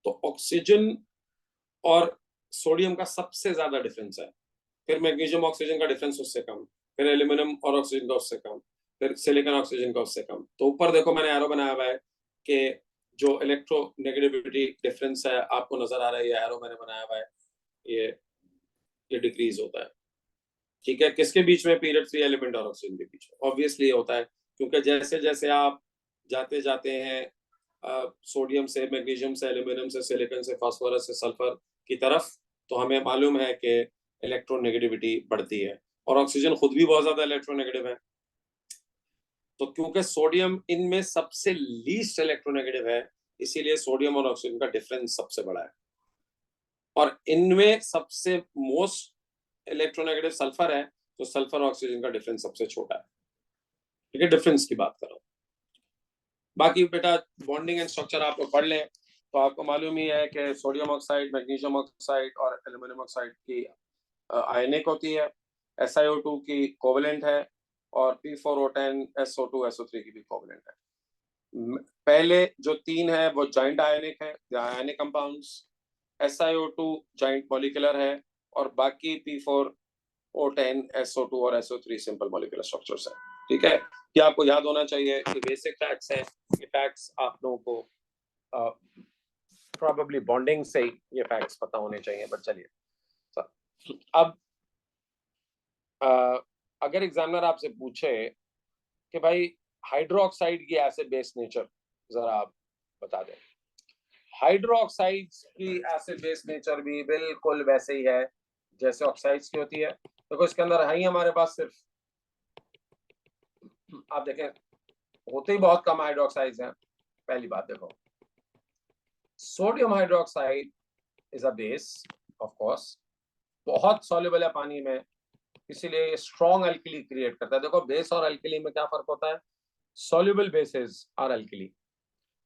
तो ऑक्सीजन और सोडियम का सबसे ज्यादा डिफरेंस है, फिर मैग्नीशियम ऑक्सीजन का डिफरेंस उससे कम, फिर एल्यूमिनियम और ऑक्सीजन का उससे कम, फिर सिलिकॉन ऑक्सीजन का उससे कम। तो ऊपर देखो मैंने एरो बनाया हुआ है कि जो इलेक्ट्रोनेगेटिविटी डिफरेंस है आपको नजर आ रहा है, ये एरो मैंने बनाया हुआ है, ये डिक्रीज होता है, ठीक है। किसके बीच में, पीरियड 3 एलिमेंट और ऑक्सीजन के बीच में। ऑब्वियसली होता है, क्योंकि जैसे जैसे आप जाते जाते हैं सोडियम से, मैग्नीशियम से, एल्यूमिनियम से, सिलिकॉन से, फास्फोरस से सल्फर की तरफ, तो हमें मालूम है कि इलेक्ट्रोनेगेटिविटी बढ़ती है, और ऑक्सीजन खुद भी बहुत ज्यादा इलेक्ट्रोनेगेटिव है। तो क्योंकि सोडियम इनमें सबसे लीस्ट इलेक्ट्रोनेगेटिव है, इसीलिए सोडियम और ऑक्सीजन का डिफरेंस सबसे बड़ा है, और इनमें सबसे मोस्ट इलेक्ट्रोनेगेटिव सल्फर है, तो सल्फर ऑक्सीजन का डिफरेंस सबसे छोटा है, ठीक है। डिफरेंस की बात करो, बाकी बेटा बॉन्डिंग एंड स्ट्रक्चर आप लोग पढ़ लें तो आपको मालूम ही है कि सोडियम ऑक्साइड, मैग्नीशियम ऑक्साइड और एल्यूमिनियम ऑक्साइड की आयनिक होती है, SiO2 की कोवेलेंट है, और P4O10 SO2 SO3 की भी कोवेलेंट है। पहले जो 3 है वो जॉइंट आयनिक है, ionic compounds, SiO2 joint molecular है, और बाकी P4O10 SO2 और SO3 सिंपल मॉलिक्यूलर स्ट्रक्चर्स है, ठीक है। ये आपको याद होना चाहिए, ये बेसिक फैक्ट्स हैं, ये फैक्ट्स आप लोगों को probably bonding से ही ये facts पता होने चाहिए, but चलिए. अब अगर एग्जामिनर आपसे पूछे कि भाई हाइड्रोक्साइड की एसिड बेस नेचर जरा आप बता दें. हाइड्रोक्साइड्स की एसिड बेस नेचर भी बिल्कुल वैसे ही है जैसे ऑक्साइड्स की होती है. देखो इसके अंदर है ही हमारे पास सिर्फ, आप देखें होते ही बहुत कम हाइड्रोक्साइड्स हैं. पहली बात देखो, sodium hydroxide is a base, of course बहुत सॉल्युबल है पानी में, इसीलिए स्ट्रॉन्ग अल्कली क्रिएट करता है. देखो बेस और अल्कली में क्या फर्क होता है. सॉल्युबल बेसेस आर अल्कली,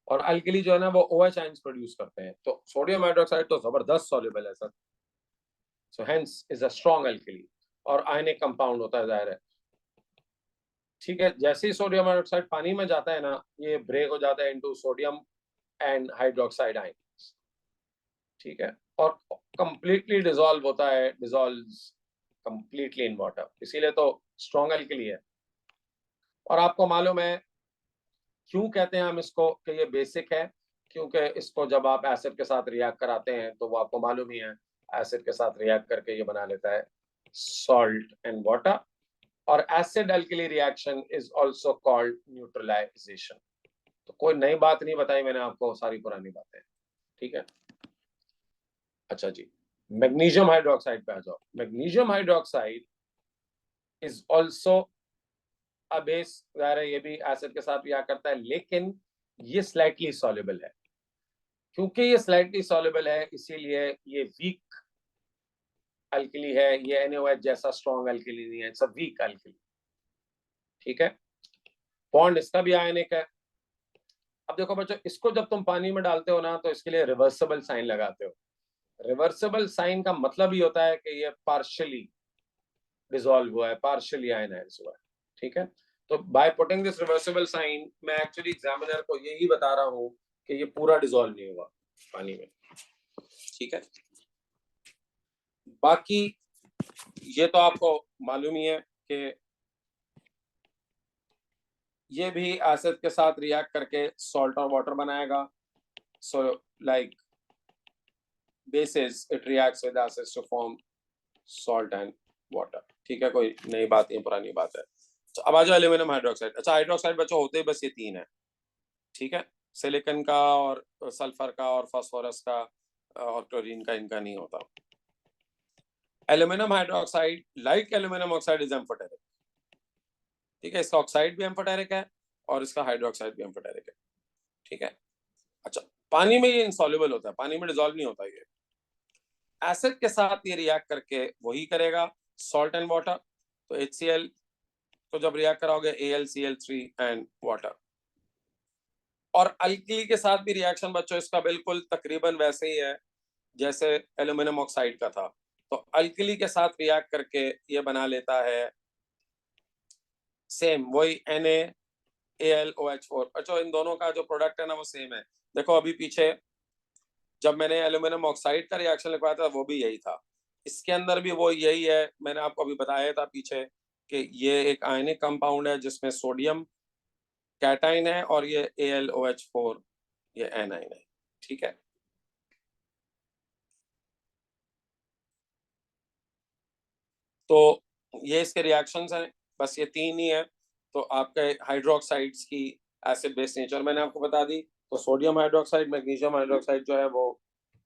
और अल्कली जो है ना वो OH आयंस प्रोड्यूस करते हैं. तो सोडियम हाइड्रोक्साइड तो जबरदस्त सॉल्युबल है sir, so hence is a strong alkali, और आयनिक कंपाउंड होता है, जाहिर है. ठीक है, जैसे ही सोडियम हाइड्रोक्साइड पानी में जाता है ना, ये ब्रेक हो जाता है into sodium and hydroxide ions. ठीक है, और कंप्लीटली डिसॉल्व होता है, डिसॉल्व्स कंप्लीटली इन वाटर, इसीलिए तो स्ट्रॉन्ग अल्कली है. और आपको मालूम है क्यों कहते हैं हम इसको कि ये बेसिक है, क्योंकि इसको जब आप एसिड के साथ रिएक्ट कराते हैं तो वो आपको मालूम ही है, एसिड के साथ रिएक्ट करके ये बना लेता है सॉल्ट एंड वाटर. और acid alkali reaction is also called neutralisation. तो कोई नई बात नहीं बताई मैंने आपको, सारी पुरानी बातें. ठीक है, अच्छा जी, मैग्नीशियम हाइड्रोक्साइड पे आ जाओ. Magnesium hydroxide is also a base, ये भी एसिड के साथ रिएक्ट करता है, लेकिन ये स्लाइटली सॉल्युबल है. क्योंकि ये स्लाइटली सॉल्युबल है इसीलिए ये वीक अल्कली है. ये NaOH जैसा स्ट्रॉन्ग अल्कली नहीं है, इट्स अ वीक अल्कली. ठीक है, बॉन्ड इसका भी आयनिक है. अब देखो बच्चों, इसको जब तुम पानी में डालते हो ना तो इसके लिए रिवर्सिबल साइन लगाते हो. रिवर्सिबल साइन का मतलब ही होता है कि ये पार्शियली डिसॉल्व हुआ है, पार्शियली आयनाइज हुआ है. ठीक है, तो by putting this reversible sign मैं एक्चुअली एग्जामिनर को यही बता रहा हूं कि ये पूरा डिसॉल्व नहीं हुआ पानी में. ठीक है, बाकी ये तो आपको मालूम ही है कि ये भी एसिड के साथ रिएक्ट करके सॉल्ट और वाटर बनाएगा. So like bases it reacts with acids to form salt and water. ठीक है, कोई नई बात नहीं, पुरानी बात है. तो अब आ जाओ एल्यूमिनियम हाइड्रोक्साइड. अच्छा, हाइड्रोक्साइड बच्चों होते ही बस ये तीन है. ठीक है, सिलिकॉन का और सल्फर का और फास्फोरस का और क्लोरीन का इनका नहीं होता. Aluminium hydroxide like aluminium oxide is amphoteric. ठीक है, इसका ऑक्साइड भी एम्फोटेरिक है और इसका हाइड्रोक्साइड भी एम्फोटेरिक है. ठीक है, अच्छा, पानी में ये इनसॉल्युबल होता है, पानी में डिसॉल्व नहीं होता. ये एसिड के साथ ये रिएक्ट करके वही करेगा, सॉल्ट एंड वाटर. तो HCl तो जब रिएक्ट कराओगे AlCl3 एंड वाटर. और अल्कली के साथ भी रिएक्शन बच्चों इसका बिल्कुल तकरीबन वैसे ही है जैसे एल्यूमिनियम ऑक्साइड का था. तो अल्कली के साथ रिएक्ट करके ये बना लेता है सेम वही NaAlOH4. अच्छा, इन दोनों का जो प्रोडक्ट है ना वो सेम है. देखो अभी पीछे जब मैंने एल्यूमिनियम ऑक्साइड का रिएक्शन लिखवाया था वो भी यही था, इसके अंदर भी वो यही है. मैंने आपको अभी बताया था पीछे कि ये एक आयनिक कंपाउंड है जिसमें सोडियम कैटाइन है और ये AlOH4 ये एनाइन है. ठीक है, तो ये इसके रिएक्शंस हैं, बस ये तीन ही है. तो आपके हाइड्रोक्साइड्स की एसिड बेस नेचर मैंने आपको बता दी. तो सोडियम हाइड्रोक्साइड, मैग्नीशियम हाइड्रोक्साइड जो है वो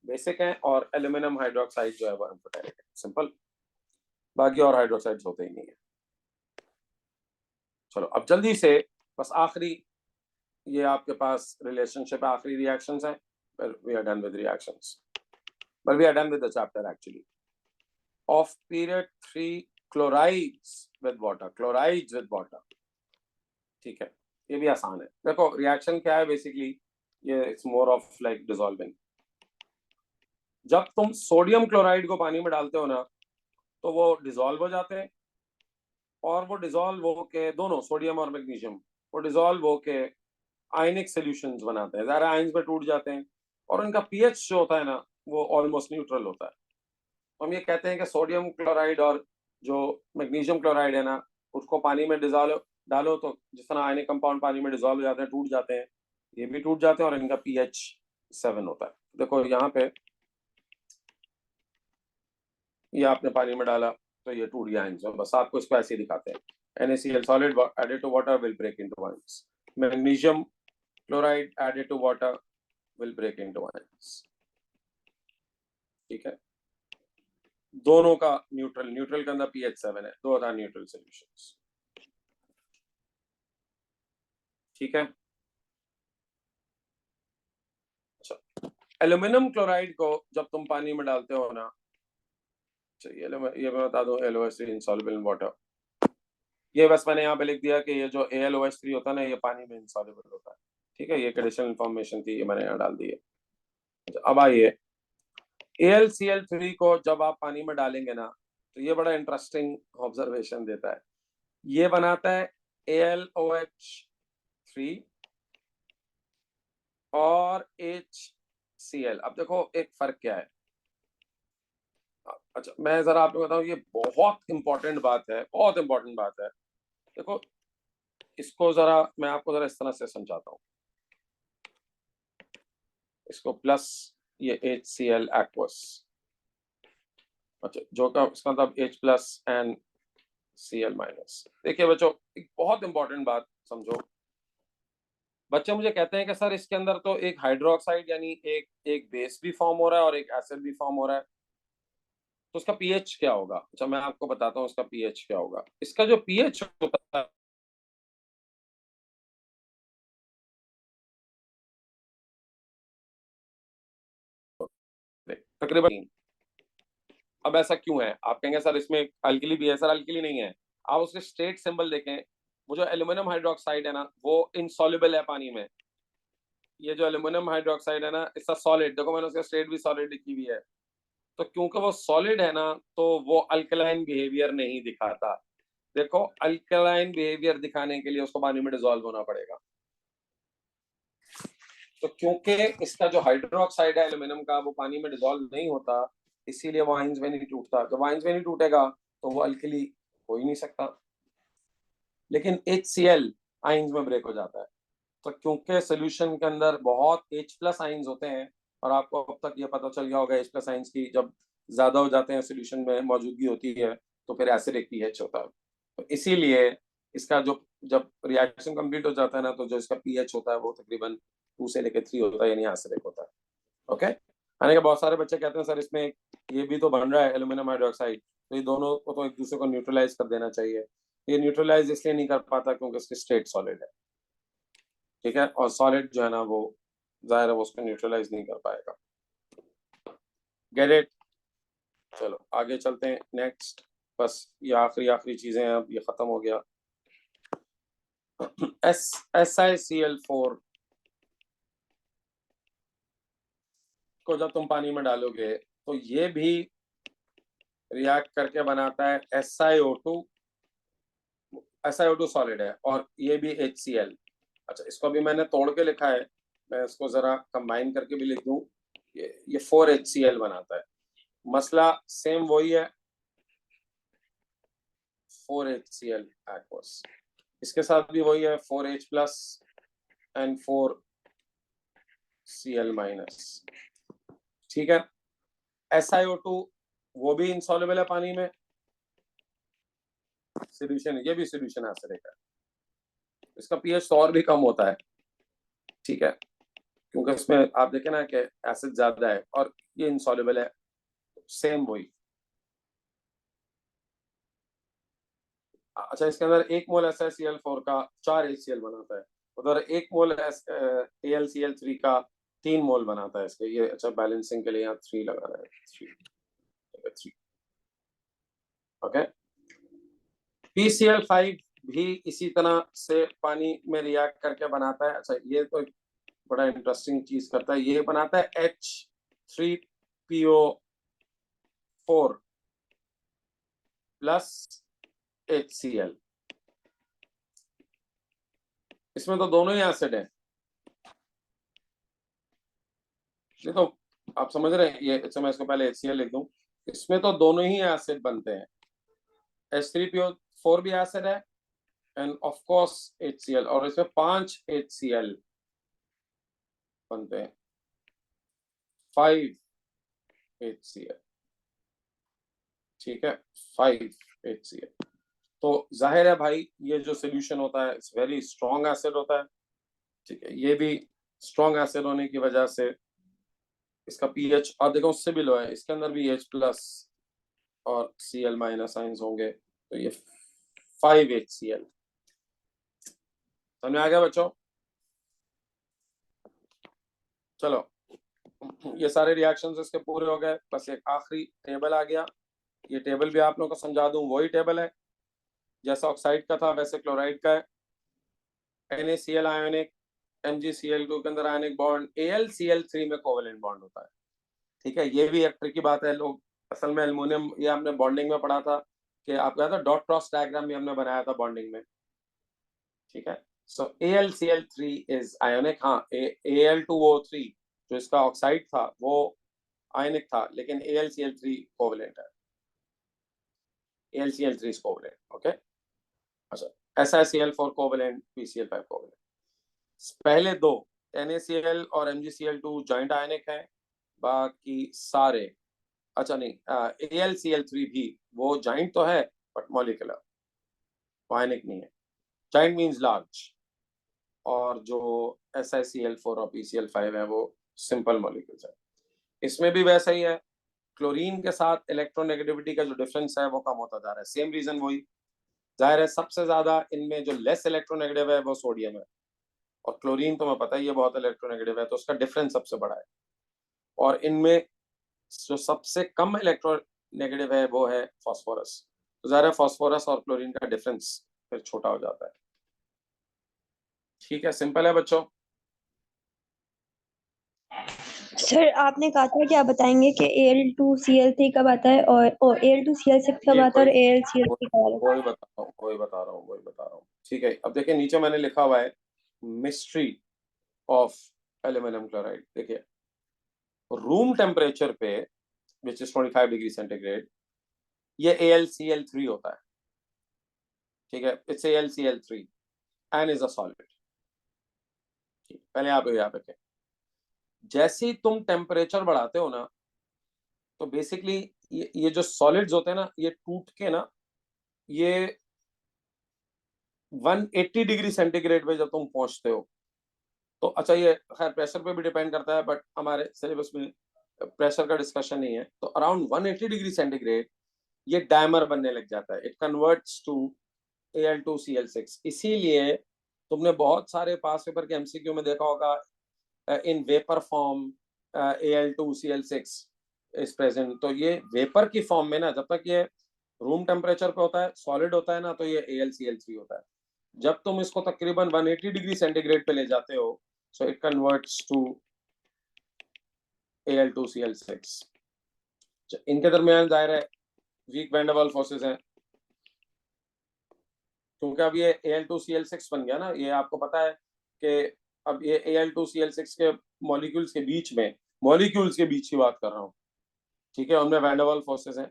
बेसिक है, और एल्यूमिनियम हाइड्रोक्साइड जो है वो एम्फोटेरिक है. सिंपल, बाकी और हाइड्रोक्साइड्स होते ही नहीं है. चलो अब जल्दी से बस आखिरी ये आपके पास रिलेशनशिप आखिरी रिएक्शंस हैं. We are done with reactions, but we are done with the chapter actually. Of period 3 chlorides with water, chlorides with water. ठीक है, ये भी आसान है. देखो रिएक्शन क्या है बेसिकली, ये it's more of like dissolving. जब तुम सोडियम क्लोराइड को पानी में डालते हो ना तो वो डिसॉल्व हो जाते हैं, और वो डिसॉल्व होके दोनों सोडियम और मैग्नीशियम वो डिसॉल्व होके आयनिक सॉल्यूशंस बनाते हैं, ज़रा आयंस में टूट जाते हैं, और उनका पीएच जो होता है ना वो ऑलमोस्ट न्यूट्रल होता है. तो हम ये कहते हैं कि सोडियम क्लोराइड और जो मैग्नीशियम क्लोराइड है ना उसको पानी में डिसॉल्व डालो तो जिस तरह आयनिक कंपाउंड पानी में डिसॉल्व हो जाते हैं, टूट जाते हैं, ये भी टूट जाते हैं, और इनका पीएच 7 होता है। देखो यहाँ पे ये आपने पानी में डाला तो ये टूट गया आयंस में, बस आपको इसको ऐसे ही दिखाते हैं। NaCl solid added to water will break into ions. Magnesium chloride added to water will break into ions. ठीक है, दोनों का न्यूट्रल, न्यूट्रल के अंदर pH 7 है, दो आर न्यूट्रल सॉल्यूशंस। ठीक है, अच्छा, एल्यूमिनियम क्लोराइड को जब तुम पानी में डालते हो ना, ये मैं बता दूं, LOH3 insoluble in water। ये बस मैंने यहाँ पे लिख दिया कि ये जो AlOH3 होता है ना, ये पानी में insoluble होता है। ठीक है, ये एडिशनल इंफॉर्मेशन थी, ये मैंने यहाँ डाल दी है। अब आइए, AlCl3 को जब आप पानी में डालेंगे ना, तो ये बड़ा इंटरेस्टिंग ऑब्जर्वेशन देता है। ये बनाता है AlOH3 और HCl। अब देखो एक फर्क क्या है। अच्छा, मैं जरा आपको बताऊं, ये बहुत इंपॉर्टेंट बात है, बहुत इंपॉर्टेंट बात है। देखो इसको जरा मैं आपको जरा इस तरह से समझाता हूँ। इसको प्लस, ये HCl aqueous, अच्छा, जो का इसका मतलब H plus and Cl minus. देखिए बच्चों, एक बहुत इंपॉर्टेंट बात समझो। बच्चे मुझे कहते हैं कि सर इसके अंदर तो एक हाइड्रोक्साइड यानी एक बेस भी फॉर्म हो रहा है और एक एसिड भी फॉर्म हो रहा है, तो उसका पीएच क्या होगा? अच्छा, मैं आपको बताता हूँ उसका पीएच क्या होगा। इसका जो पीएच होता है तकरीबन, अब ऐसा क्यों है? आप कहेंगे सर इसमें अल्कली भी है। सर अल्कली नहीं है, आप उसके स्टेट सिंबल देखें। वो जो एल्यूमिनियम हाइड्रोक्साइड है ना, वो इनसॉल्युबल है पानी में। ये जो एल्यूमिनियम हाइड्रोक्साइड है ना, इसका सॉलिड, देखो मैंने उसका स्टेट भी सॉलिड लिखी हुई है। तो क्योंकि वो सॉलिड है ना, तो वो अल्कलाइन बिहेवियर नहीं दिखाता। देखो, अल्कलाइन बिहेवियर दिखाने के लिए उसको पानी में डिसॉल्व होना पड़ेगा। तो क्योंकि इसका जो हाइड्रोक्साइड है एल्यूमिनियम का, वो पानी में डिसॉल्व नहीं होता, इसीलिए वो आयंस में नहीं टूटता। जब आयंस में नहीं टूटेगा तो वो अल्कली हो ही नहीं सकता। लेकिन HCl आयंस में ब्रेक हो जाता है। तो क्योंकि सोल्यूशन के अंदर बहुत H प्लस आयंस होते हैं, और आपको अब तक ये पता चल गया होगा H प्लस आयंस की जब ज्यादा हो जाते हैं सोल्यूशन में मौजूदगी होती है, तो फिर एसिडिक पीएच होता है। तो इसीलिए इसका जो जब रिएक्शन कंप्लीट हो जाता है ना, तो जो इसका पीएच होता है वो तकरीबन 2 से लेकर 3 होता है, यानी एसिडिक होता है। ओके, यानी कि बहुत सारे बच्चे कहते हैं सर इसमें ये भी तो बन रहा है एल्यूमिनियम हाइड्रोक्साइड, तो ये दोनों को तो एक दूसरे को न्यूट्रलाइज कर देना चाहिए। ये न्यूट्रलाइज इसलिए नहीं कर पाता क्योंकि इसकी स्टेट सॉलिड है। ठीक है, और सॉलिड जो है ना, वो जाहिर है वो उसको न्यूट्रलाइज नहीं कर पाएगा। Get it? चलो आगे चलते हैं, नेक्स्ट। बस ये आखिरी चीजें हैं, अब ये खत्म हो गया। SiCl4 को जब तुम पानी में डालोगे तो ये भी रिएक्ट करके बनाता है SiO2। SiO2 सॉलिड है और ये भी HCl। अच्छा, इसको भी मैंने तोड़ के लिखा है, मैं इसको जरा कंबाइन करके भी लिख दूं। ये 4HCl बनाता है। मसला सेम वही है, 4HCl aqueous। इसके साथ भी वही है, 4H plus and 4Cl minus. ठीक है, SiO2 वो भी इंसॉल्युबल है पानी में, सोल्यूशन, ये भी सोल्यूशन एसिडिक है। इसका पीएच तो और भी कम होता है। ठीक है, क्योंकि इसमें आप देखें ना कि एसिड ज्यादा है और ये इंसॉल्युबल है, सेम वही। अच्छा, इसके अंदर 1 मोल SiCl4 का 4 HCl बनाता है, उधर 1 मोल AlCl3 का 3 मोल बनाता है इसके। ये अच्छा, बैलेंसिंग के लिए यहाँ 3 लगाना है, 3। ओके, PCl5 भी इसी तरह से पानी में रिएक्ट करके बनाता है। अच्छा, ये तो बड़ा इंटरेस्टिंग चीज करता है, ये बनाता है H3PO4 प्लस HCl। इसमें तो दोनों ही एसिड है। ये तो आप समझ रहे हैं, ये अच्छा मैं इसको पहले HCl लिख दूं। इसमें तो दोनों ही एसिड बनते हैं, H3PO4 भी एसिड है एंड ऑफ कोर्स HCl, और इसमें 5 HCl बनते हैं। 5HCl, ठीक है, 5HCl। तो जाहिर है भाई ये जो सोल्यूशन होता है इट्स वेरी स्ट्रॉन्ग एसिड होता है, ठीक है, ये भी स्ट्रॉन्ग एसिड होने की वजह से इसका पीएच आप देखो उससे भी लो है, इसके अंदर भी H+ और Cl- आयंस होंगे, तो ये 5HCl। समझ आ गया बच्चों? चलो, ये सारे रिएक्शंस इसके पूरे हो गए, बस एक आखिरी टेबल आ गया। ये टेबल भी आप लोगों को समझा दूं, वही टेबल है जैसा ऑक्साइड का था वैसे क्लोराइड का है। NaCl आयोनिक, MgCl2 के अंदर आयनिक बॉन्ड, AlCl3 में कोवेलेंट बॉन्ड होता है, ठीक है। ये भी एक ट्रिकी बात है, लोग असल में एल्युमिनियम, ये हमने बॉन्डिंग में पढ़ा था कि आपको याद है डॉट क्रॉस डायग्राम भी हमने बनाया था बॉन्डिंग में, ठीक है। सो AlCl3 इज आयोनिक, हाँ Al2O3 जो इसका ऑक्साइड था वो आयनिक था, लेकिन AlCl3 कोवेलेंट है, AlCl3 is covalent, ओके। अच्छा, SiCl4 कोवेलेंट, PCl5 कोवेलेंट। पहले दो NaCl और MgCl2 जॉइंट आयनिक है, बाकी सारे, अच्छा नहीं, AlCl3 भी वो जॉइंट तो है बट मॉलिक्यूलर, आयनिक नहीं है। जॉइंट मींस लार्ज, और जो SiCl4 और PCl5 है वो सिंपल मॉलिक्यूल्स है। इसमें भी वैसा ही है, क्लोरीन के साथ इलेक्ट्रोनेगेटिविटी का जो डिफरेंस है वो कम होता जा रहा है, सेम रीजन वही, जाहिर है सबसे ज्यादा इनमें जो लेस इलेक्ट्रोनेगेटिव है वो सोडियम है, और क्लोरीन तो मैं पता ही है बहुत इलेक्ट्रोनेगेटिव है, तो उसका डिफरेंस सबसे बड़ा है। और इनमें जो सबसे कम इलेक्ट्रोनेगेटिव है वो है फास्फोरस, तो जाहिर है फास्फोरस और क्लोरीन का डिफरेंस फिर छोटा हो जाता है, ठीक है, सिंपल है बच्चों। सर आपने कहा था कि आप बताएंगे कि Al2Cl3 कब आता है और Al2Cl6 कब ये आता है और वही AlCl3 कब आता है। वही बता रहा हूँ, ठीक है। अब देखिए नीचे मैंने लिखा हुआ है मिस्ट्री ऑफ एल्यूमिनियम क्लोराइड। देखिए रूम टेम्परेचर पे विच इज 25 डिग्री सेंटीग्रेड ये AlCl3 होता है, ठीक है, it's AlCl3 and is a solid. पहले आप याद रखें, जैसे ही तुम टेम्परेचर बढ़ाते हो ना तो बेसिकली ये जो सॉलिड्स होते हैं ना ये टूट के ना ये 180 डिग्री सेंटीग्रेड पे जब तुम पहुंचते हो तो, अच्छा ये खैर प्रेशर पे भी डिपेंड करता है बट हमारे सिलेबस में प्रेशर का डिस्कशन नहीं है, तो अराउंड 180 डिग्री सेंटीग्रेड ये डायमर बनने लग जाता है, इट कन्वर्ट्स टू Al2Cl6। इसीलिए तुमने बहुत सारे पास पेपर के MCQ में देखा होगा in vapour form Al2Cl6 is present, तो ये वेपर की फॉर्म में ना जब तक ये रूम टेम्परेचर पे होता है सॉलिड होता है ना तो ये AlCl3 होता है। जब तुम इसको तकरीबन 180 डिग्री सेंटीग्रेड पे ले जाते हो so it converts to Al2Cl6। इनके दरमियान जाहिर है weak van der Waals forces हैं, क्योंकि अब ये Al2Cl6 बन गया ना, ये आपको पता है कि अब ये Al2Cl6 के मॉलिक्यूल्स के बीच में, मॉलिक्यूल्स के बीच की बात कर रहा हूँ, ठीक है, उनमें वैन डर वाल्स फोर्सेस हैं।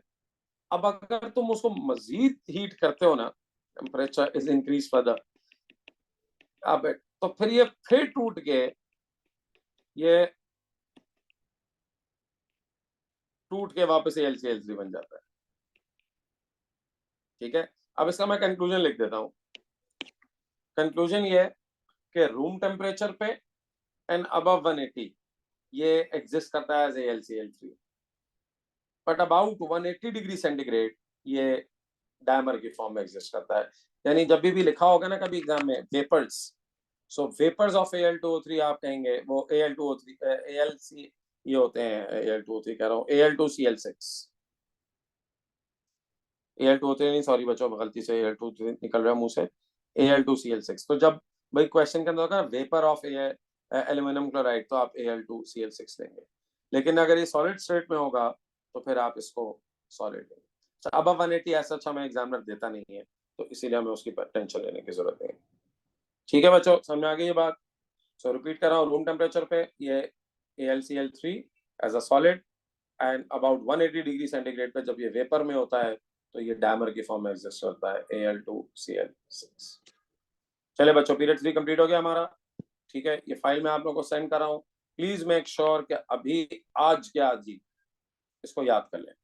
अब अगर तुम उसको मजीद हीट करते हो ना, टेम्परेचर इज इंक्रीज फर्दर, अब तो फिर ये फिर टूट के ये वापस AlCl3 बन जाता है, ठीक है। अब इसका मैं कंक्लूजन लिख देता हूँ। कंक्लूजन ये है कि रूम टेम्परेचर पे एंड अबव 180 ये एग्जिस्ट करता है as AlCl3, but about 180 degree centigrade ये डायमर की फॉर्म में एग्जिस्ट करता है। यानी जब भी लिखा होगा ना कभी एग्जाम में vapours, so vapours of Al2O3 आप कहेंगे वो Al2O3 AlC ये होते हैं, Al2O3 कह रहा हूँ, Al2Cl6, Al2O3 नहीं, सॉरी बच्चों गलती से Al2 निकल रहा है मुंह से, Al2Cl6। तो जब भाई क्वेश्चन के अंदर होगा वेपर ऑफ एल्यूमिनियम क्लोराइड तो आप Al2Cl6 लेंगे, लेकिन अगर ये सॉलिड स्टेट में होगा तो फिर आप इसको सॉलिड लेंगे। अब 180 ऐसा अच्छा मैं एग्जामिनर देता नहीं है तो इसीलिए हमें उसकी टेंशन लेने की जरूरत नहीं है, ठीक है बच्चों, समझ आ गई ये बात। सो रिपीट कर रहा हूँ, रूम टेम्परेचर पे ये AlCl3 as a solid and about 180 degree centigrade पे जब ये वेपर में होता है तो ये डायमर की फॉर्म में एग्जिस्ट करता है Al2Cl6। चले बच्चों, पीरियड 3 कंप्लीट हो गया हमारा, ठीक है। ये फाइल मैं आप लोगों को सेंड कर रहा हूँ, प्लीज मेक श्योर कि अभी आज के आज ही इसको याद कर लें।